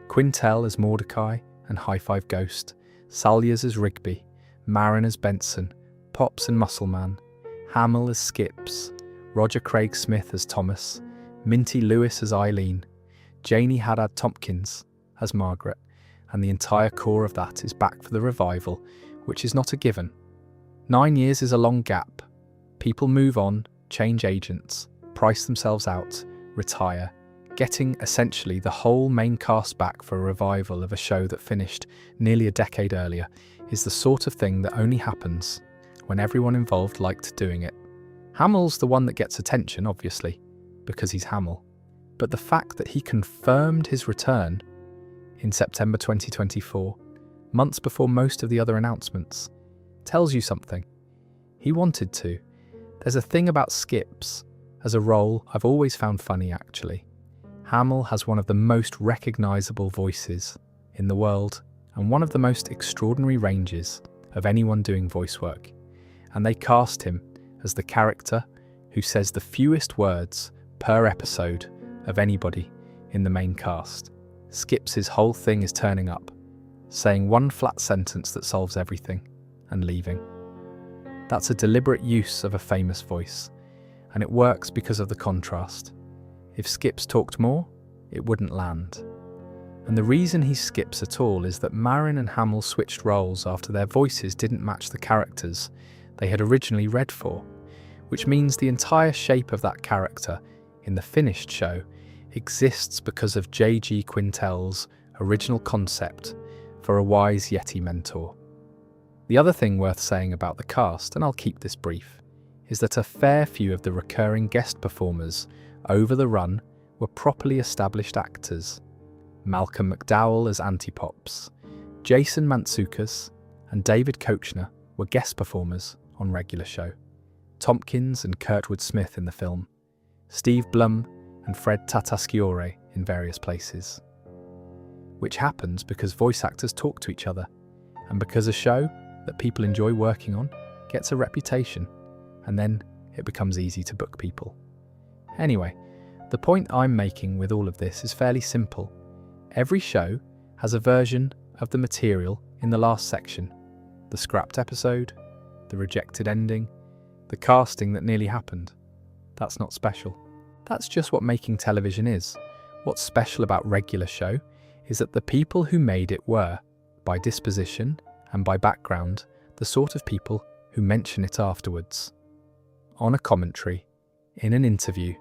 Quintel as Mordecai and High Five Ghost, Salyers as Rigby, Marin as Benson, Pops and Muscleman, Hamill as Skips, Roger Craig Smith as Thomas, Minty Lewis as Eileen, Janie Haddad Tompkins as Margaret, and the entire core of that is back for the revival, which is not a given. 9 years is a long gap. People move on, change agents, price themselves out, retire, getting essentially the whole main cast back for a revival of a show that finished nearly a decade earlier is the sort of thing that only happens when everyone involved liked doing it. Hamill's the one that gets attention, obviously, because he's Hamill, but the fact that he confirmed his return in September 2024, months before most of the other announcements, tells you something. He wanted to. There's a thing about Skips as a role I've always found funny, actually. Hamill has one of the most recognisable voices in the world and one of the most extraordinary ranges of anyone doing voice work, and they cast him as the character who says the fewest words per episode of anybody in the main cast. Skips' whole thing is turning up, saying one flat sentence that solves everything, and leaving. That's a deliberate use of a famous voice, and it works because of the contrast. If Skips talked more, it wouldn't land. And the reason he skips at all is that Marin and Hamill switched roles after their voices didn't match the characters they had originally read for, which means the entire shape of that character in the finished show exists because of J.G. Quintel's original concept for a wise Yeti mentor. The other thing worth saying about the cast, and I'll keep this brief, is that a fair few of the recurring guest performers over the run were properly established actors. Malcolm McDowell as Antipops, Jason Mantzoukas and David Kochner were guest performers on Regular Show. Tompkins and Kurtwood Smith in the film. Steve Blum and Fred Tatasciore in various places. Which happens because voice actors talk to each other, and because a show that people enjoy working on gets a reputation, and then it becomes easy to book people. Anyway, the point I'm making with all of this is fairly simple. Every show has a version of the material in the last section. The scrapped episode, the rejected ending, the casting that nearly happened. That's not special. That's just what making television is. What's special about Regular Show is that the people who made it were, by disposition and by background, the sort of people who mention it afterwards. On a commentary, in an interview,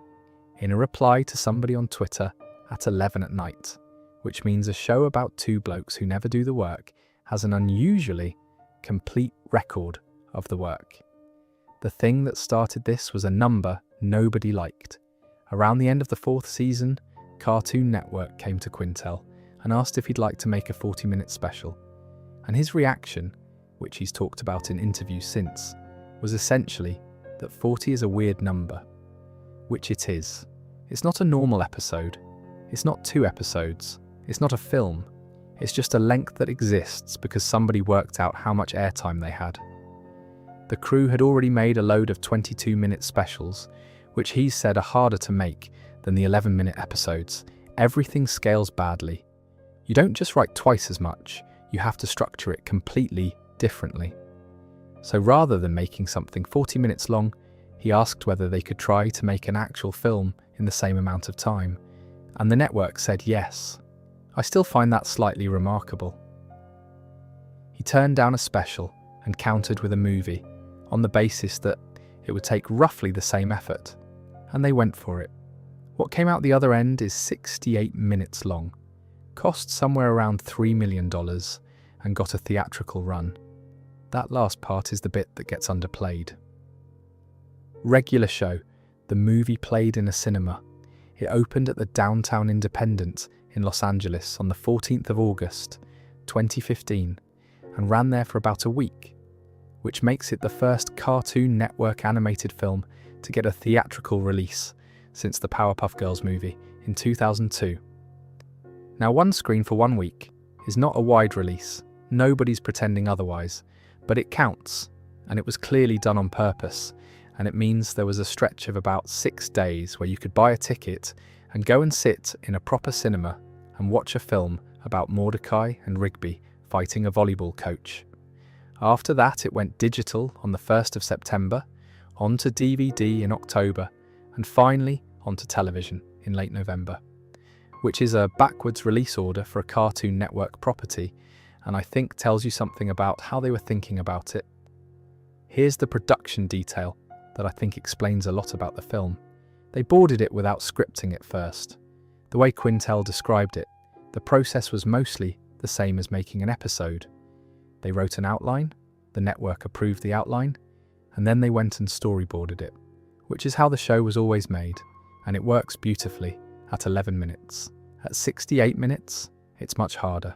in a reply to somebody on Twitter at 11 at night, which means a show about two blokes who never do the work has an unusually complete record of the work. The thing that started this was a number nobody liked. Around the end of the 4th season, Cartoon Network came to Quintel and asked if he'd like to make a 40-minute special. And his reaction, which he's talked about in interviews since, was essentially that 40 is a weird number. Which it is. It's not a normal episode. It's not 2 episodes. It's not a film. It's just a length that exists because somebody worked out how much airtime they had. The crew had already made a load of 22-minute specials, which he said are harder to make than the 11-minute episodes. Everything scales badly. You don't just write twice as much, you have to structure it completely differently. So rather than making something 40 minutes long, he asked whether they could try to make an actual film in the same amount of time, and the network said yes. I still find that slightly remarkable. He turned down a special and countered with a movie on the basis that it would take roughly the same effort, and they went for it. What came out the other end is 68 minutes long, cost somewhere around $3 million, and got a theatrical run. That last part is the bit that gets underplayed. Regular Show, the movie played in a cinema. It opened at the Downtown Independent in Los Angeles on the 14th of August, 2015, and ran there for about a week, which makes it the first Cartoon Network animated film to get a theatrical release since the Powerpuff Girls movie in 2002. Now, one screen for 1 week is not a wide release, nobody's pretending otherwise, but it counts, and it was clearly done on purpose, and it means there was a stretch of about 6 days where you could buy a ticket and go and sit in a proper cinema and watch a film about Mordecai and Rigby fighting a volleyball coach. After that, it went digital on the 1st of September, onto DVD in October, and finally onto television in late November, which is a backwards release order for a Cartoon Network property, and I think tells you something about how they were thinking about it. Here's the production detail that I think explains a lot about the film. They boarded it without scripting it first. The way Quintel described it, the process was mostly the same as making an episode. They wrote an outline, the network approved the outline, and then they went and storyboarded it, which is how the show was always made, and it works beautifully at 11 minutes. At 68 minutes, it's much harder.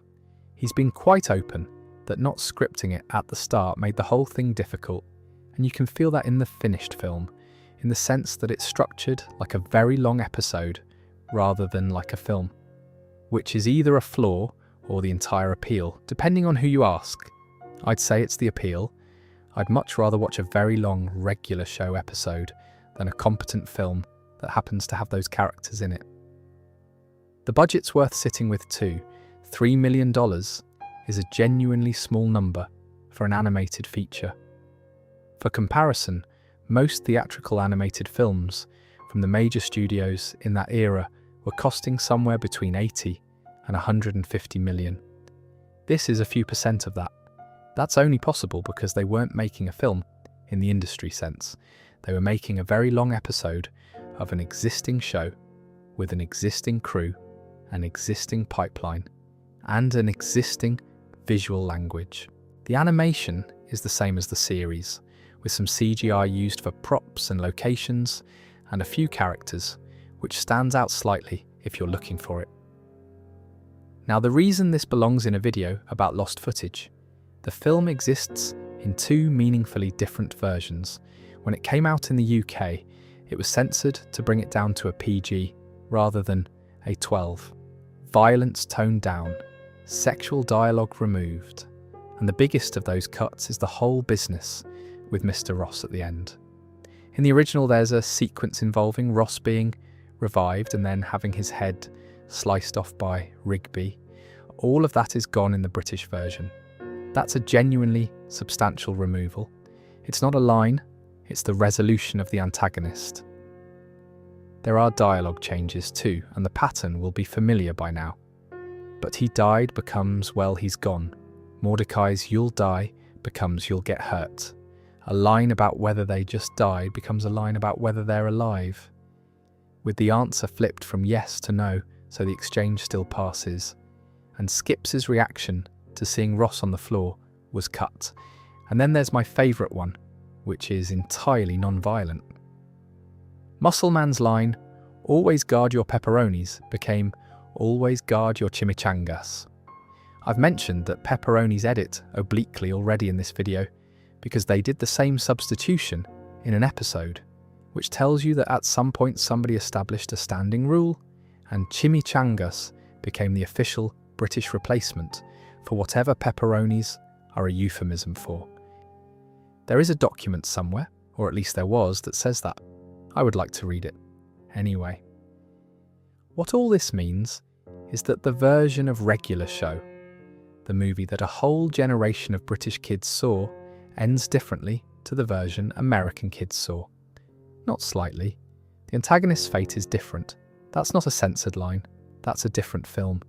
He's been quite open that not scripting it at the start made the whole thing difficult, and you can feel that in the finished film, in the sense that it's structured like a very long episode rather than like a film, which is either a flaw or the entire appeal, depending on who you ask. I'd say it's the appeal. I'd much rather watch a very long Regular Show episode than a competent film that happens to have those characters in it. The budget's worth sitting with too. $3 million is a genuinely small number for an animated feature. For comparison, most theatrical animated films from the major studios in that era were costing somewhere between 80 and 150 million. This is a few percent of that. That's only possible because they weren't making a film in the industry sense. They were making a very long episode of an existing show with an existing crew, an existing pipeline, and an existing visual language. The animation is the same as the series, with some CGI used for props and locations, and a few characters, which stands out slightly if you're looking for it. Now, the reason this belongs in a video about lost footage, the film exists in two meaningfully different versions. When it came out in the UK, it was censored to bring it down to a PG rather than a 12. Violence toned down, sexual dialogue removed, and the biggest of those cuts is the whole business with Mr. Ross at the end. In the original, there's a sequence involving Ross being revived and then having his head sliced off by Rigby. All of that is gone in the British version. That's a genuinely substantial removal. It's not a line, it's the resolution of the antagonist. There are dialogue changes too, and the pattern will be familiar by now. But he died becomes, well, he's gone. Mordecai's you'll die becomes you'll get hurt. A line about whether they just died becomes a line about whether they're alive. With the answer flipped from yes to no, so the exchange still passes. And Skips' reaction to seeing Ross on the floor was cut. And then there's my favourite one, which is entirely non-violent. Muscleman's line, always guard your pepperonis, became always guard your chimichangas. I've mentioned that pepperonis edit obliquely already in this video because they did the same substitution in an episode, which tells you that at some point somebody established a standing rule and chimichangas became the official British replacement for whatever pepperonis are a euphemism for. There is a document somewhere, or at least there was, that says that. I would like to read it. Anyway. What all this means is that the version of Regular Show, the movie that a whole generation of British kids saw, ends differently to the version American kids saw. Not slightly. The antagonist's fate is different. That's not a censored line. That's a different film.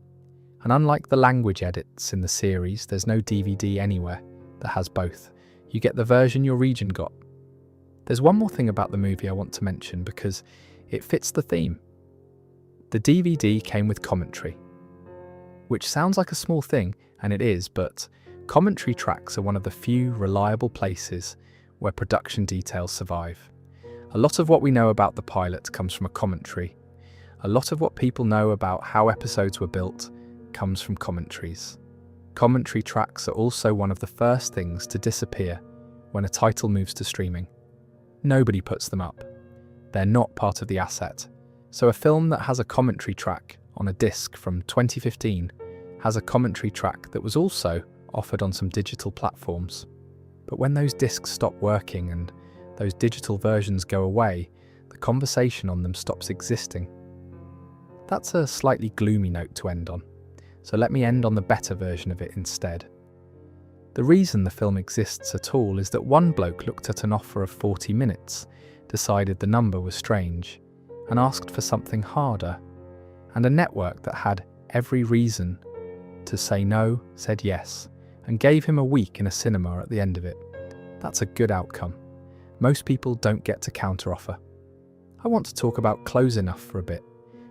And unlike the language edits in the series, there's no DVD anywhere that has both. You get the version your region got. There's one more thing about the movie I want to mention because it fits the theme. The DVD came with commentary, which sounds like a small thing, and it is, but commentary tracks are one of the few reliable places where production details survive. A lot of what we know about the pilot comes from a commentary. A lot of what people know about how episodes were built comes from commentaries. Commentary tracks are also one of the first things to disappear when a title moves to streaming. Nobody puts them up. They're not part of the asset. So a film that has a commentary track on a disc from 2015 has a commentary track that was also offered on some digital platforms. But when those discs stop working and those digital versions go away, the conversation on them stops existing. That's a slightly gloomy note to end on, so let me end on the better version of it instead. The reason the film exists at all is that one bloke looked at an offer of 40 minutes, decided the number was strange, and asked for something harder, and a network that had every reason to say no said yes, and gave him a week in a cinema at the end of it. That's a good outcome. Most people don't get to counteroffer. I want to talk about Close Enough for a bit,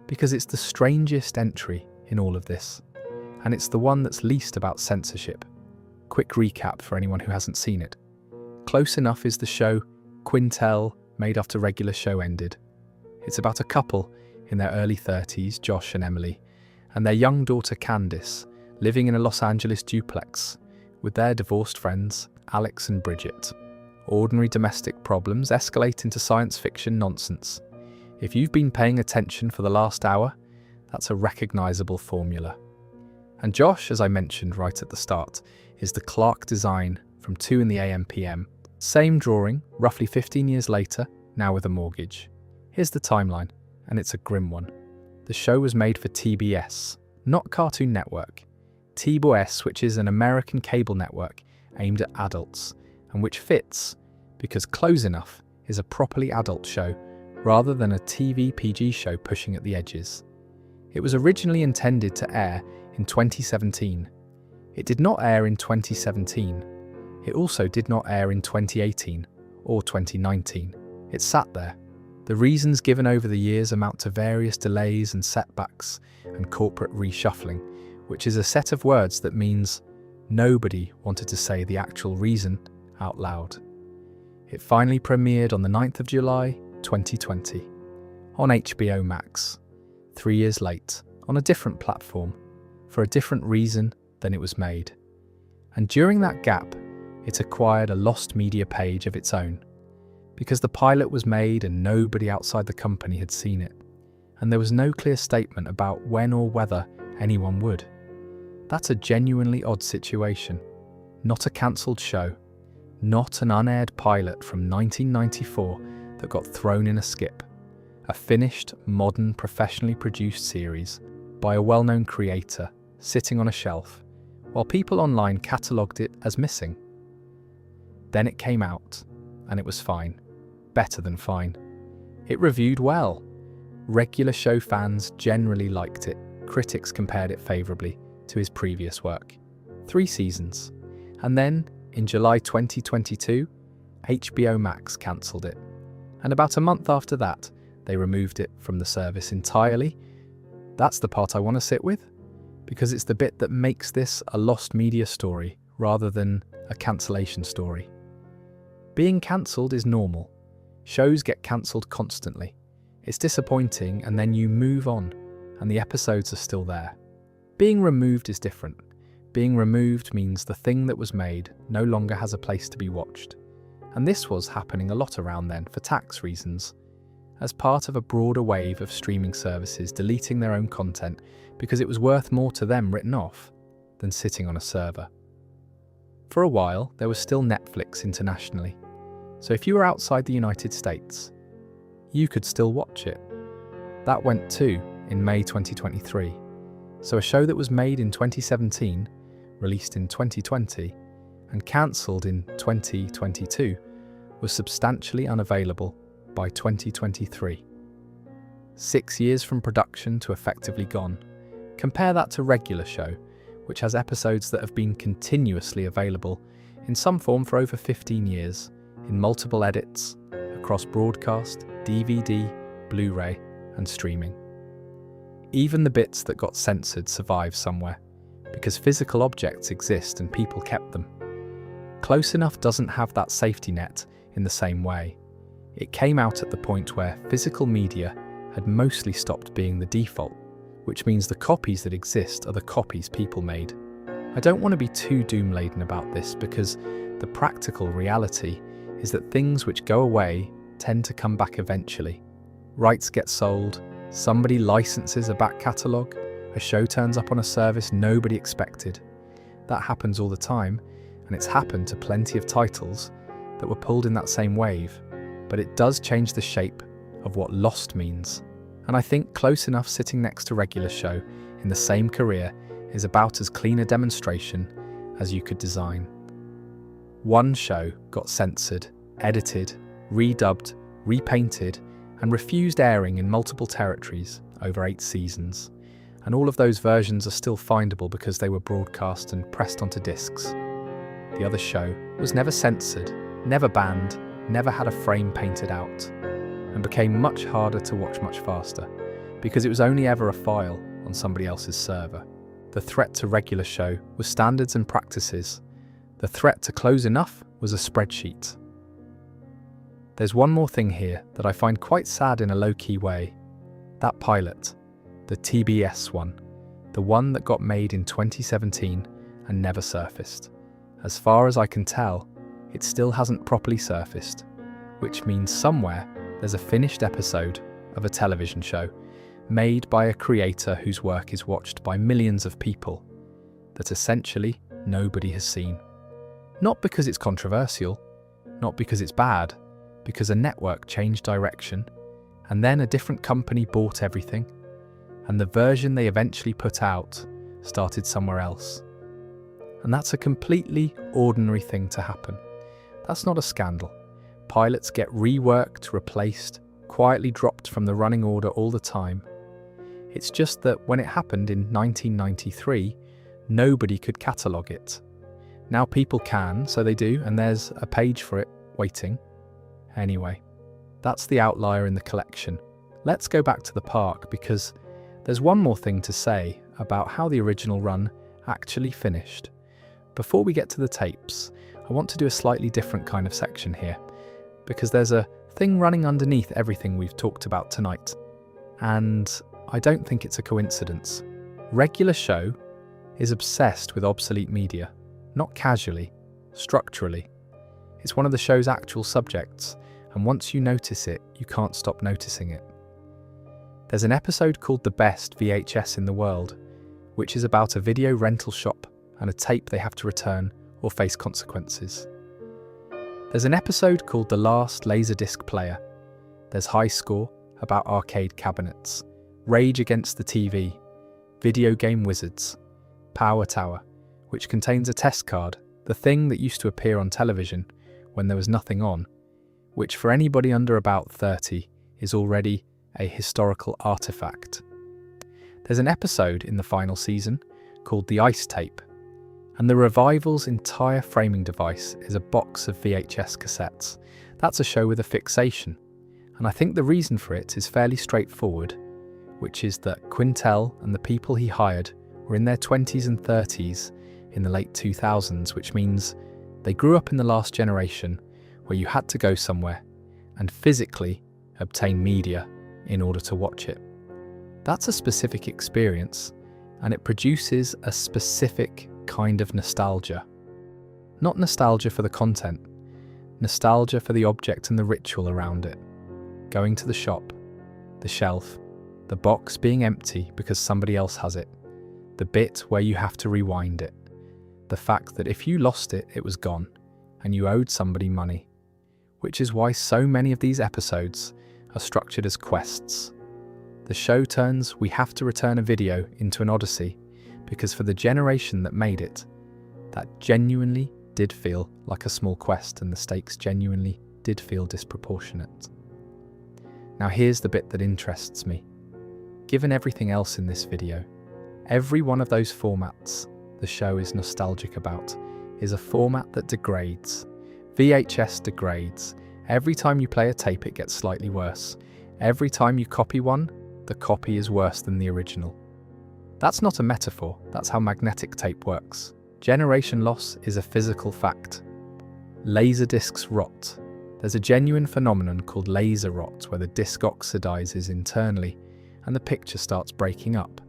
because it's the strangest entry in all of this, and it's the one that's least about censorship. Quick recap for anyone who hasn't seen it. Close Enough is the show Quintel made after Regular Show ended. It's about a couple in their early 30s, Josh and Emily, and their young daughter Candice, living in a Los Angeles duplex with their divorced friends, Alex and Bridget. Ordinary domestic problems escalate into science fiction nonsense. If you've been paying attention for the last hour, that's a recognisable formula. And Josh, as I mentioned right at the start, is the Clark design from 2 in the AM PM. Same drawing, roughly 15 years later, now with a mortgage. Here's the timeline, and it's a grim one. The show was made for TBS, not Cartoon Network. TBS, which is an American cable network aimed at adults, and which fits because Close Enough is a properly adult show rather than a TV PG show pushing at the edges. It was originally intended to air in 2017. It did not air in 2017. It also did not air in 2018 or 2019. It sat there. The reasons given over the years amount to various delays and setbacks and corporate reshuffling, which is a set of words that means nobody wanted to say the actual reason out loud. It finally premiered on the 9th of July, 2020, on HBO Max, 3 years late, on a different platform, for a different reason than it was made. And during that gap, it acquired a lost media page of its own, because the pilot was made and nobody outside the company had seen it, and there was no clear statement about when or whether anyone would. That's a genuinely odd situation. Not a cancelled show, not an unaired pilot from 1994 that got thrown in a skip. A finished, modern, professionally produced series by a well-known creator sitting on a shelf, while people online catalogued it as missing. Then it came out, and it was fine. Better than fine. It reviewed well. Regular show fans generally liked it. Critics compared it favourably to his previous work. 3 seasons. And then, in July 2022, HBO Max cancelled it. And about a month after that, they removed it from the service entirely. That's the part I want to sit with, because it's the bit that makes this a lost media story rather than a cancellation story. Being cancelled is normal. Shows get cancelled constantly. It's disappointing, and then you move on, and the episodes are still there. Being removed is different. Being removed means the thing that was made no longer has a place to be watched. And this was happening a lot around then for tax reasons, as part of a broader wave of streaming services deleting their own content because it was worth more to them written off than sitting on a server. For a while, there was still Netflix internationally, so if you were outside the United States, you could still watch it. That went too in May 2023, so a show that was made in 2017, released in 2020, and cancelled in 2022 was substantially unavailable by 2023. 6 years from production to effectively gone. Compare that to Regular Show, which has episodes that have been continuously available in some form for over 15 years, in multiple edits, across broadcast, DVD, Blu-ray, and streaming. Even the bits that got censored survive somewhere, because physical objects exist and people kept them. Close Enough doesn't have that safety net in the same way. It came out at the point where physical media had mostly stopped being the default, which means the copies that exist are the copies people made. I don't want to be too doom-laden about this, because the practical reality is that things which go away tend to come back eventually. Rights get sold, somebody licenses a back catalogue, a show turns up on a service nobody expected. That happens all the time, and it's happened to plenty of titles that were pulled in that same wave, but it does change the shape of what lost means. And I think Close Enough sitting next to Regular Show in the same career is about as clean a demonstration as you could design. One show got censored, edited, redubbed, repainted, and refused airing in multiple territories over 8 seasons. And all of those versions are still findable because they were broadcast and pressed onto discs. The other show was never censored, never banned, never had a frame painted out, and became much harder to watch much faster, because it was only ever a file on somebody else's server. The threat to Regular Show was standards and practices. The threat to Close Enough was a spreadsheet. There's one more thing here that I find quite sad in a low-key way. That pilot, the TBS one, the one that got made in 2017 and never surfaced. As far as I can tell, it still hasn't properly surfaced, which means somewhere there's a finished episode of a television show made by a creator whose work is watched by millions of people that essentially nobody has seen. Not because it's controversial, not because it's bad, because a network changed direction, and then a different company bought everything, and the version they eventually put out started somewhere else. And that's a completely ordinary thing to happen. That's not a scandal. Pilots get reworked, replaced, quietly dropped from the running order all the time. It's just that when it happened in 1993, nobody could catalogue it. Now people can, so they do, and there's a page for it waiting. Anyway, that's the outlier in the collection. Let's go back to the park, because there's one more thing to say about how the original run actually finished. Before we get to the tapes, I want to do a slightly different kind of section here, because there's a thing running underneath everything we've talked about tonight, and I don't think it's a coincidence. Regular Show is obsessed with obsolete media, not casually, structurally. It's one of the show's actual subjects, and once you notice it, you can't stop noticing it. There's an episode called The Best VHS in the World, which is about a video rental shop and a tape they have to return or face consequences. There's an episode called The Last Laserdisc Player. There's High Score, about arcade cabinets, Rage Against the TV, Video Game Wizards, Power Tower, which contains a test card, the thing that used to appear on television when there was nothing on, which for anybody under about 30 is already a historical artifact. There's an episode in the final season called The Ice Tape, and the revival's entire framing device is a box of VHS cassettes. That's a show with a fixation, and I think the reason for it is fairly straightforward, which is that Quintel and the people he hired were in their 20s and 30s in the late 2000s, which means they grew up in the last generation where you had to go somewhere and physically obtain media in order to watch it. That's a specific experience, and it produces a specific kind of nostalgia. Not nostalgia for the content, nostalgia for the object and the ritual around it. Going to the shop, the shelf, the box being empty because somebody else has it, the bit where you have to rewind it, the fact that if you lost it, it was gone, and you owed somebody money, which is why so many of these episodes are structured as quests. The show turns "we have to return a video" into an odyssey, because for the generation that made it, that genuinely did feel like a small quest, and the stakes genuinely did feel disproportionate. Now here's the bit that interests me. Given everything else in this video, every one of those formats the show is nostalgic about is a format that degrades. VHS degrades. Every time you play a tape, it gets slightly worse. Every time you copy one, the copy is worse than the original. That's not a metaphor, that's how magnetic tape works. Generation loss is a physical fact. Laserdiscs rot. There's a genuine phenomenon called laser rot, where the disc oxidizes internally and the picture starts breaking up,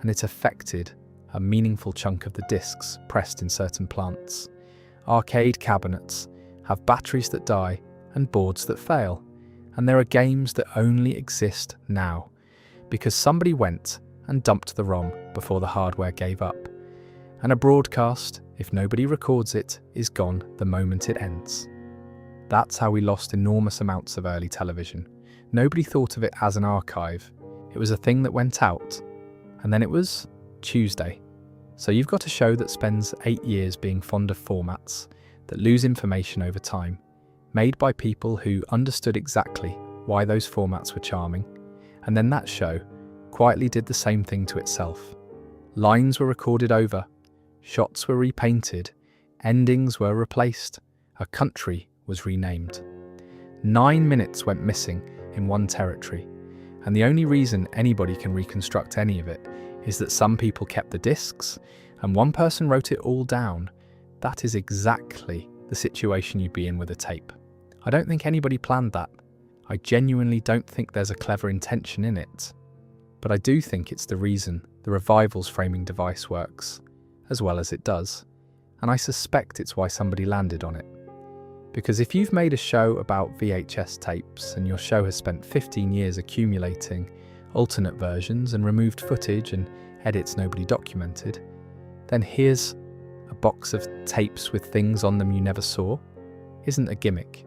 and it affected a meaningful chunk of the discs pressed in certain plants. Arcade cabinets have batteries that die and boards that fail, and there are games that only exist now because somebody went and dumped the ROM before the hardware gave up. And a broadcast, if nobody records it, is gone the moment it ends. That's how we lost enormous amounts of early television. Nobody thought of it as an archive. It was a thing that went out, and then it was Tuesday. So you've got a show that spends 8 years being fond of formats that lose information over time, made by people who understood exactly why those formats were charming, and then that show quietly did the same thing to itself. Lines were recorded over, shots were repainted, endings were replaced, a country was renamed. 9 minutes went missing in one territory, and the only reason anybody can reconstruct any of it is that some people kept the discs and one person wrote it all down. That is exactly the situation you'd be in with a tape. I don't think anybody planned that. I genuinely don't think there's a clever intention in it. But I do think it's the reason the revival's framing device works as well as it does, and I suspect it's why somebody landed on it. Because if you've made a show about VHS tapes and your show has spent 15 years accumulating alternate versions and removed footage and edits nobody documented, then here's a box of tapes with things on them you never saw isn't a gimmick.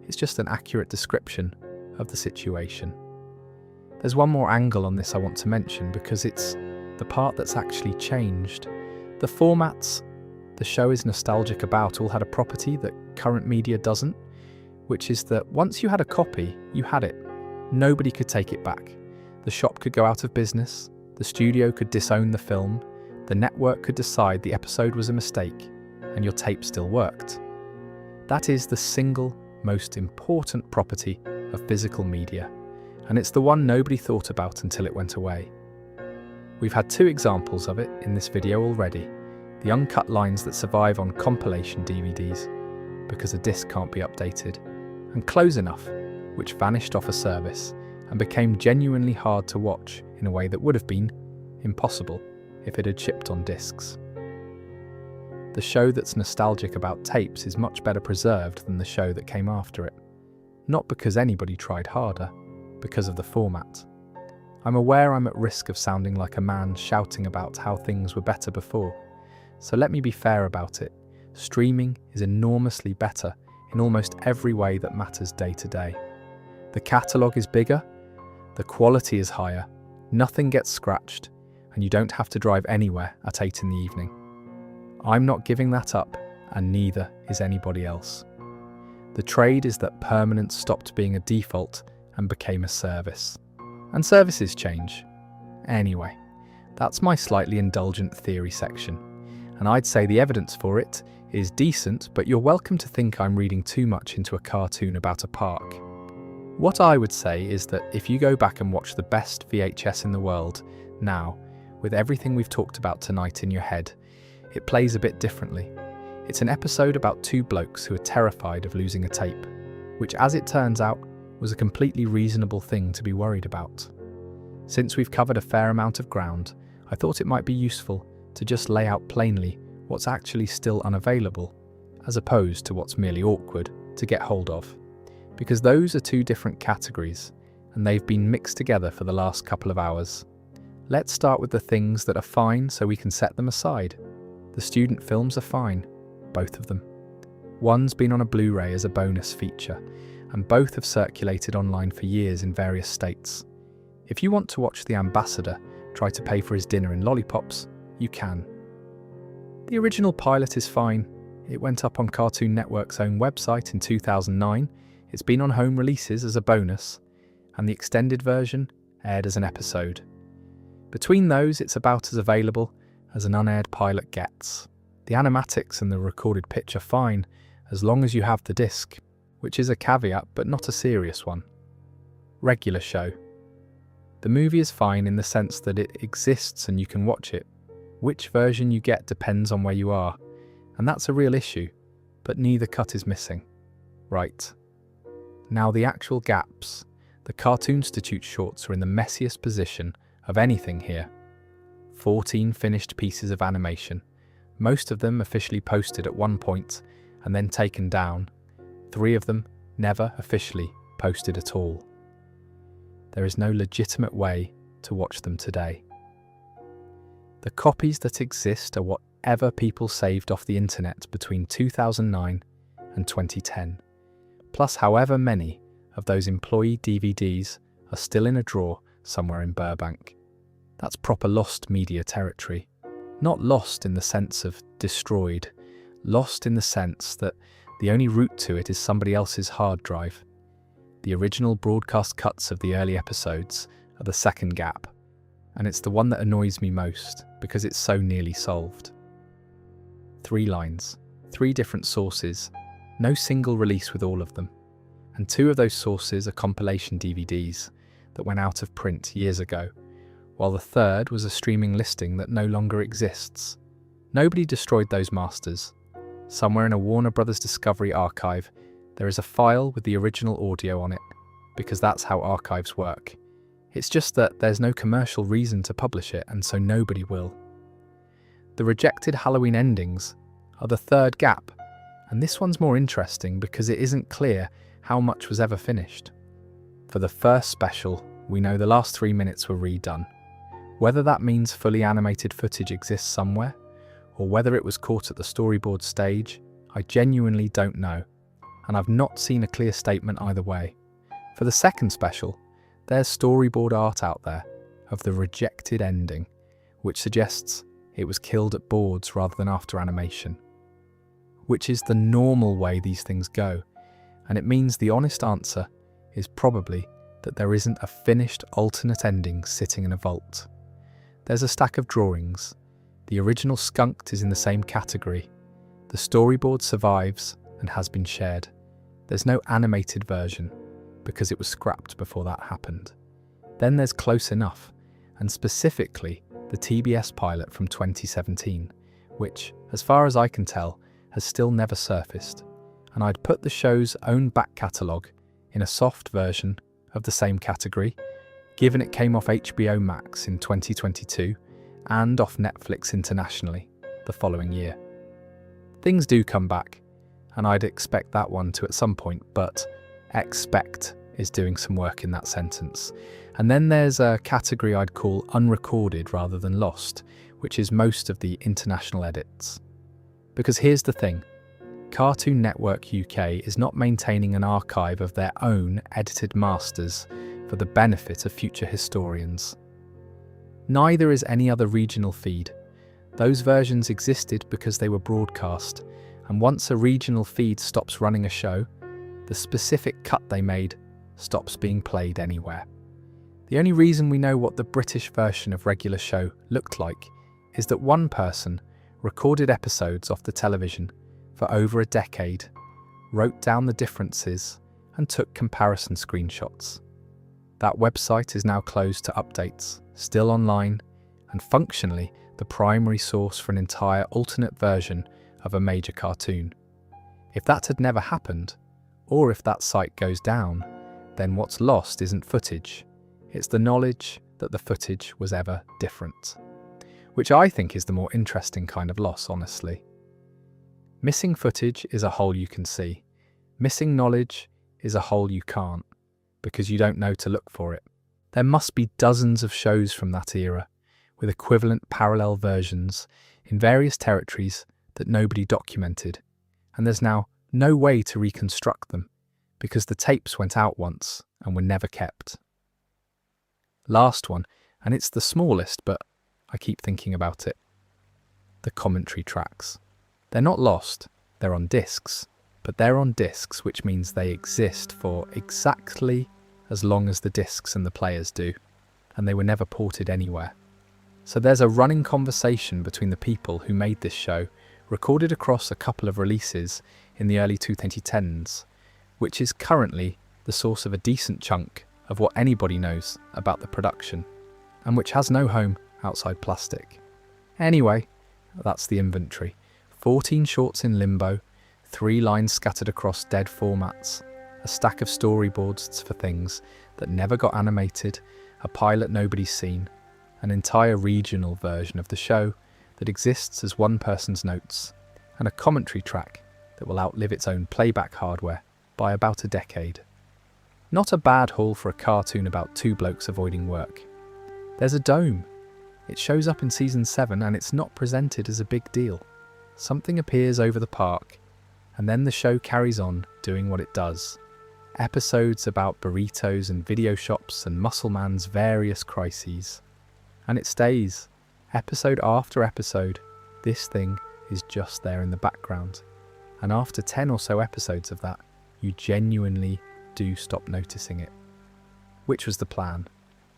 It's just an accurate description of the situation. There's one more angle on this I want to mention, because it's the part that's actually changed. The formats the show is nostalgic about all had a property that current media doesn't, which is that once you had a copy, you had it. Nobody could take it back. The shop could go out of business, the studio could disown the film, the network could decide the episode was a mistake, and your tape still worked. That is the single most important property of physical media, and it's the one nobody thought about until it went away. We've had 2 examples of it in this video already: the uncut lines that survive on compilation DVDs because a disc can't be updated, and Close Enough, which vanished off a service and became genuinely hard to watch in a way that would have been impossible if it had shipped on discs. The show that's nostalgic about tapes is much better preserved than the show that came after it. Not because anybody tried harder, because of the format. I'm aware I'm at risk of sounding like a man shouting about how things were better before, so let me be fair about it. Streaming is enormously better in almost every way that matters day to day. The catalogue is bigger, the quality is higher, nothing gets scratched, and you don't have to drive anywhere at 8 in the evening. I'm not giving that up, and neither is anybody else. The trade is that permanence stopped being a default and became a service. And services change. Anyway, that's my slightly indulgent theory section, and I'd say the evidence for it is decent, but you're welcome to think I'm reading too much into a cartoon about a park. What I would say is that if you go back and watch the best VHS in the world now, with everything we've talked about tonight in your head, it plays a bit differently. It's an episode about two blokes who are terrified of losing a tape, which, as it turns out, was a completely reasonable thing to be worried about. Since we've covered a fair amount of ground, I thought it might be useful to just lay out plainly what's actually still unavailable, as opposed to what's merely awkward to get hold of. Because those are two different categories, and they've been mixed together for the last couple of hours. Let's start with the things that are fine so we can set them aside. The student films are fine, both of them. One's been on a Blu-ray as a bonus feature, and both have circulated online for years in various states. If you want to watch the ambassador try to pay for his dinner in lollipops, you can. The original pilot is fine. It went up on Cartoon Network's own website in 2009, it's been on home releases as a bonus, and the extended version aired as an episode. Between those, it's about as available as an unaired pilot gets. The animatics and the recorded pitch are fine, as long as you have the disc, which is a caveat but not a serious one. Regular show. The movie is fine in the sense that it exists and you can watch it. Which version you get depends on where you are, and that's a real issue, but neither cut is missing. Right. Now the actual gaps. The Cartoon Institute shorts are in the messiest position of anything here. 14 finished pieces of animation, most of them officially posted at one point and then taken down. 3 of them never officially posted at all. There is no legitimate way to watch them today. The copies that exist are whatever people saved off the internet between 2009 and 2010. Plus however many of those employee DVDs are still in a drawer somewhere in Burbank. That's proper lost media territory. Not lost in the sense of destroyed, lost in the sense that the only route to it is somebody else's hard drive. The original broadcast cuts of the early episodes are the second gap, and it's the one that annoys me most because it's so nearly solved. 3 lines, 3 different sources, no single release with all of them, and 2 of those sources are compilation DVDs that went out of print years ago, while the third was a streaming listing that no longer exists. Nobody destroyed those masters. Somewhere in a Warner Brothers Discovery archive, there is a file with the original audio on it, because that's how archives work. It's just that there's no commercial reason to publish it, and so nobody will. The rejected Halloween endings are the third gap, and this one's more interesting because it isn't clear how much was ever finished. For the first special, we know the last 3 minutes were redone. Whether that means fully animated footage exists somewhere, or whether it was caught at the storyboard stage, I genuinely don't know, and I've not seen a clear statement either way. For the second special, there's storyboard art out there of the rejected ending, which suggests it was killed at boards rather than after animation. Which is the normal way these things go, and it means the honest answer is probably that there isn't a finished alternate ending sitting in a vault. There's a stack of drawings. The original skunked is in the same category. The storyboard survives and has been shared. There's no animated version, because it was scrapped before that happened. Then there's Close Enough, and specifically the TBS pilot from 2017, which, as far as I can tell, has still never surfaced, and I'd put the show's own back catalogue in a soft version of the same category, given it came off HBO Max in 2022 and off Netflix internationally the following year. Things do come back, and I'd expect that one to at some point, but expect is doing some work in that sentence. And then there's a category I'd call unrecorded rather than lost, which is most of the international edits. Because here's the thing, Cartoon Network UK is not maintaining an archive of their own edited masters for the benefit of future historians. Neither is any other regional feed. Those versions existed because they were broadcast, and once a regional feed stops running a show, the specific cut they made stops being played anywhere. The only reason we know what the British version of regular show looked like is that one person recorded episodes off the television for over a decade, wrote down the differences, and took comparison screenshots. That website is now closed to updates, still online, and functionally the primary source for an entire alternate version of a major cartoon. If that had never happened, or if that site goes down, then what's lost isn't footage, it's the knowledge that the footage was ever different. Which I think is the more interesting kind of loss, honestly. Missing footage is a hole you can see. Missing knowledge is a hole you can't, because you don't know to look for it. There must be dozens of shows from that era, with equivalent parallel versions in various territories that nobody documented, and there's now no way to reconstruct them, because the tapes went out once and were never kept. Last one, and it's the smallest, but I keep thinking about it. The commentary tracks. They're not lost, they're on discs, but they're on discs, which means they exist for exactly as long as the discs and the players do, and they were never ported anywhere. So there's a running conversation between the people who made this show, recorded across a couple of releases in the early 2010s, which is currently the source of a decent chunk of what anybody knows about the production, and which has no home outside plastic. Anyway, that's the inventory. 14 shorts in limbo, 3 lines scattered across dead formats, a stack of storyboards for things that never got animated, a pilot nobody's seen, an entire regional version of the show that exists as one person's notes, and a commentary track that will outlive its own playback hardware by about a decade. Not a bad haul for a cartoon about 2 blokes avoiding work. There's a dome. It shows up in season 7 and it's not presented as a big deal. Something appears over the park, and then the show carries on doing what it does. Episodes about burritos and video shops and Muscle Man's various crises. And it stays. Episode after episode, this thing is just there in the background. And after 10 or so episodes of that, you genuinely do stop noticing it. Which was the plan.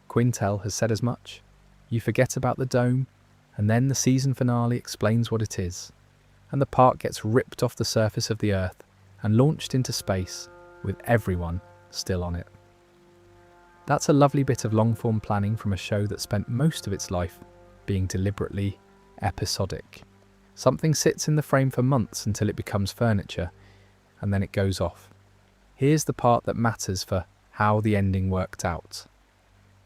Quintel has said as much. You forget about the dome, and then the season finale explains what it is. And the park gets ripped off the surface of the Earth and launched into space with everyone still on it. That's a lovely bit of long-form planning from a show that spent most of its life being deliberately episodic. Something sits in the frame for months until it becomes furniture, and then it goes off. Here's the part that matters for how the ending worked out.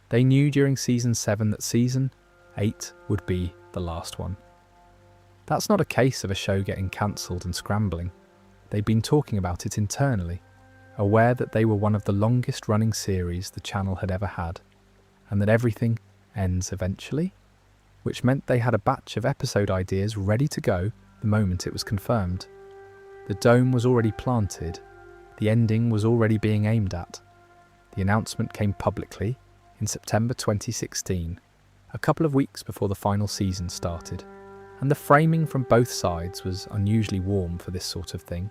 They knew during season 7 that season 8 would be the last one. That's not a case of a show getting cancelled and scrambling. They'd been talking about it internally, aware that they were one of the longest running series the channel had ever had, and that everything ends eventually, which meant they had a batch of episode ideas ready to go the moment it was confirmed. The dome was already planted, the ending was already being aimed at. The announcement came publicly in September 2016, a couple of weeks before the final season started, and the framing from both sides was unusually warm for this sort of thing.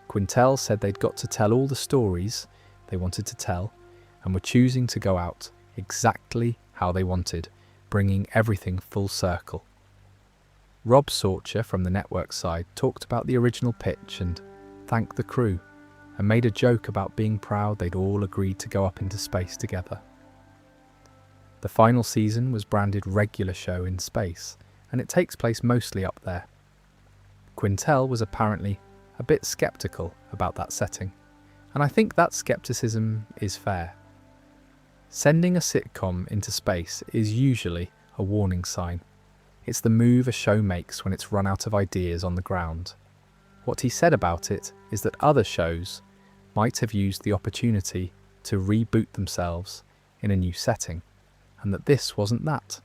Quintel said they'd got to tell all the stories they wanted to tell, and were choosing to go out exactly how they wanted, bringing everything full circle. Rob Sorcher from the network side talked about the original pitch and thanked the crew, and made a joke about being proud they'd all agreed to go up into space together. The final season was branded Regular Show in Space, and it takes place mostly up there. Quintel was apparently a bit sceptical about that setting, and I think that skepticism is fair. Sending a sitcom into space is usually a warning sign. It's the move a show makes when it's run out of ideas on the ground. What he said about it is that other shows might have used the opportunity to reboot themselves in a new setting, and that this wasn't that.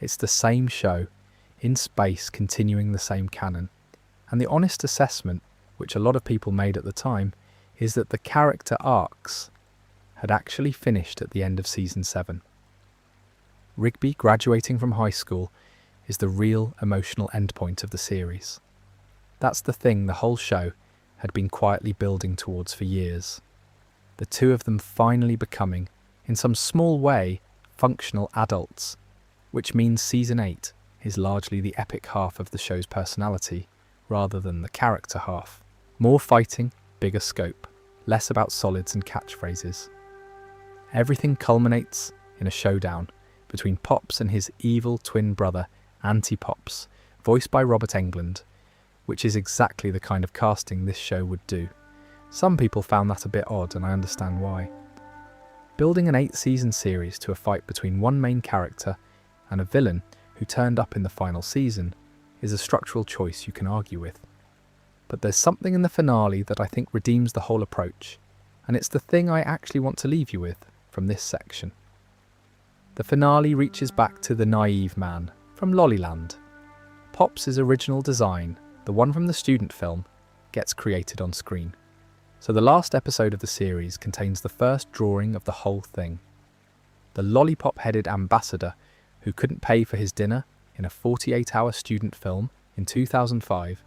It's the same show, in space, continuing the same canon, and the honest assessment, which a lot of people made at the time, is that the character arcs had actually finished at the end of season 7. Rigby graduating from high school is the real emotional endpoint of the series. That's the thing the whole show had been quietly building towards for years. The two of them finally becoming, in some small way, functional adults, which means season 8 is largely the epic half of the show's personality, rather than the character half. More fighting, bigger scope, less about solids and catchphrases. Everything culminates in a showdown between Pops and his evil twin brother, Anti-Pops, voiced by Robert Englund, which is exactly the kind of casting this show would do. Some people found that a bit odd, and I understand why. Building an 8-season series to a fight between one main character and a villain who turned up in the final season is a structural choice you can argue with. But there's something in the finale that I think redeems the whole approach, and it's the thing I actually want to leave you with from this section. The finale reaches back to the naive man from Lollyland. Pops' original design, the one from the student film, gets created on screen. So the last episode of the series contains the first drawing of the whole thing. The lollipop-headed ambassador who couldn't pay for his dinner in a 48-hour student film in 2005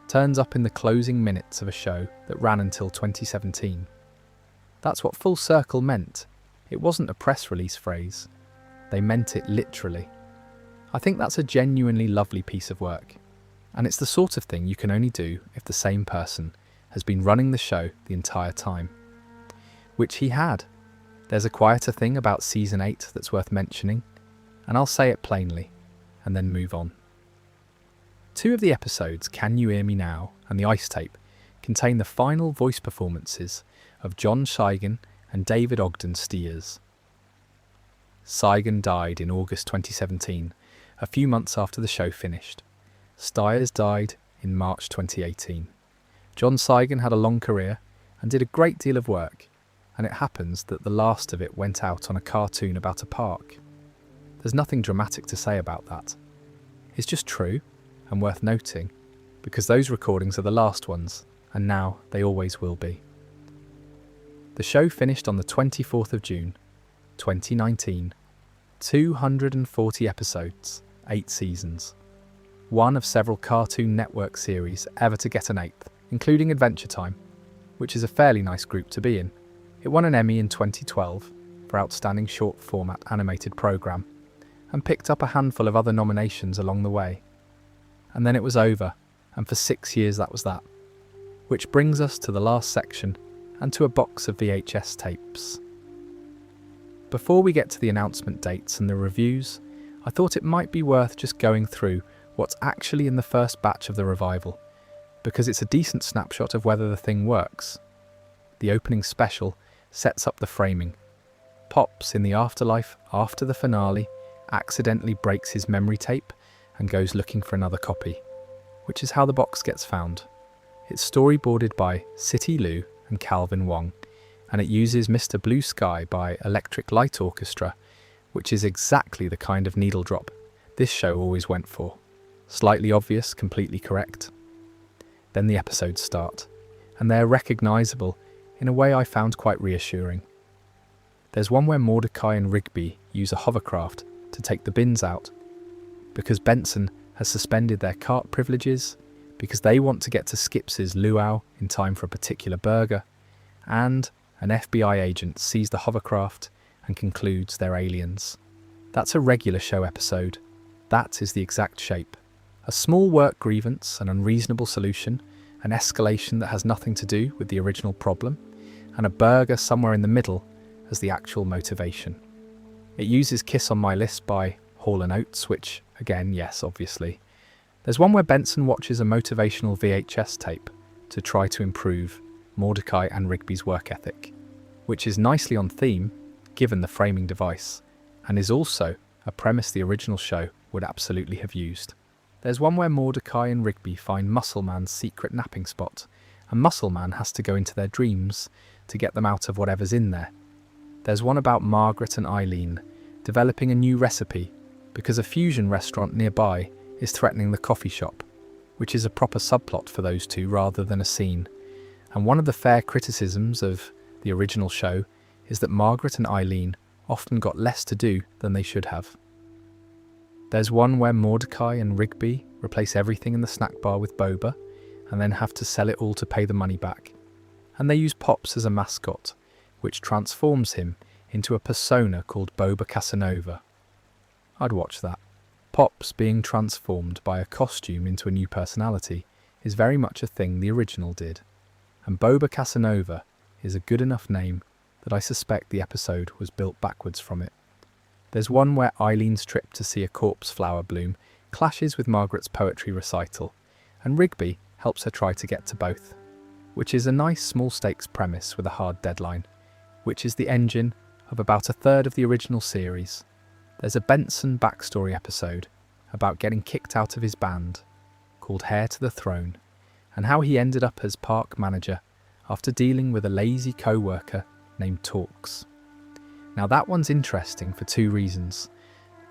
turns up in the closing minutes of a show that ran until 2017. That's what Full Circle meant. It wasn't a press release phrase. They meant it literally. I think that's a genuinely lovely piece of work. And it's the sort of thing you can only do if the same person has been running the show the entire time. Which he had. There's a quieter thing about season 8 that's worth mentioning, and I'll say it plainly, and then move on. 2 of the episodes, Can You Hear Me Now and The Ice Tape, contain the final voice performances of John Shigan and David Ogden Stiers. Shigan died in August 2017, a few months after the show finished. Stiers died in March 2018. John Shigan had a long career and did a great deal of work, and it happens that the last of it went out on a cartoon about a park. There's nothing dramatic to say about that. It's just true and worth noting, because those recordings are the last ones, and now they always will be. The show finished on the 24th of June, 2019. 240 episodes, 8 seasons. One of several Cartoon Network series ever to get an 8th, including Adventure Time, which is a fairly nice group to be in. It won an Emmy in 2012 for Outstanding Short Format Animated Programme, and picked up a handful of other nominations along the way. And then it was over, and for 6 years that was that. Which brings us to the last section, and to a box of VHS tapes. Before we get to the announcement dates and the reviews, I thought it might be worth just going through what's actually in the first batch of the revival, because it's a decent snapshot of whether the thing works. The opening special sets up the framing. Pops, in the afterlife after the finale, accidentally breaks his memory tape and goes looking for another copy, which is how the box gets found. It's storyboarded by City Lou and Calvin Wong, and it uses Mr. Blue Sky by Electric Light Orchestra, which is exactly the kind of needle drop this show always went for. Slightly obvious, completely correct. Then the episodes start, and they're recognisable in a way I found quite reassuring. There's one where Mordecai and Rigby use a hovercraft to take the bins out, because Benson has suspended their cart privileges, because they want to get to Skips's luau in time for a particular burger, and an FBI agent sees the hovercraft and concludes they're aliens. That's a regular show episode. That is the exact shape. A small work grievance, an unreasonable solution, an escalation that has nothing to do with the original problem, and a burger somewhere in the middle as the actual motivation. It uses Kiss on My List by Hall & Oates, which, again, yes, obviously. There's one where Benson watches a motivational VHS tape to try to improve Mordecai and Rigby's work ethic, which is nicely on theme, given the framing device, and is also a premise the original show would absolutely have used. There's one where Mordecai and Rigby find Muscle Man's secret napping spot, and Muscle Man has to go into their dreams to get them out of whatever's in there. There's one about Margaret and Eileen developing a new recipe because a fusion restaurant nearby is threatening the coffee shop, which is a proper subplot for those two rather than a scene. And one of the fair criticisms of the original show is that Margaret and Eileen often got less to do than they should have. There's one where Mordecai and Rigby replace everything in the snack bar with boba and then have to sell it all to pay the money back. And they use Pops as a mascot, which transforms him into a persona called Boba Casanova. I'd watch that. Pops being transformed by a costume into a new personality is very much a thing the original did. And Boba Casanova is a good enough name that I suspect the episode was built backwards from it. There's one where Eileen's trip to see a corpse flower bloom clashes with Margaret's poetry recital, and Rigby helps her try to get to both, which is a nice small stakes premise with a hard deadline, which is the engine of about a third of the original series. There's a Benson backstory episode about getting kicked out of his band, called Heir to the Throne, and how he ended up as park manager after dealing with a lazy co-worker named Torx. Now that one's interesting for two reasons.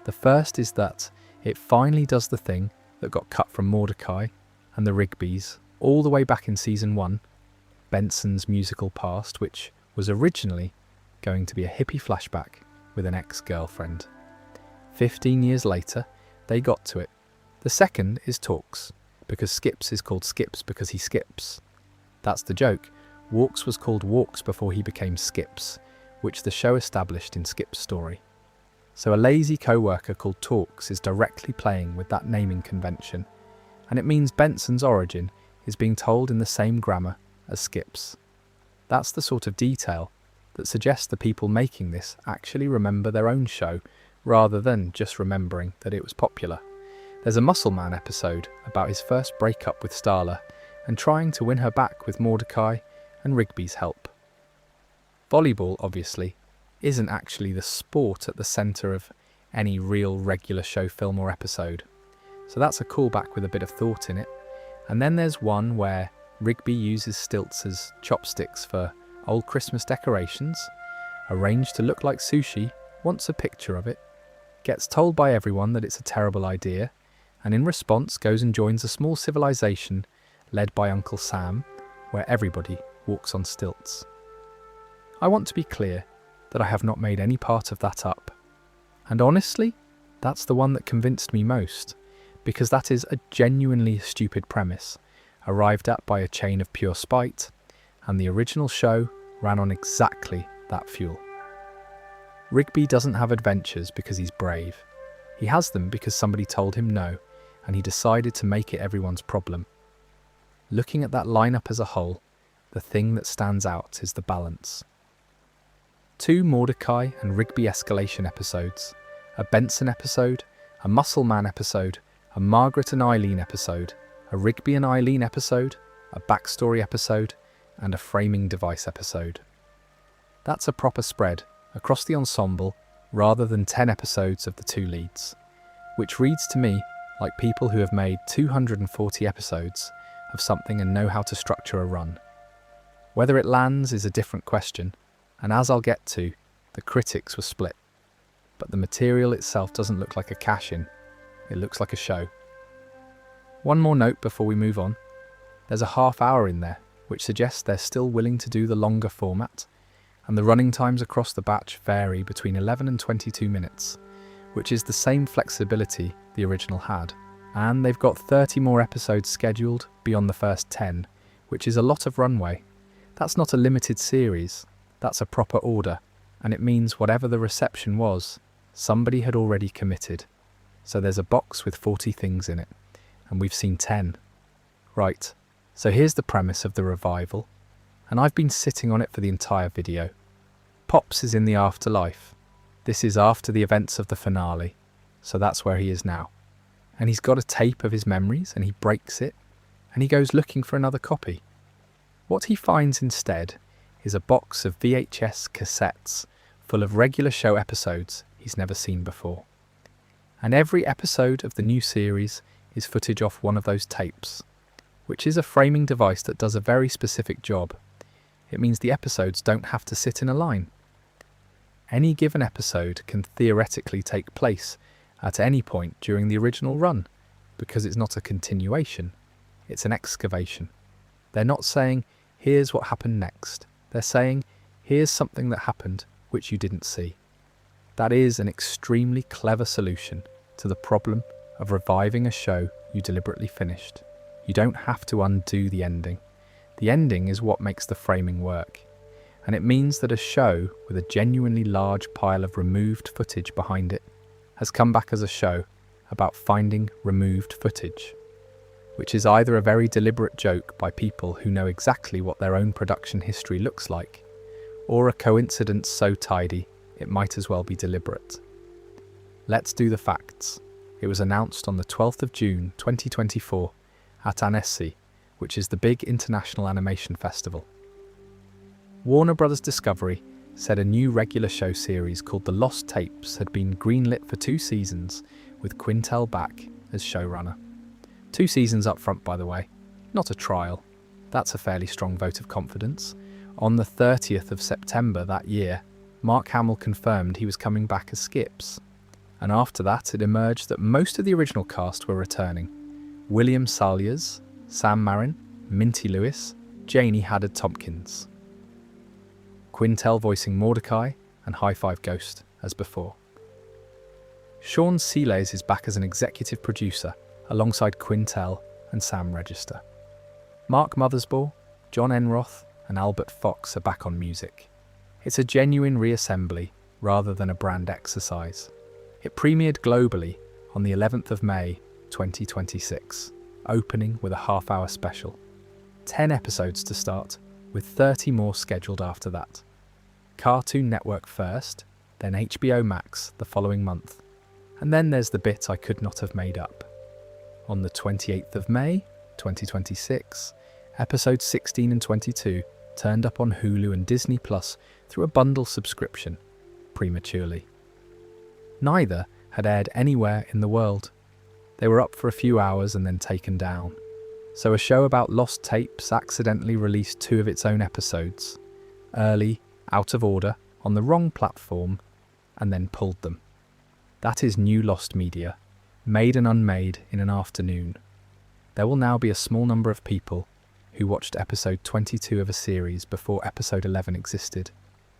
The first is that it finally does the thing that got cut from Mordecai and the Rigbys all the way back in season 1, Benson's musical past, which was originally going to be a hippie flashback with an ex-girlfriend. 15 years later, they got to it. The second is Torx, because Skips is called Skips because he skips. That's the joke. Walks was called Walks before he became Skips, which the show established in Skip's story. So a lazy co-worker called Torx is directly playing with that naming convention, and it means Benson's origin is being told in the same grammar as Skip's. That's the sort of detail that suggests the people making this actually remember their own show rather than just remembering that it was popular. There's a Muscle Man episode about his first breakup with Starla and trying to win her back with Mordecai and Rigby's help. Volleyball, obviously, isn't actually the sport at the centre of any real regular show, film or episode. So that's a callback with a bit of thought in it. And then there's one where Rigby uses stilts as chopsticks for old Christmas decorations, arranged to look like sushi, wants a picture of it, gets told by everyone that it's a terrible idea, and in response goes and joins a small civilization led by Uncle Sam, where everybody walks on stilts. I want to be clear that I have not made any part of that up. And honestly, that's the one that convinced me most, because that is a genuinely stupid premise, arrived at by a chain of pure spite, and the original show ran on exactly that fuel. Rigby doesn't have adventures because he's brave. He has them because somebody told him no, and he decided to make it everyone's problem. Looking at that lineup as a whole, the thing that stands out is the balance. 2 Mordecai and Rigby escalation episodes, a Benson episode, a Muscle Man episode, a Margaret and Eileen episode, a Rigby and Eileen episode, a backstory episode, and a framing device episode. That's a proper spread across the ensemble rather than 10 episodes of the 2 leads, which reads to me like people who have made 240 episodes of something and know how to structure a run. Whether it lands is a different question, and as I'll get to, the critics were split. But the material itself doesn't look like a cash-in, it looks like a show. One more note before we move on. There's a half hour in there, which suggests they're still willing to do the longer format, and the running times across the batch vary between 11 and 22 minutes, which is the same flexibility the original had. And they've got 30 more episodes scheduled beyond the first 10, which is a lot of runway. That's not a limited series, that's a proper order, and it means whatever the reception was, somebody had already committed. So there's a box with 40 things in it, and we've seen 10. Right, so here's the premise of the revival, and I've been sitting on it for the entire video. Pops is in the afterlife. This is after the events of the finale, so that's where he is now. And he's got a tape of his memories, and he breaks it, and he goes looking for another copy. What he finds instead is a box of VHS cassettes full of regular show episodes he's never seen before. And every episode of the new series is footage off one of those tapes, which is a framing device that does a very specific job. It means the episodes don't have to sit in a line. Any given episode can theoretically take place at any point during the original run, because it's not a continuation, it's an excavation. They're not saying, here's what happened next. They're saying, here's something that happened which you didn't see. That is an extremely clever solution to the problem of reviving a show you deliberately finished. You don't have to undo the ending. The ending is what makes the framing work. And it means that a show with a genuinely large pile of removed footage behind it has come back as a show about finding removed footage, which is either a very deliberate joke by people who know exactly what their own production history looks like, or a coincidence so tidy it might as well be deliberate. Let's do the facts. It was announced on the 12th of June 2024 at Annecy, which is the big international animation festival. Warner Bros. Discovery said a new regular show series called The Lost Tapes had been greenlit for 2 seasons, with Quintel back as showrunner. 2 seasons up front, by the way, not a trial. That's a fairly strong vote of confidence. On the 30th of September that year, Mark Hamill confirmed he was coming back as Skips. And after that, it emerged that most of the original cast were returning. William Salyers, Sam Marin, Minty Lewis, Janie Haddad-Tompkins. Quintel voicing Mordecai and High Five Ghost as before. Sean Seales is back as an executive producer alongside Quintel and Sam Register. Mark Mothersbaugh, John Enroth and Albert Fox are back on music. It's a genuine reassembly rather than a brand exercise. It premiered globally on the 11th of May 2026, opening with a half-hour special. 10 episodes to start, with 30 more scheduled after that. Cartoon Network first, then HBO Max the following month, and then there's the bit I could not have made up. On the 28th of May 2026, episodes 16 and 22 turned up on Hulu and Disney Plus through a bundle subscription, prematurely. Neither had aired anywhere in the world. They were up for a few hours and then taken down. So a show about lost tapes accidentally released 2 of its own episodes, early, out of order, on the wrong platform, and then pulled them. That is new lost media, made and unmade in an afternoon. There will now be a small number of people who watched episode 22 of a series before episode 11 existed,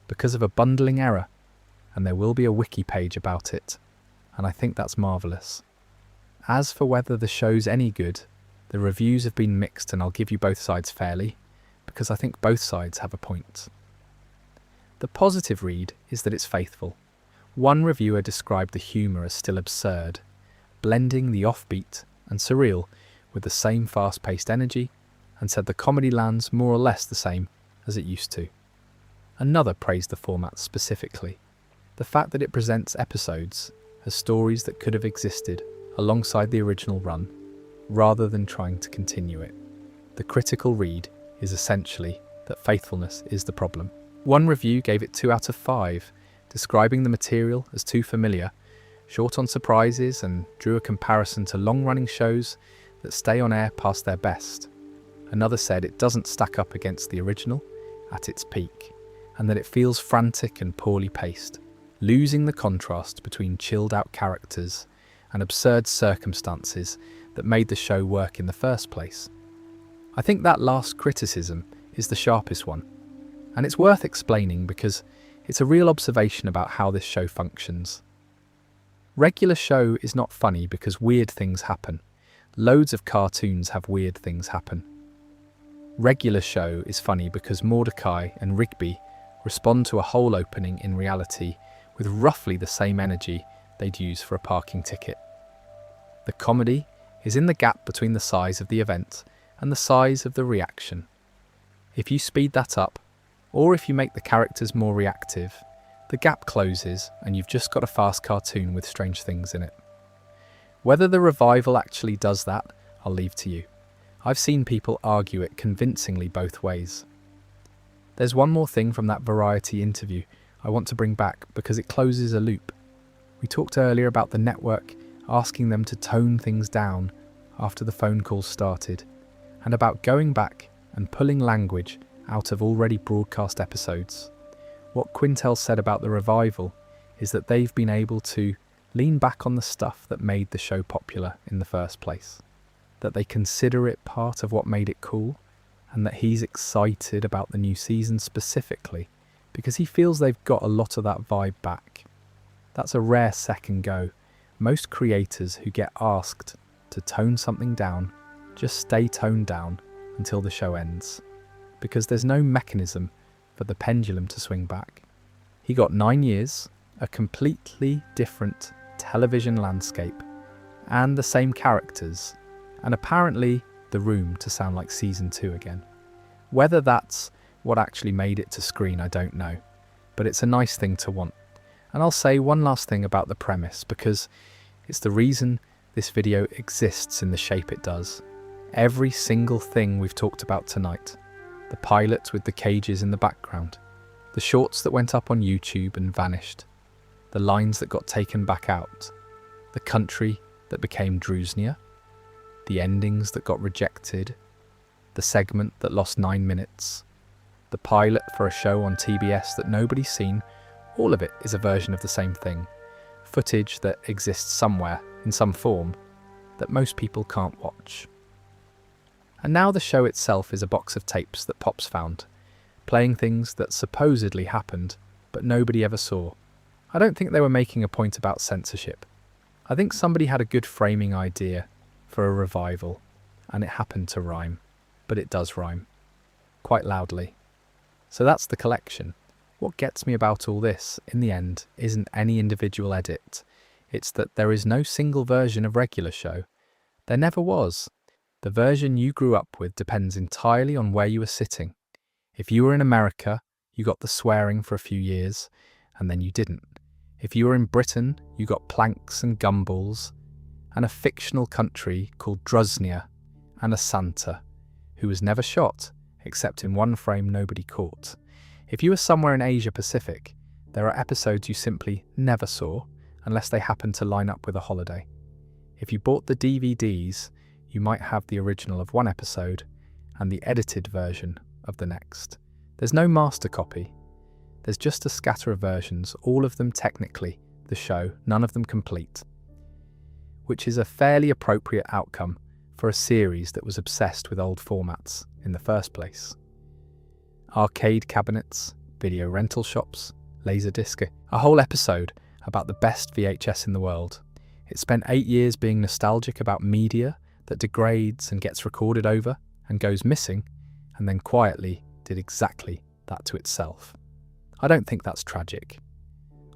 because of a bundling error, and there will be a wiki page about it, and I think that's marvellous. As for whether the show's any good, the reviews have been mixed, and I'll give you both sides fairly, because I think both sides have a point. The positive read is that it's faithful. One reviewer described the humour as still absurd, blending the offbeat and surreal with the same fast-paced energy, and said the comedy lands more or less the same as it used to. Another praised the format specifically, the fact that it presents episodes as stories that could have existed alongside the original run, rather than trying to continue it. The critical read is essentially that faithfulness is the problem. One review gave it 2 out of 5, describing the material as too familiar, short on surprises, and drew a comparison to long-running shows that stay on air past their best. Another said it doesn't stack up against the original at its peak, and that it feels frantic and poorly paced, losing the contrast between chilled-out characters and absurd circumstances that made the show work in the first place. I think that last criticism is the sharpest one, and it's worth explaining because it's a real observation about how this show functions. Regular show is not funny because weird things happen. Loads of cartoons have weird things happen. Regular show is funny because Mordecai and Rigby respond to a whole opening in reality with roughly the same energy they'd use for a parking ticket. The comedy is in the gap between the size of the event and the size of the reaction. If you speed that up, or if you make the characters more reactive, the gap closes and you've just got a fast cartoon with strange things in it. Whether the revival actually does that, I'll leave to you. I've seen people argue it convincingly both ways. There's one more thing from that Variety interview I want to bring back because it closes a loop. We talked earlier about the network asking them to tone things down after the phone calls started, and about going back and pulling language out of already broadcast episodes. What Quintel said about the revival is that they've been able to lean back on the stuff that made the show popular in the first place, that they consider it part of what made it cool, and that he's excited about the new season specifically because he feels they've got a lot of that vibe back. That's a rare second go. Most creators who get asked to tone something down just stay toned down until the show ends, because there's no mechanism for the pendulum to swing back. He got 9 years, a completely different television landscape, and the same characters, and apparently the room to sound like season 2 again. Whether that's what actually made it to screen, I don't know, but it's a nice thing to want. And I'll say one last thing about the premise, because it's the reason this video exists in the shape it does. Every single thing we've talked about tonight, the pilot with the cages in the background, the shorts that went up on YouTube and vanished, the lines that got taken back out, the country that became Drusnia, the endings that got rejected, the segment that lost 9 minutes, the pilot for a show on TBS that nobody's seen, all of it is a version of the same thing. Footage that exists somewhere, in some form, that most people can't watch. And now the show itself is a box of tapes that Pops found, playing things that supposedly happened, but nobody ever saw. I don't think they were making a point about censorship. I think somebody had a good framing idea for a revival, and it happened to rhyme. But it does rhyme. Quite loudly. So that's the collection. What gets me about all this, in the end, isn't any individual edit. It's that there is no single version of regular show. There never was. The version you grew up with depends entirely on where you were sitting. If you were in America, you got the swearing for a few years, and then you didn't. If you were in Britain, you got planks and gumballs, and a fictional country called Drusnia, and a Santa, who was never shot, except in one frame nobody caught. If you were somewhere in Asia Pacific, there are episodes you simply never saw, unless they happened to line up with a holiday. If you bought the DVDs, you might have the original of one episode and the edited version of the next. There's no master copy. There's just a scatter of versions, all of them technically the show, none of them complete, which is a fairly appropriate outcome for a series that was obsessed with old formats in the first place. Arcade cabinets, video rental shops, Laserdisc, a whole episode about the best VHS in the world. It spent 8 years being nostalgic about media that degrades and gets recorded over and goes missing, and then quietly did exactly that to itself. I don't think that's tragic.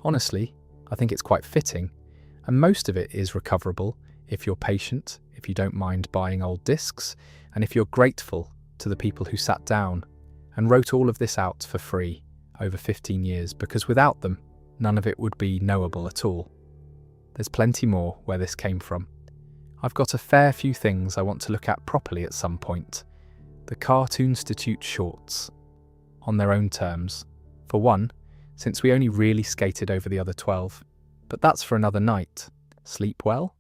Honestly, I think it's quite fitting, and most of it is recoverable if you're patient, if you don't mind buying old discs, and if you're grateful to the people who sat down and wrote all of this out for free over 15 years, because without them, none of it would be knowable at all. There's plenty more where this came from. I've got a fair few things I want to look at properly at some point. The Cartoon Institute shorts, on their own terms. For one, since we only really skated over the other 12. But that's for another night. Sleep well?